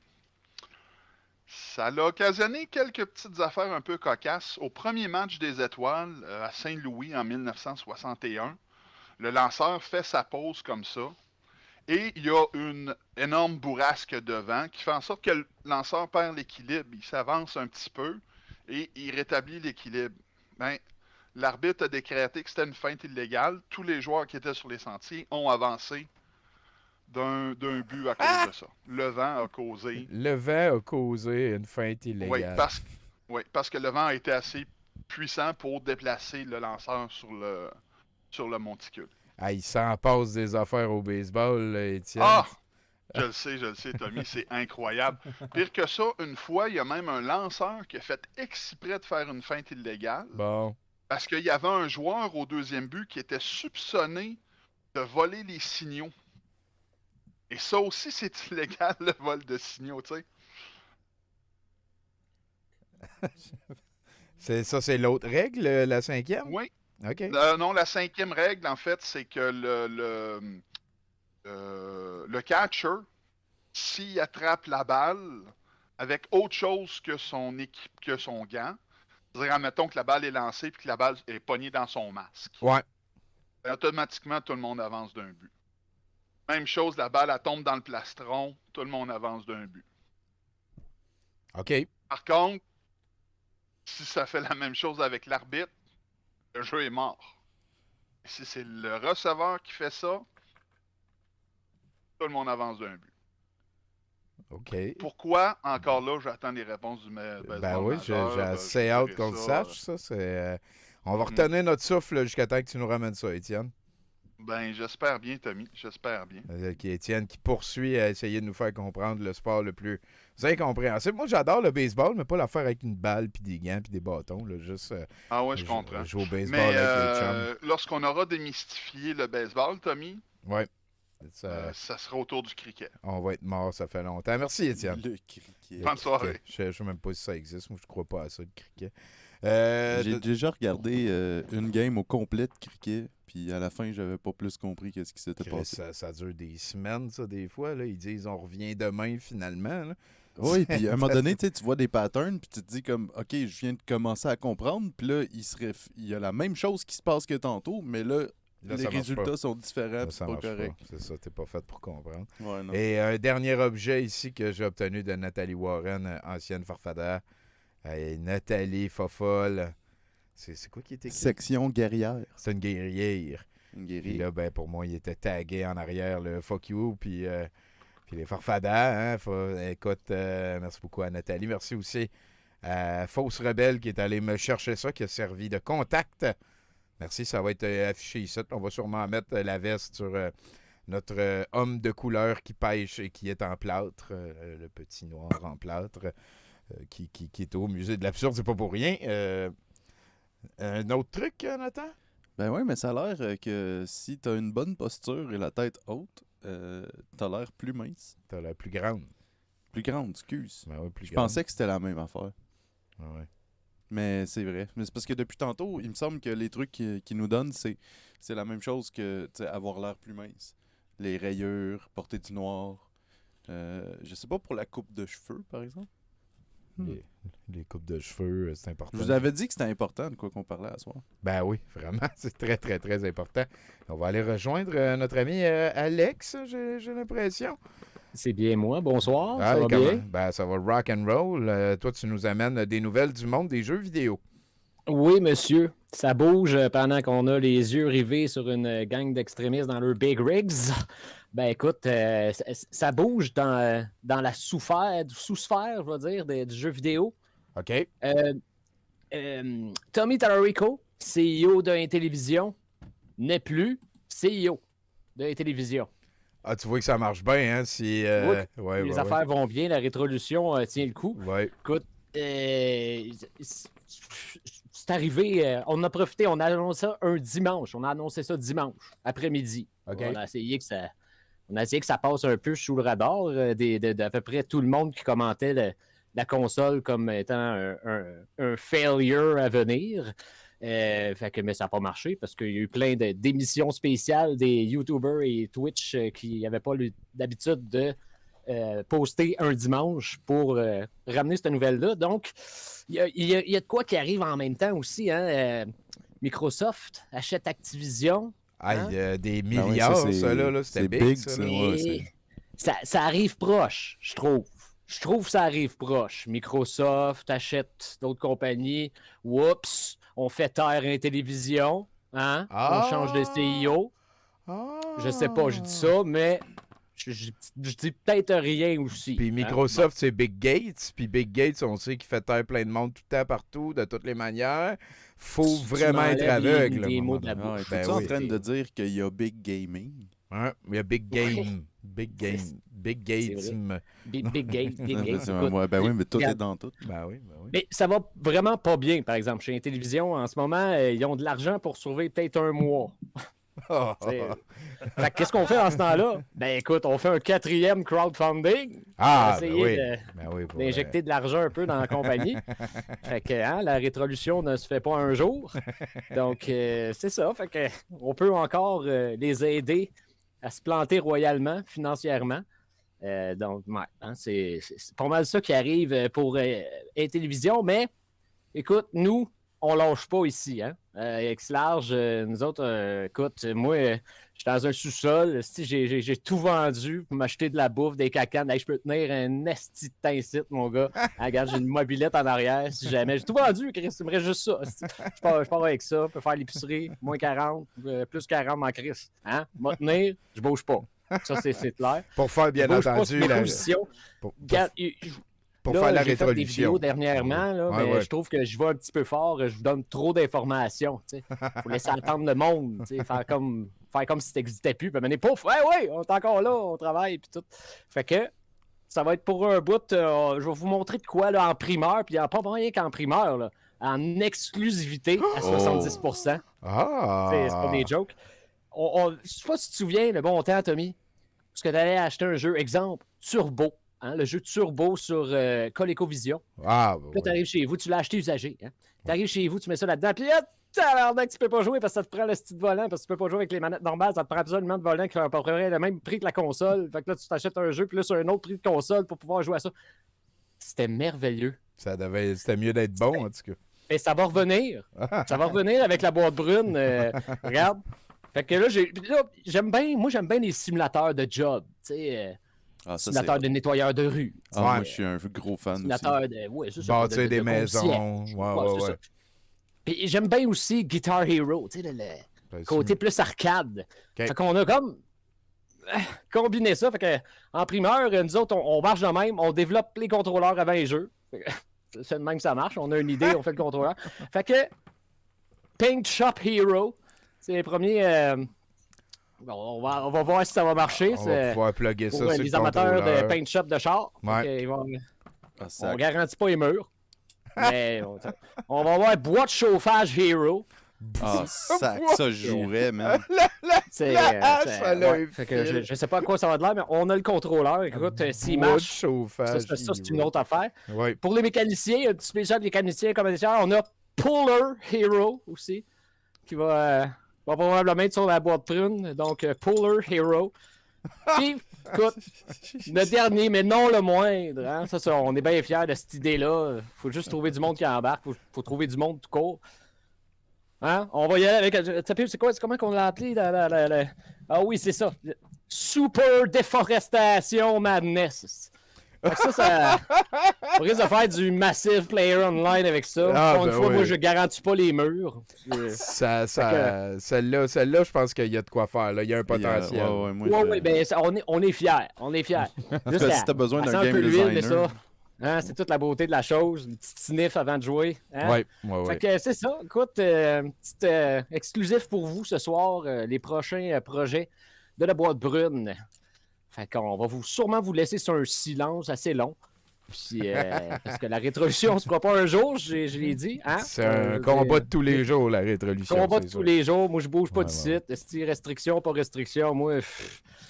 I: Ça a occasionné quelques petites affaires un peu cocasses. Au premier match des Étoiles à Saint-Louis en 1961, le lanceur fait sa pause comme ça. Et il y a une énorme bourrasque de vent qui fait en sorte que le lanceur perd l'équilibre. Il s'avance un petit peu et il rétablit l'équilibre. Ben, l'arbitre a décrété que c'était une feinte illégale. Tous les joueurs qui étaient sur les sentiers ont avancé d'un but à cause de ça. Le vent a causé.
C: Le vent a causé une feinte
I: Oui,
C: illégale.
I: parce que le vent a été assez puissant pour déplacer le lanceur sur le monticule.
C: Ah, il s'en passe des affaires au baseball, là, Étienne.
I: Ah! Je le sais, Tommy, c'est incroyable. Pire que ça, une fois, il y a même un lanceur qui a fait exprès de faire une feinte illégale.
C: Bon.
I: Parce qu'il y avait un joueur au deuxième but qui était soupçonné de voler les signaux. Et ça aussi, c'est illégal, le vol de signaux, tu sais.
C: C'est l'autre règle, la 5e?
I: Oui.
C: OK.
I: Non, la 5e règle, en fait, c'est que le catcher, s'il attrape la balle avec autre chose que son gant, c'est-à-dire, admettons que la balle est lancée et que la balle est pognée dans son masque.
C: Ouais.
I: Automatiquement, tout le monde avance d'un but. Même chose, la balle, elle tombe dans le plastron, tout le monde avance d'un but.
C: OK.
I: Par contre, si ça fait la même chose avec l'arbitre, le jeu est mort. Et si c'est le receveur qui fait ça, tout le monde avance d'un but.
C: OK.
I: Pourquoi, encore là, j'attends les réponses du baseball
C: Ben oui, j'ai assez hâte qu'on le sache, ça. On va retenir notre souffle jusqu'à temps que tu nous ramènes ça, Étienne.
I: Ben, j'espère bien, Tommy. J'espère bien.
C: Étienne qui poursuit à essayer de nous faire comprendre le sport le plus incompréhensible. Moi, j'adore le baseball, mais pas l'affaire avec une balle, puis des gants, puis des bâtons. Là, juste,
I: ah ouais, je comprends.
C: Jouer au baseball
I: mais
C: avec les chums.
I: lorsqu'on aura démystifié le baseball, Tommy,
C: ouais.
I: Ça sera autour du cricket.
C: On va être mort, ça fait longtemps. Merci, Étienne.
E: Le cricket.
I: Bonne soirée.
C: Je ne sais même pas si ça existe. Moi, je crois pas à ça, le cricket.
E: J'ai déjà regardé une game au complet de cricket, puis à la fin, j'avais pas plus compris qu'est-ce qui s'était passé.
C: Ça dure des semaines, ça, des fois. Là. Ils disent on revient demain, finalement. Là.
E: Oui, puis à un moment donné, tu vois des patterns, puis tu te dis comme, OK, je viens de commencer à comprendre, puis là, il y a la même chose qui se passe que tantôt, mais là les résultats sont différents, puis c'est pas correct.
C: C'est ça, t'es pas fait pour comprendre.
E: Ouais, non.
C: Et un dernier objet ici que j'ai obtenu de Nathalie Warren, ancienne Farfada. Nathalie Fofolle. C'est quoi qui était écrit?
E: Section guerrière.
C: C'est une guerrière.
E: Une guerrière.
C: Puis là, ben, pour moi, il était tagué en arrière, le fuck you, puis les Farfadas. Écoute, merci beaucoup à Nathalie. Merci aussi à Fausse Rebelle qui est allé me chercher ça, qui a servi de contact. Merci, ça va être affiché ici. On va sûrement mettre la veste sur notre homme de couleur qui pêche et qui est en plâtre, le petit noir en plâtre, qui est au musée de l'absurde, c'est pas pour rien. Un autre truc, Nathan?
E: Ben oui, mais ça a l'air que si t'as une bonne posture et la tête haute, t'as l'air plus mince.
C: T'as l'air plus grande.
E: Plus grande, excuse.
C: Ben ouais,
E: Je pensais que c'était la même affaire.
C: Ouais.
E: Mais c'est vrai. Mais c'est parce que depuis tantôt, il me semble que les trucs qu'ils nous donnent, c'est la même chose que avoir l'air plus mince. Les rayures, porter du noir. Je sais pas pour la coupe de cheveux, par exemple.
C: Les coupes de cheveux, c'est important.
E: Je vous avais dit que c'était important de quoi qu'on parlait à soir.
C: Ben oui, vraiment, c'est très, très, très important. On va aller rejoindre notre ami Alex, j'ai l'impression.
J: C'est bien moi. Bonsoir.
C: Ah,
J: ça va bien?
C: Ben, ça va rock and roll. Toi, tu nous amènes des nouvelles du monde des jeux vidéo.
J: Oui, monsieur. Ça bouge pendant qu'on a les yeux rivés sur une gang d'extrémistes dans leur big rigs. Ben écoute, ça bouge dans la sous-sphère, je vais dire, du jeu vidéo.
C: OK.
J: Tommy Tallarico, CEO de Intellivision, n'est plus CEO de Intellivision.
C: Ah, tu vois que ça marche bien, hein? Si,
J: oui, les affaires vont bien, la rétrolution tient le coup.
C: Ouais.
J: Écoute, c'est arrivé, on a profité, on a annoncé ça un dimanche. On a annoncé ça dimanche, après-midi.
C: OK.
J: On a essayé que ça passe un peu sous le radar d'à peu près tout le monde qui commentait la console comme étant un failure à venir. Mais ça n'a pas marché parce qu'il y a eu plein d'émissions spéciales des YouTubers et Twitch qui n'avaient pas l'habitude de posté un dimanche pour ramener cette nouvelle-là. Donc, il y a de quoi qui arrive en même temps aussi. Hein? Microsoft achète Activision.
C: Ah, il y a des
E: Ah oui,
C: milliards,
E: ça,
C: ça, là.
E: c'est
C: C'était big,
E: big,
C: ça.
E: ça.
C: là.
E: Ouais,
J: Et ça arrive proche, je trouve. Je trouve que ça arrive proche. Microsoft achète d'autres compagnies. Oups, on fait taire Intellivision. Hein?
C: Ah!
J: On change de CIO.
C: Ah!
J: Je sais pas, je dis ça, mais je dis peut-être rien aussi.
C: Puis
J: hein.
C: Microsoft, c'est Big Gates. Puis Big Gates, on sait qu'il fait taire plein de monde tout le temps, partout, de toutes les manières. Faut
J: Tu
C: vraiment être
J: m'enlèves
C: aveugle.
J: des
C: à un
J: mots
C: moment
J: de la
C: donné.
E: Ouais,
J: bouche.
C: Ben
E: t'es-tu en
C: oui.
E: train de dire qu'il y a Big Gaming?
C: Hein? Il y a Big Game. Big Game. Big Gates.
J: C'est
C: me-
J: Big Gate, Big Gate. écoute.
E: Ouais, ben oui, mais tout
J: regarde.
E: est dans tout.
C: Ben oui, ben oui.
J: Mais ça va vraiment pas bien, par exemple. Chez Intellivision, en ce moment, ils ont de l'argent pour sauver peut-être un mois. T'sais, fait que qu'est-ce qu'on fait en ce temps-là? Ben écoute, on fait un 4e crowdfunding.
C: Ah,
J: On va
C: ben
J: essayer
C: oui.
J: de-
C: Ben oui, pour
J: d'injecter de l'argent un peu dans la compagnie. Fait que hein, la rétrolution ne se fait pas un jour. Donc, c'est ça. Fait que on peut encore les aider à se planter royalement, financièrement. Donc, ouais, hein, c'est pas mal ça qui arrive pour Intellivision. Mais, écoute, nous, on lâche pas ici. Hein? X-Large, nous autres, écoute, moi, je suis dans un sous-sol. Si j'ai tout vendu pour m'acheter de la bouffe, des cacanes. Hey, je peux tenir un esti de tincite, mon gars. Ah, regarde, j'ai une mobilette en arrière. Si jamais. J'ai tout vendu, Chris. Il me reste juste ça. Je pars avec ça. Je peux faire l'épicerie. Moins 40, plus 40 en Chris. Hein? M'a tenir, je bouge pas. Ça, c'est clair.
C: Pour faire, bien
J: Je bouge pas
C: entendu,
J: sur mes
C: la-
J: positions.
C: pour
J: Regarde,
C: pour
J: là,
C: faire la
J: j'ai fait des vidéos
C: rétrolution.
J: dernièrement, là,
C: Ouais,
J: mais
C: ouais.
J: je trouve que je vais un petit peu fort, je vous donne trop d'informations. Il faut laisser attendre le monde, faire comme si ça n'existait plus. Puis mener, pouf, ouais, on est encore là, on travaille, puis tout. Fait que ça va être pour un bout, je vais vous montrer de quoi là, en primeur, puis pas rien qu'en primeur, là, en exclusivité à 70%.
C: Ah!
J: C'est pas des jokes. Je sais pas si tu te souviens, le bon temps, Tommy, parce que tu allais acheter un jeu, exemple, Turbo. Hein, le jeu Turbo sur ColecoVision.
C: Ah,
J: Là,
C: ouais.
J: tu arrives chez vous, tu l'as acheté usagé. Hein? Tu arrives chez vous, tu mets ça là-dedans, puis là, tabarnak, tu peux pas jouer parce que ça te prend le style volant, parce que tu peux pas jouer avec les manettes normales, ça te prend absolument de volant qui a à peu près le même prix que la console. Fait que là, tu t'achètes un jeu, puis là, sur un autre prix de console pour pouvoir jouer à ça. C'était merveilleux.
C: C'était mieux d'être bon, en tout cas.
J: Et ça va revenir. Ça va revenir avec la boîte brune. Regarde. Fait que là, j'aime bien les simulateurs de job. Tu sais,
E: Ah, ça,
J: simulateur
E: c'est...
J: de nettoyeur de rue.
E: Ah, moi, je suis un gros fan aussi.
J: Simulateur de. Ouais, c'est ça,
C: Bâtir
J: de
C: des maisons.
J: concierge.
C: Ouais.
J: C'est ça. Puis j'aime bien aussi Guitar Hero, tu sais, le côté plus arcade.
C: Ok.
J: Fait qu'on a comme combiné ça. Fait que en primeur, nous autres, on marche de même, on développe les contrôleurs avant les jeux. Fait que c'est de même que ça marche. On a une idée, on fait le contrôleur. Fait que Paint Shop Hero, c'est les premiers. Bon, on va voir si ça va marcher.
C: On va pouvoir plugger ça
J: Pour
C: sur
J: les
C: le
J: amateurs de
C: contrôleur.
J: paint shop de char.
C: Ouais.
J: Fait que
E: Ah,
J: on
E: ça...
J: garantit pas les murs. Mais on va avoir boîte chauffage Hero.
E: Ah, sac, ça jouerait, man.
J: C'est,
C: Ça l'a eu
J: fait que je sais pas à quoi ça va de l'air, mais on a le contrôleur. Écoute, s'il
C: Bois de
J: marche,
C: chauffage.
J: ça, c'est une autre affaire.
C: Ouais.
J: Pour les mécaniciens, un petit spécial mécaniciens comme on a Puller Hero aussi, qui va probablement être sur la boîte prune. Donc, Puller Hero. Puis, écoute, le dernier, mais non le moindre. Hein, ça, on est bien fiers de cette idée-là. Faut juste trouver du monde qui embarque. Faut trouver du monde tout court. Hein? On va y aller avec. C'est quoi? C'est comment qu'on l'a appelé? Ah oui, c'est ça. Super Déforestation Madness. Fait que ça on risque de faire du Massive Player Online avec ça.
C: Ah,
J: Encore une
C: ben
J: fois,
C: oui.
J: moi, je garantis pas les murs.
C: Celle-là, je pense qu'il y a de quoi faire. Là. Il y a un potentiel.
E: Ouais, moi,
J: Ouais,
E: je-
J: ouais, ben, on est fiers. On est fiers. Juste
E: si t'as besoin d'un
J: passer un
E: game
J: peu l'huile, mais
E: designer.
J: ça, hein, c'est toute la beauté de la chose. Une petite sniff avant de jouer. Hein?
C: Ouais.
J: Fait que c'est ça. Écoute, petit exclusif pour vous ce soir, les prochains projets de la boîte brune. Fait qu'on va sûrement vous laisser sur un silence assez long. Puis, parce que la rétrolution ne se fera pas un jour, je l'ai dit. Hein?
C: C'est un combat de tous les jours, la rétrolution.
J: Combat de
C: c'est
J: tous
C: sûr.
J: les jours. Moi, je bouge pas
C: Ouais,
J: d'ici. Est-ce restriction, pas restriction? Moi,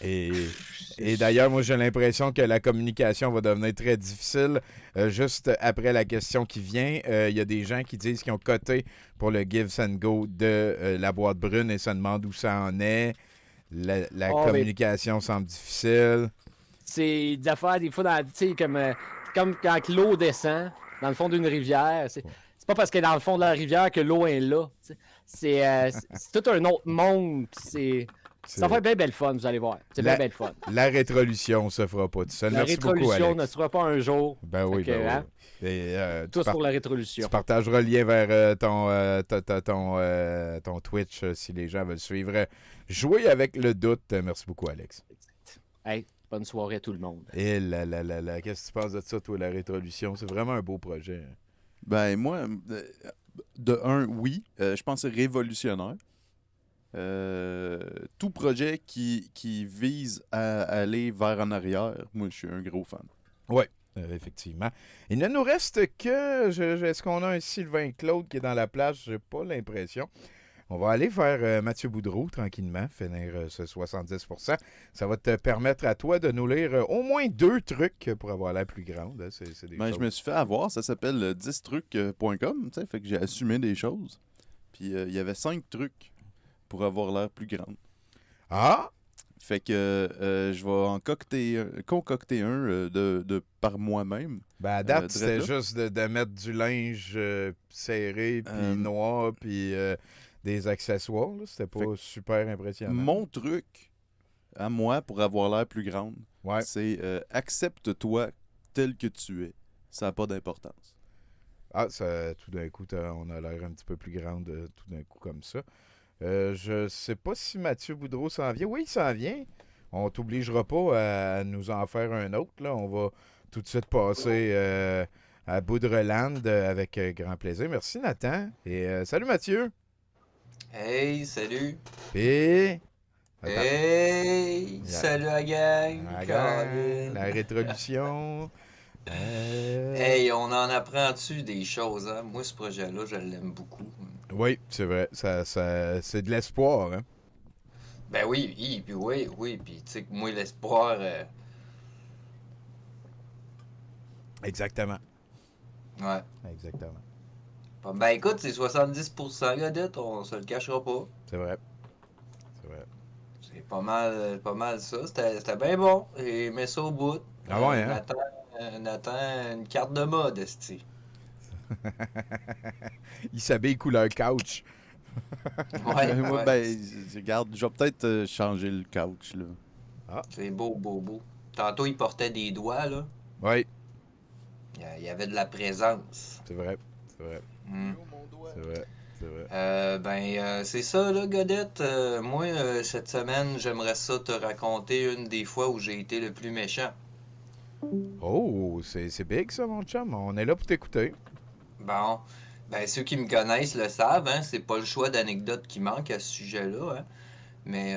C: Et d'ailleurs, moi, j'ai l'impression que la communication va devenir très difficile. Juste après la question qui vient, il y a des gens qui disent qu'ils ont coté pour le Give and Go de la boîte brune et se demandent où ça en est. La
J: Oh, mais-
C: communication semble difficile.
J: c'est des affaires, des fois, tu sais, comme quand l'eau descend dans le fond d'une rivière. C'est pas parce qu'elle est dans le fond de la rivière que l'eau est là. C'est tout un autre monde. Ça va être bien belle fun, vous allez voir. C'est bien belle fun.
C: La rétrolution se fera pas tout seul.
J: La
C: Merci beaucoup,
J: rétrolution
C: Alex.
J: ne sera pas un jour.
C: Ben oui,
J: Fait que,
C: ben
J: hein,
C: oui. Et,
J: tous pour la rétrolution.
C: Tu partageras le lien vers ton Twitch si les gens veulent suivre. Jouer avec le doute. Merci beaucoup, Alex.
J: Hey, bonne soirée à tout le monde.
C: Et qu'est-ce que tu penses de ça, toi, la rétrolution? C'est vraiment un beau projet.
E: Ben, moi, de un, oui. Je pense que c'est révolutionnaire. Tout projet qui vise à aller vers en arrière, moi, je suis un gros fan.
C: Oui, effectivement. Il ne nous reste que... Est-ce qu'on a un Sylvain Claude qui est dans la place? J'ai pas l'impression. On va aller vers Mathieu Boudreau, tranquillement, finir ce 70%. Ça va te permettre à toi de nous lire au moins 2 trucs pour avoir l'air plus grande. Hein. C'est des
E: Ben, je me suis fait avoir, ça s'appelle 10trucs.com, fait que j'ai assumé des choses. Puis il y avait 5 trucs pour avoir l'air plus grande.
C: Ah!
E: Fait que je vais concocter un par moi-même.
C: Ben, à date, c'était
E: là.
C: juste de mettre du linge serré, puis noir, puis des accessoires. Là. C'était pas super impressionnant.
E: Mon truc à moi pour avoir l'air plus grande, c'est accepte-toi tel que tu es. Ça n'a pas d'importance.
C: Ah, ça, tout d'un coup, on a l'air un petit peu plus grande tout d'un coup comme ça. Je sais pas si Mathieu Boudreau s'en vient. Oui, il s'en vient. On t'obligera pas à nous en faire un autre. Là. On va tout de suite passer à Boudreland avec grand plaisir. Merci, Nathan. Et salut, Mathieu.
K: Hey, salut.
C: Et...
K: Hey, salut la gang.
C: La rétrolution.
K: Hey, on en apprend-tu des choses, hein? Moi, ce projet-là, je l'aime beaucoup.
C: Oui, c'est vrai. C'est de l'espoir, hein?
K: Ben oui, puis tu sais que moi, l'espoir...
C: Exactement.
K: Ouais.
C: Exactement.
K: Ben écoute, c'est 70%, Godette, on se le cachera pas.
C: C'est vrai. C'est vrai.
K: C'est pas mal ça. C'était bien bon. J'ai aimé ça au bout.
C: Ah ouais, hein?
K: Nathan, une carte de mode, esti.
C: Il s'habille couleur couch.
E: Moi, ben, regarde, je vais peut-être changer le couch, là.
K: Ah. C'est beau. Tantôt, il portait des doigts, là.
C: Oui.
K: Il y avait de la présence.
C: C'est vrai.
K: C'est ça, là, Godette. Moi, cette semaine, j'aimerais ça te raconter une des fois où j'ai été le plus méchant.
C: Oh, c'est big, ça, mon chum. On est là pour t'écouter.
K: Bon, ben ceux qui me connaissent le savent, hein, c'est pas le choix d'anecdotes qui manque à ce sujet-là, hein. Mais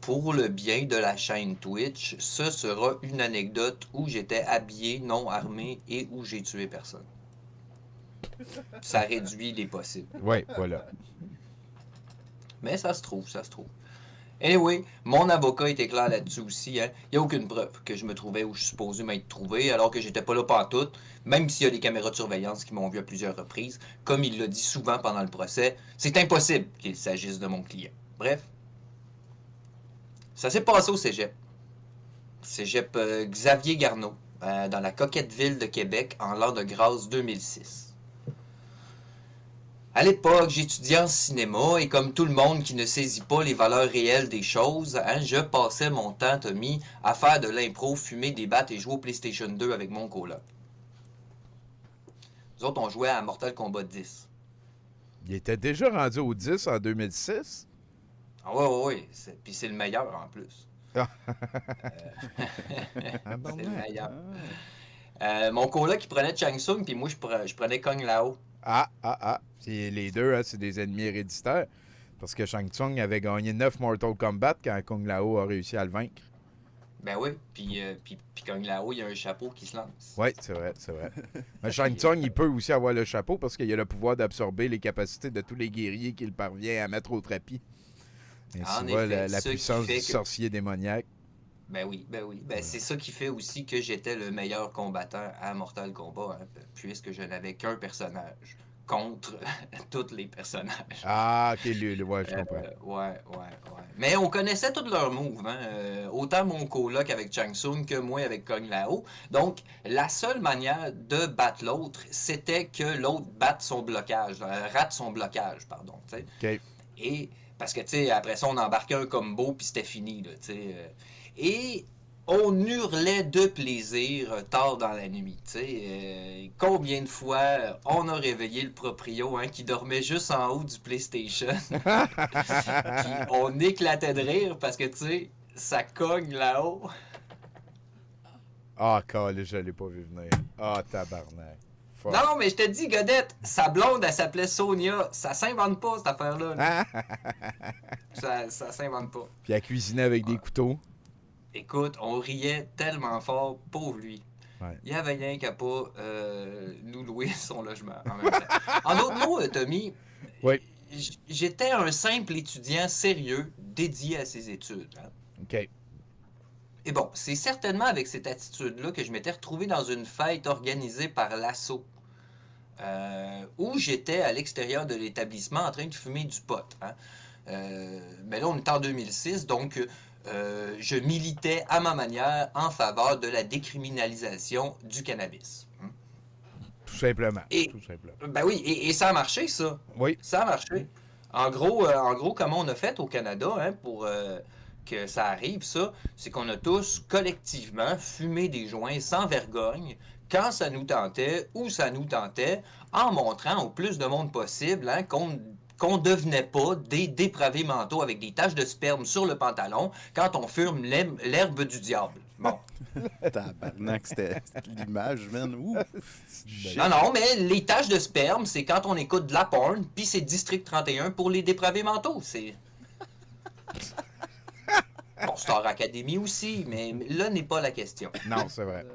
K: pour le bien de la chaîne Twitch, ce sera une anecdote où j'étais habillé, non armé et où j'ai tué personne. Ça réduit les possibles.
C: Oui, voilà.
K: Mais ça se trouve. Anyway, mon avocat était clair là-dessus aussi. Hein. Il n'y a aucune preuve que je me trouvais où je suis supposé m'être trouvé, alors que j'étais pas là pantoute, même s'il y a des caméras de surveillance qui m'ont vu à plusieurs reprises. Comme il l'a dit souvent pendant le procès, c'est impossible qu'il s'agisse de mon client. Bref, ça s'est passé au cégep. Cégep Xavier Garneau, dans la coquette ville de Québec, en l'an de grâce 2006. À l'époque, j'étudiais en cinéma et comme tout le monde qui ne saisit pas les valeurs réelles des choses, hein, je passais mon temps, Tommy, à faire de l'impro, fumer des battes et jouer au PlayStation 2 avec mon coloc. Nous autres, on jouait à Mortal Kombat 10.
C: Il était déjà rendu au 10 en 2006?
K: Ah oui. Puis c'est le meilleur en plus. C'est le meilleur. Mon coloc, il prenait Shang Tsung, puis moi, je prenais Kung Lao.
C: Les deux, hein, c'est des ennemis héréditaires. Parce que Shang Tsung avait gagné 9 Mortal Kombat quand Kung Lao a réussi à le vaincre.
K: Ben oui, puis Kung Lao, il y a un chapeau qui se lance.
C: Oui, c'est vrai. Mais Shang Tsung, il peut aussi avoir le chapeau parce qu'il a le pouvoir d'absorber les capacités de tous les guerriers qu'il parvient à mettre au tapis. Ainsi, tu vois la puissance du sorcier démoniaque.
K: Ben oui. Ben, c'est ça qui fait aussi que j'étais le meilleur combattant à Mortal Kombat, hein, puisque je n'avais qu'un personnage, contre tous les personnages.
C: Ah, ok, ouais, je comprends.
K: Ouais. Mais on connaissait tous leurs moves, hein. Autant mon coloc avec Chang Tsung que moi avec Kong Lao. Donc, la seule manière de battre l'autre, c'était que l'autre rate son blocage, pardon. T'sais.
C: Ok.
K: Et parce que, tu sais, après ça, on embarquait un combo, puis c'était fini, là, tu sais. Et on hurlait de plaisir tard dans la nuit, tu sais. Combien de fois on a réveillé le proprio, hein, qui dormait juste en haut du PlayStation. Puis on éclatait de rire parce que, tu sais, ça cogne là-haut.
C: Ah, calé, je l'ai pas vu venir. Ah, tabarnak. Fuck.
K: Non, mais je te dis, Godette, sa blonde, elle s'appelait Sonia. Ça s'invente pas, cette affaire-là. là. Ça s'invente pas.
C: Puis elle cuisinait avec des couteaux.
K: Écoute, on riait tellement fort, pauvre lui.
C: Ouais.
K: Il y avait rien qu'à pas nous louer son logement en même temps. En d'autres mots, Tommy,
C: Oui.
K: j'étais un simple étudiant sérieux dédié à ses études. Hein.
C: OK.
K: Et bon, c'est certainement avec cette attitude-là que je m'étais retrouvé dans une fête organisée par l'assaut, où j'étais à l'extérieur de l'établissement en train de fumer du pot. Hein. Mais là, on est en 2006, donc je militais à ma manière en faveur de la décriminalisation du cannabis. Hein.
C: Tout simplement.
K: Et,
C: Tout simplement.
K: ben oui, et ça a marché, ça.
C: Oui.
K: Ça a marché. En gros, comment on a fait au Canada, hein, pour que ça arrive, ça, c'est qu'on a tous collectivement fumé des joints sans vergogne quand ça nous tentait, où ça nous tentait, en montrant au plus de monde possible, hein, qu'on devenait pas des dépravés mentaux avec des taches de sperme sur le pantalon quand on fume l'herbe du diable. Bon.
E: Tabarnak, c'était l'image, man. Ouh.
K: Non, mais les taches de sperme, c'est quand on écoute de la porn, puis c'est District 31 pour les dépravés mentaux. C'est... Bon, Star Academy aussi, mais là n'est pas la question.
C: Non, c'est vrai.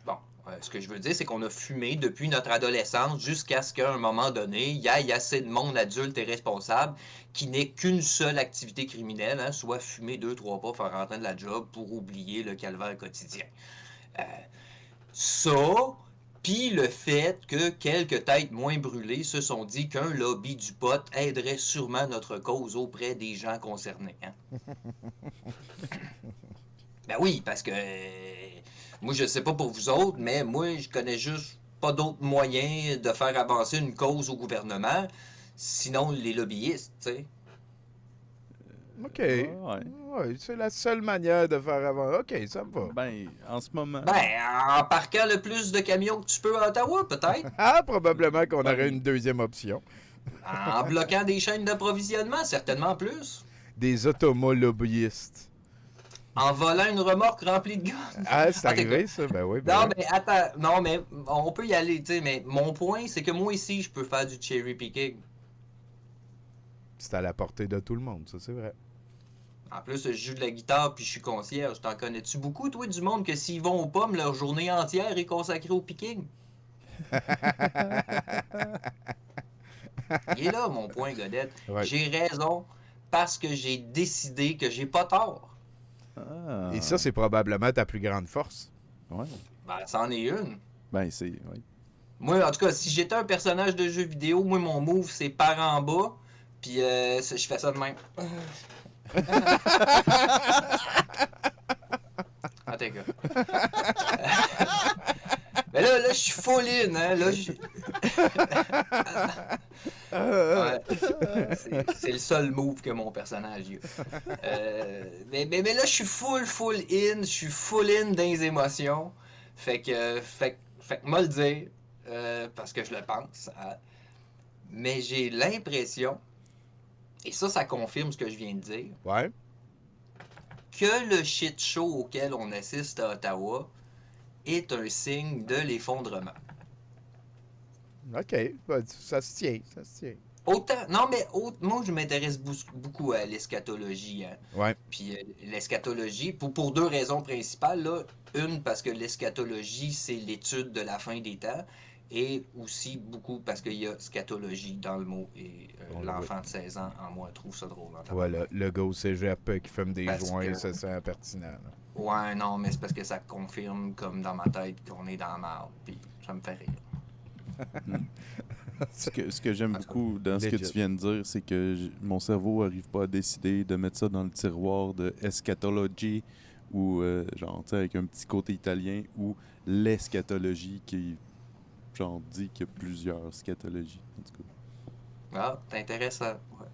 K: Bon, ce que je veux dire, c'est qu'on a fumé depuis notre adolescence jusqu'à ce qu'à un moment donné, il y ait assez de monde adulte et responsable qui n'ait qu'une seule activité criminelle, hein, soit fumer 2-3 pas, faire rentrer de la job pour oublier le calvaire quotidien. Ça, puis le fait que quelques têtes moins brûlées se sont dit qu'un lobby du pot aiderait sûrement notre cause auprès des gens concernés. Hein? Ben oui, parce que moi, je sais pas pour vous autres, mais moi, je connais juste pas d'autres moyens de faire avancer une cause au gouvernement, sinon les lobbyistes, tu sais.
C: OK.
E: Ouais.
C: Ouais, c'est la seule manière de faire avant. OK, ça me va.
E: Ben, en ce moment.
K: Ben, en parquant le plus de camions que tu peux à Ottawa, peut-être.
C: Ah, probablement qu'on aurait une deuxième option.
K: En bloquant des chaînes d'approvisionnement, certainement plus.
C: Des automolobbyistes.
K: En volant une remorque remplie de gaz.
C: Ah, c'est arrivé, ça? Ben oui. Ben
K: Non,
C: oui.
K: mais attends, non, mais on peut y aller, tu sais, mais mon point, c'est que moi ici, je peux faire du cherry picking.
C: C'est à la portée de tout le monde, ça, c'est vrai.
K: En plus, je joue de la guitare puis je suis concierge. T'en connais-tu beaucoup, toi, du monde que s'ils vont aux pommes, leur journée entière est consacrée au picking? Il est là, mon point, Godette.
C: Ouais.
K: J'ai raison parce que j'ai décidé que j'ai pas tort.
E: Ah.
C: Et ça, c'est probablement ta plus grande force.
E: Ouais.
K: Ben, c'en est une.
E: Ben, c'est. Ouais.
K: Moi, en tout cas, si j'étais un personnage de jeu vidéo, moi, mon move, c'est par en bas, puis je fais ça de même. Ah, t'es gars. Mais là, je suis full in, hein. Là, ouais. C'est le seul move que mon personnage a. Mais là, je suis full in. Je suis full in dans les émotions. Fait que moi le dire, parce que je le pense. Hein. Mais j'ai l'impression, et ça confirme ce que je viens de dire,
C: Ouais.
K: que le shit show auquel on assiste à Ottawa est un signe de l'effondrement.
C: OK. Ben, ça se tient, ça se tient.
K: Moi, je m'intéresse beaucoup à l'eschatologie. Hein.
C: Ouais.
K: Puis l'eschatologie, pour deux raisons principales. Là. Une, parce que l'eschatologie, c'est l'étude de la fin des temps. Et aussi beaucoup parce qu'il y a scatologie dans le mot. Et l'enfant de 16 ans, en moi, trouve ça drôle.
C: Voilà, le gars au cégep qui fume des
K: Parce
C: joints,
K: que-
C: ça, c'est impertinent. Là.
K: Ouais, non, mais c'est parce que ça confirme, comme dans ma tête, qu'on est dans la marde. Puis ça me fait rire.
E: Ce que j'aime beaucoup dans ce que
C: Legit.
E: tu viens de dire, c'est que mon cerveau n'arrive pas à décider de mettre ça dans le tiroir de eschatology ou genre, tu sais, avec un petit côté italien ou l'eschatologie qui genre dit qu'il y a plusieurs scatologies. En tout cas.
K: Ah, c'est intéressant. Ouais.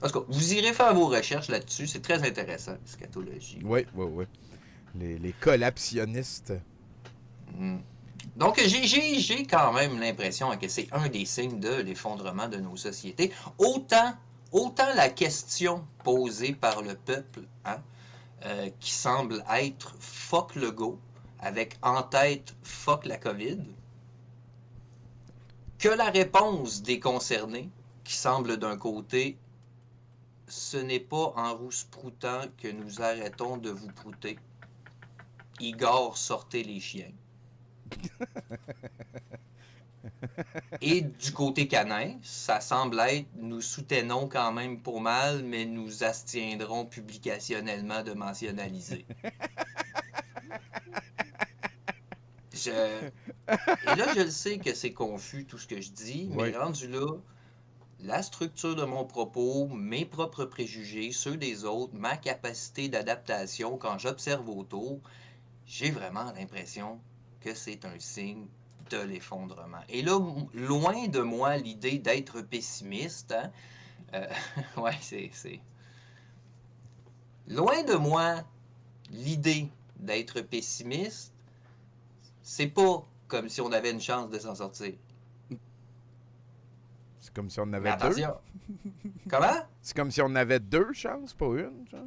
K: En tout cas, vous irez faire vos recherches là-dessus. C'est très intéressant, scatologie.
C: Oui, oui, oui. Les collapsionnistes.
K: Mm. Donc, j'ai quand même l'impression que c'est un des signes de l'effondrement de nos sociétés. Autant la question posée par le peuple, hein, qui semble être fuck le go, avec en tête fuck la COVID, que la réponse des concernés, qui semble d'un côté, ce n'est pas en rousproutant que nous arrêtons de vous prouter. Igor, sortez les chiens. Et du côté canin, ça semble être nous soutenons quand même pour mal, mais nous abstiendrons publicationnellement de mentionnaliser. Et là, je le sais que c'est confus tout ce que je dis, mais
C: Oui.
K: rendu là, la structure de mon propos, mes propres préjugés, ceux des autres, ma capacité d'adaptation quand j'observe autour, j'ai vraiment l'impression que c'est un signe de l'effondrement. Et là, loin de moi l'idée d'être pessimiste, hein, ouais, c'est... Loin de moi l'idée d'être pessimiste, c'est pas comme si on avait une chance de s'en sortir.
C: C'est comme si on en
K: Mais
C: avait deux.
K: attention. Comment?
C: C'est comme si on avait deux chances, pas une, genre.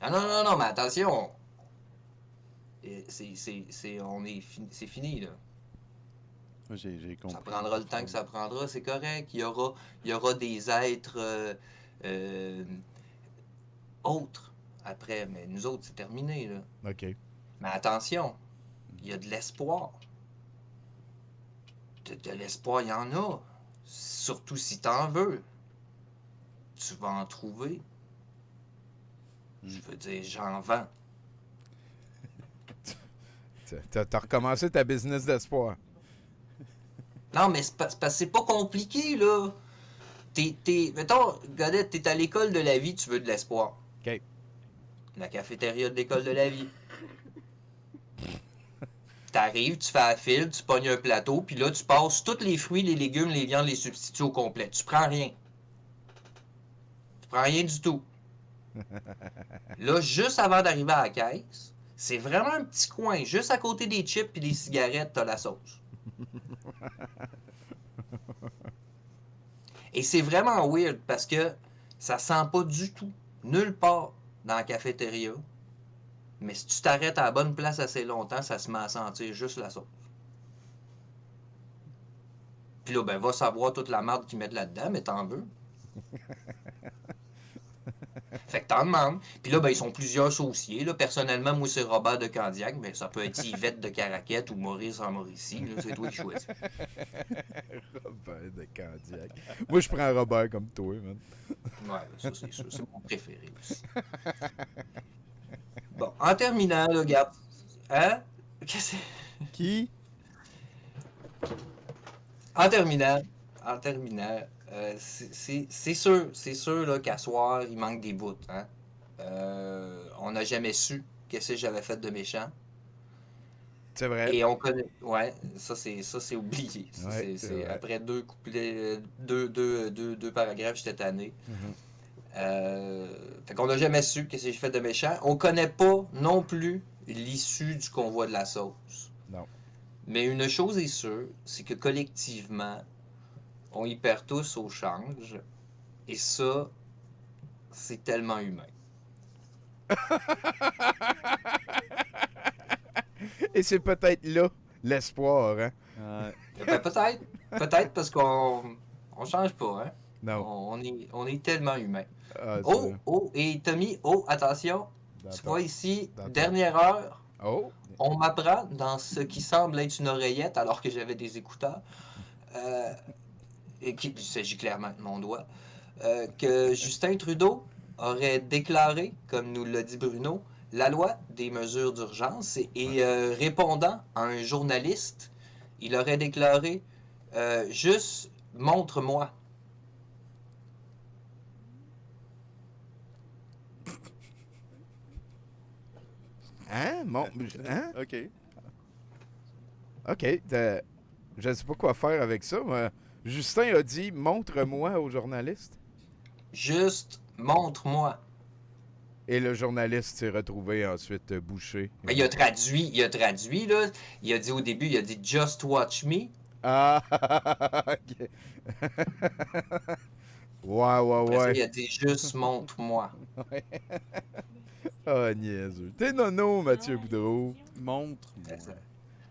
K: Ah non, mais attention. C'est fini, là.
E: Moi, j'ai compris.
K: Ça prendra le temps que ça prendra, c'est correct. Il y aura des êtres autres après, mais nous autres, c'est terminé, là.
C: OK.
K: Mais attention, il y a de l'espoir. De l'espoir, il y en a. Surtout si t'en veux. Tu vas en trouver. Je veux dire, j'en vends.
C: T'as recommencé ta business d'espoir.
K: Non, mais c'est pas compliqué, là. Mettons, Godette, t'es à l'école de la vie, tu veux de l'espoir.
C: OK.
K: La cafétéria de l'école de la vie. T'arrives, tu fais la file, tu pognes un plateau, puis là, tu passes tous les fruits, les légumes, les viandes, les substituts au complet. Tu prends rien. Tu prends rien du tout. Là, juste avant d'arriver à la caisse, c'est vraiment un petit coin. Juste à côté des chips et des cigarettes, t'as la sauce. Et c'est vraiment weird parce que ça sent pas du tout, nulle part dans la cafétéria. Mais si tu t'arrêtes à la bonne place assez longtemps, ça se met à sentir juste la sauce. Puis là, ben, va savoir toute la marde qu'ils mettent là-dedans, mais t'en veux. Fait que t'en demandes. Puis là, ben, ils sont plusieurs sauciers. Là. Personnellement, moi, c'est Robert de Candiac, mais ça peut être Yvette de Caraquette ou Maurice en Mauricie. Là, c'est toi qui choisis.
C: Robert de Candiac. Moi, je prends Robert comme toi, man.
K: Ouais, ça, c'est sûr. C'est mon préféré aussi. Bon, en terminant, là, regarde. Hein? Qu'est-ce que c'est?
E: Qui?
K: En terminant, c'est sûr là, qu'à soir, il manque des bouts. Hein? On n'a jamais su qu'est-ce que j'avais fait de méchant.
C: C'est vrai.
K: Et on connaît. Ouais, ça c'est oublié. Ça,
C: Ouais,
K: c'est
C: c'est vrai.
K: après deux couplets, deux paragraphes, j'étais tanné. Fait qu'on n'a jamais su qu'est-ce que j'ai fait de méchant. On connaît pas non plus l'issue du convoi de la sauce.
C: Non.
K: Mais une chose est sûre, c'est que collectivement, on y perd tous au change. Et ça, c'est tellement humain.
C: Et c'est peut-être là l'espoir, hein?
K: Ben, peut-être parce qu'on change pas, hein?
C: Non.
K: On est tellement humain.
C: Ah,
K: Et Tommy, attention, tu vois ici,
C: dans ton-
K: dernière heure,
C: Oh!
K: on m'apprend dans ce qui semble être une oreillette alors que j'avais des écouteurs, et il s'agit clairement de mon doigt, que Justin Trudeau aurait déclaré, comme nous l'a dit Bruno, la loi des mesures d'urgence et répondant à un journaliste il aurait déclaré juste montre-moi.
C: Hein? Hein?
E: OK.
C: OK. Je ne sais pas quoi faire avec ça, mais Justin a dit « Montre-moi » au journaliste.
K: Juste montre-moi.
C: Et le journaliste s'est retrouvé ensuite bouché.
K: Mais il a traduit, là. Il a dit au début, il a dit « Just watch me ».
C: Ah! OK. Ouais.
K: Après ça, il a dit « Juste montre-moi ».
C: Ouais. Oh, niaiseux. T'es nono, Mathieu Boudreau.
E: Montre-moi.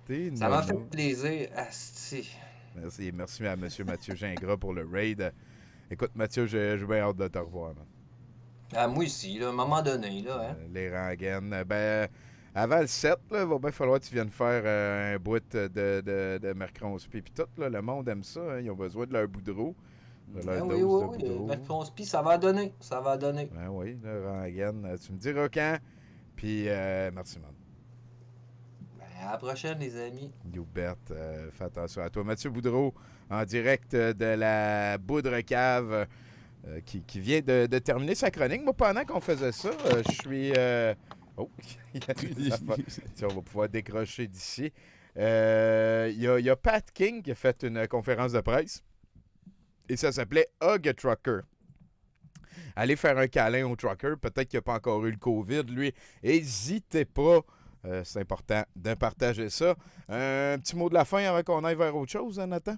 C: T'es
K: Ça m'a fait
C: nono.
K: plaisir. Asti.
C: Merci à M. Mathieu Gingras pour le raid. Écoute, Mathieu, j'ai bien hâte de te revoir, man.
K: Ah, moi aussi, là, à un moment donné, là, hein.
C: Les rengaines. Ben, avant le 7, là, il va bien falloir que tu viennes faire un bout de Mercronspi pis tout, là. Le monde aime ça, hein. Ils ont besoin de leur Boudreau. De leur
K: Oui,
C: dose de
K: oui,
C: Boudreau.
K: Mercronspi, ça va donner. Ça va donner.
C: Ben oui, le rengaine. Tu me diras quand. Puis, merci, man.
K: Ben, à la prochaine, les amis.
C: You bet. Fais attention à toi. Mathieu Boudreau, en direct de la Boudre Cave, qui vient de terminer sa chronique. Moi, pendant qu'on faisait ça, je suis... Oh! On va pouvoir décrocher d'ici. Il y a Pat King qui a fait une conférence de presse. Et ça s'appelait Hug a Trucker. Allez faire un câlin au trucker. Peut-être qu'il n'a pas encore eu le COVID, lui. N'hésitez pas. C'est important de partager ça. Un petit mot de la fin avant qu'on aille vers autre chose, hein, Nathan?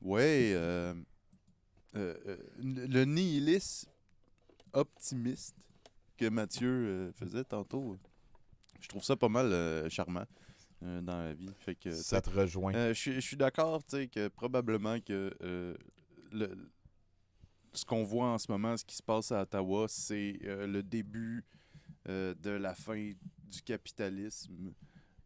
E: Oui. Le nihilisme optimiste que Mathieu faisait tantôt, je trouve ça pas mal charmant dans la vie. Fait que,
C: ça te rejoint.
E: Je suis d'accord, tu sais, que probablement que ce qu'on voit en ce moment, ce qui se passe à Ottawa, c'est le début de la fin du capitalisme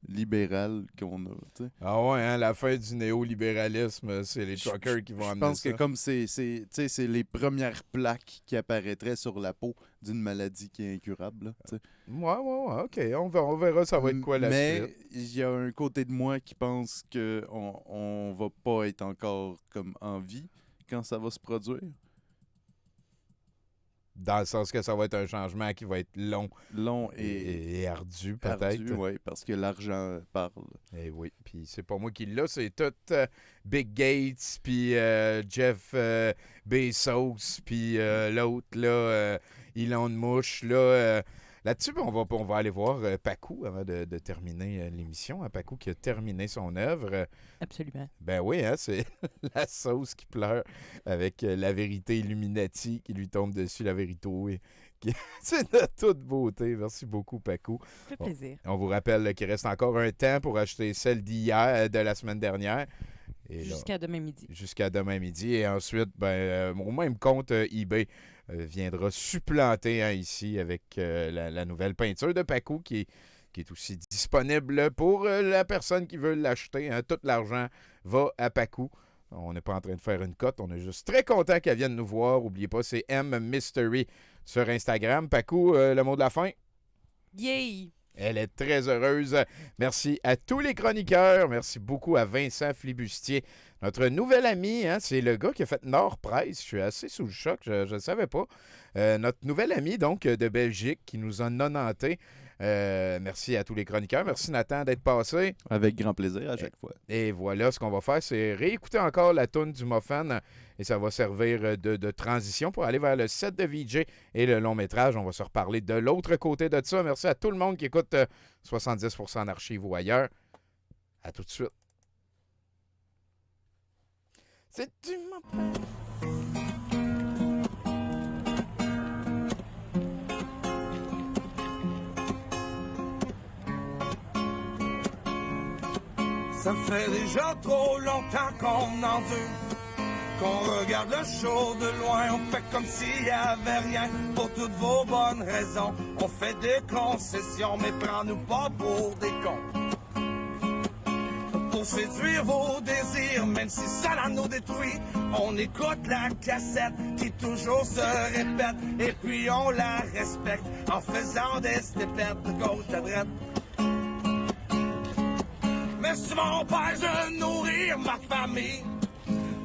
E: libéral qu'on a. T'sais.
C: Ah ouais, hein, la fin du néolibéralisme, c'est les truckers qui vont amener ça.
E: Je pense que comme c'est les premières plaques qui apparaîtraient sur la peau d'une maladie qui est incurable. Là,
C: ouais, OK. On verra ça va être quoi la suite.
E: Mais il y a un côté de moi qui pense qu'on va pas être encore comme en vie quand ça va se produire.
C: Dans le sens que ça va être un changement qui va être long
E: et
C: ardu, peut-être.
E: Ardu, oui, parce que l'argent parle.
C: Eh oui, puis c'est pas moi qui l'a, c'est tout Big Gates, puis Jeff Bezos, puis l'autre, là, Elon Musk, là. Là-dessus, on va aller voir Pacou avant de terminer l'émission. Pacou qui a terminé son œuvre.
D: Absolument.
C: Ben oui, hein, c'est la sauce qui pleure avec la vérité Illuminati qui lui tombe dessus, la vérito. C'est de toute beauté. Merci beaucoup, Pacou.
D: Ça fait plaisir.
C: On vous rappelle qu'il reste encore un temps pour acheter celle d'hier, de la semaine dernière.
D: Jusqu'à demain midi.
C: Jusqu'à demain midi. Et ensuite, au même compte eBay viendra supplanter ici avec la nouvelle peinture de Pacou qui est aussi disponible pour la personne qui veut l'acheter. Hein. Tout l'argent va à Pacou. On n'est pas en train de faire une cote. On est juste très content qu'elle vienne nous voir. N'oubliez pas, c'est M Mystery sur Instagram. Pacou, le mot de la fin?
D: Yay!
C: Elle est très heureuse. Merci à tous les chroniqueurs. Merci beaucoup à Vincent Flibustier, notre nouvel ami. Hein, c'est le gars qui a fait Nord Presse. Je suis assez sous le choc, je ne savais pas. Notre nouvel ami donc de Belgique qui nous a nonanté. Merci à tous les chroniqueurs. Merci Nathan d'être passé.
E: Avec grand plaisir à chaque fois.
C: Et voilà, ce qu'on va faire, c'est réécouter encore la toune du Muffin et ça va servir de transition pour aller vers le set de VJ et le long métrage. On va se reparler de l'autre côté de ça. Merci à tout le monde qui écoute 70% en archives ou ailleurs. À tout de suite. C'est du Muffin.
B: Ça fait déjà trop longtemps qu'on endure, qu'on regarde le show de loin, on fait comme s'il y avait rien. Pour toutes vos bonnes raisons, on fait des concessions, mais prends-nous pas pour des cons. Pour séduire vos désirs, même si ça nous détruit, on écoute la cassette qui toujours se répète, et puis on la respecte en faisant des snippets de gauche à droite. Mais c'est mon père de nourrir ma famille,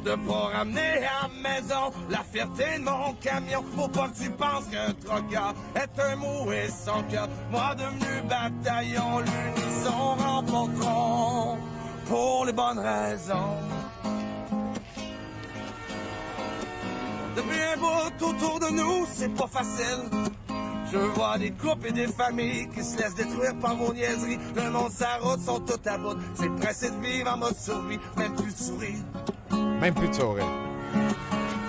B: de pas ramener à la maison la fierté de mon camion. Faut pas que tu penses qu'un trocard est un mot et son cœur. Moi devenu bataillon, l'unisson remporteront pour les bonnes raisons. Depuis un bout autour de nous, c'est pas facile. Je vois des couples et des familles qui se laissent détruire par vos niaiseries. Le monde, sa route, sont tout à bout. C'est pressé de vivre en mode survie, même plus de sourire.
C: Même plus de sourire.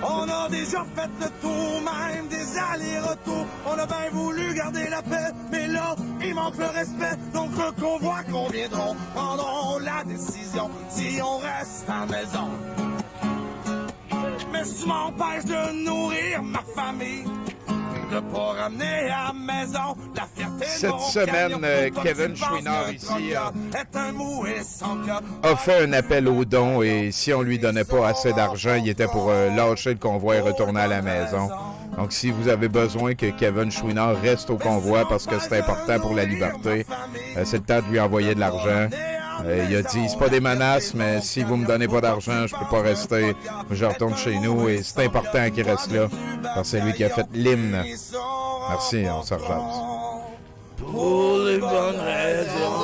B: On a déjà fait le tour, même des allers-retours. On a bien voulu garder la paix, mais là, il manque le respect. Donc le convoi qu'on viendront, prendront la décision si on reste à la maison. Mais si tu m'empêches de nourrir ma famille, de pas ramener à la maison la fierté de mon
C: Cette semaine,
B: camion,
C: Kevin Chouinard ici
B: est un mou et sans cœur.
C: a fait un appel aux dons et si on lui donnait pas assez d'argent, il était pour lâcher le convoi et retourner à la maison. Donc si vous avez besoin que Kevin Chouinard reste au convoi parce que c'est important pour la liberté, c'est le temps de lui envoyer de l'argent. Il a dit, c'est pas des menaces, mais si vous me donnez pas d'argent, je peux pas rester. Je retourne chez nous et c'est important qu'il reste là. Parce que c'est lui qui a fait l'hymne. Merci, on se rejase.
B: Pour les bonnes raisons.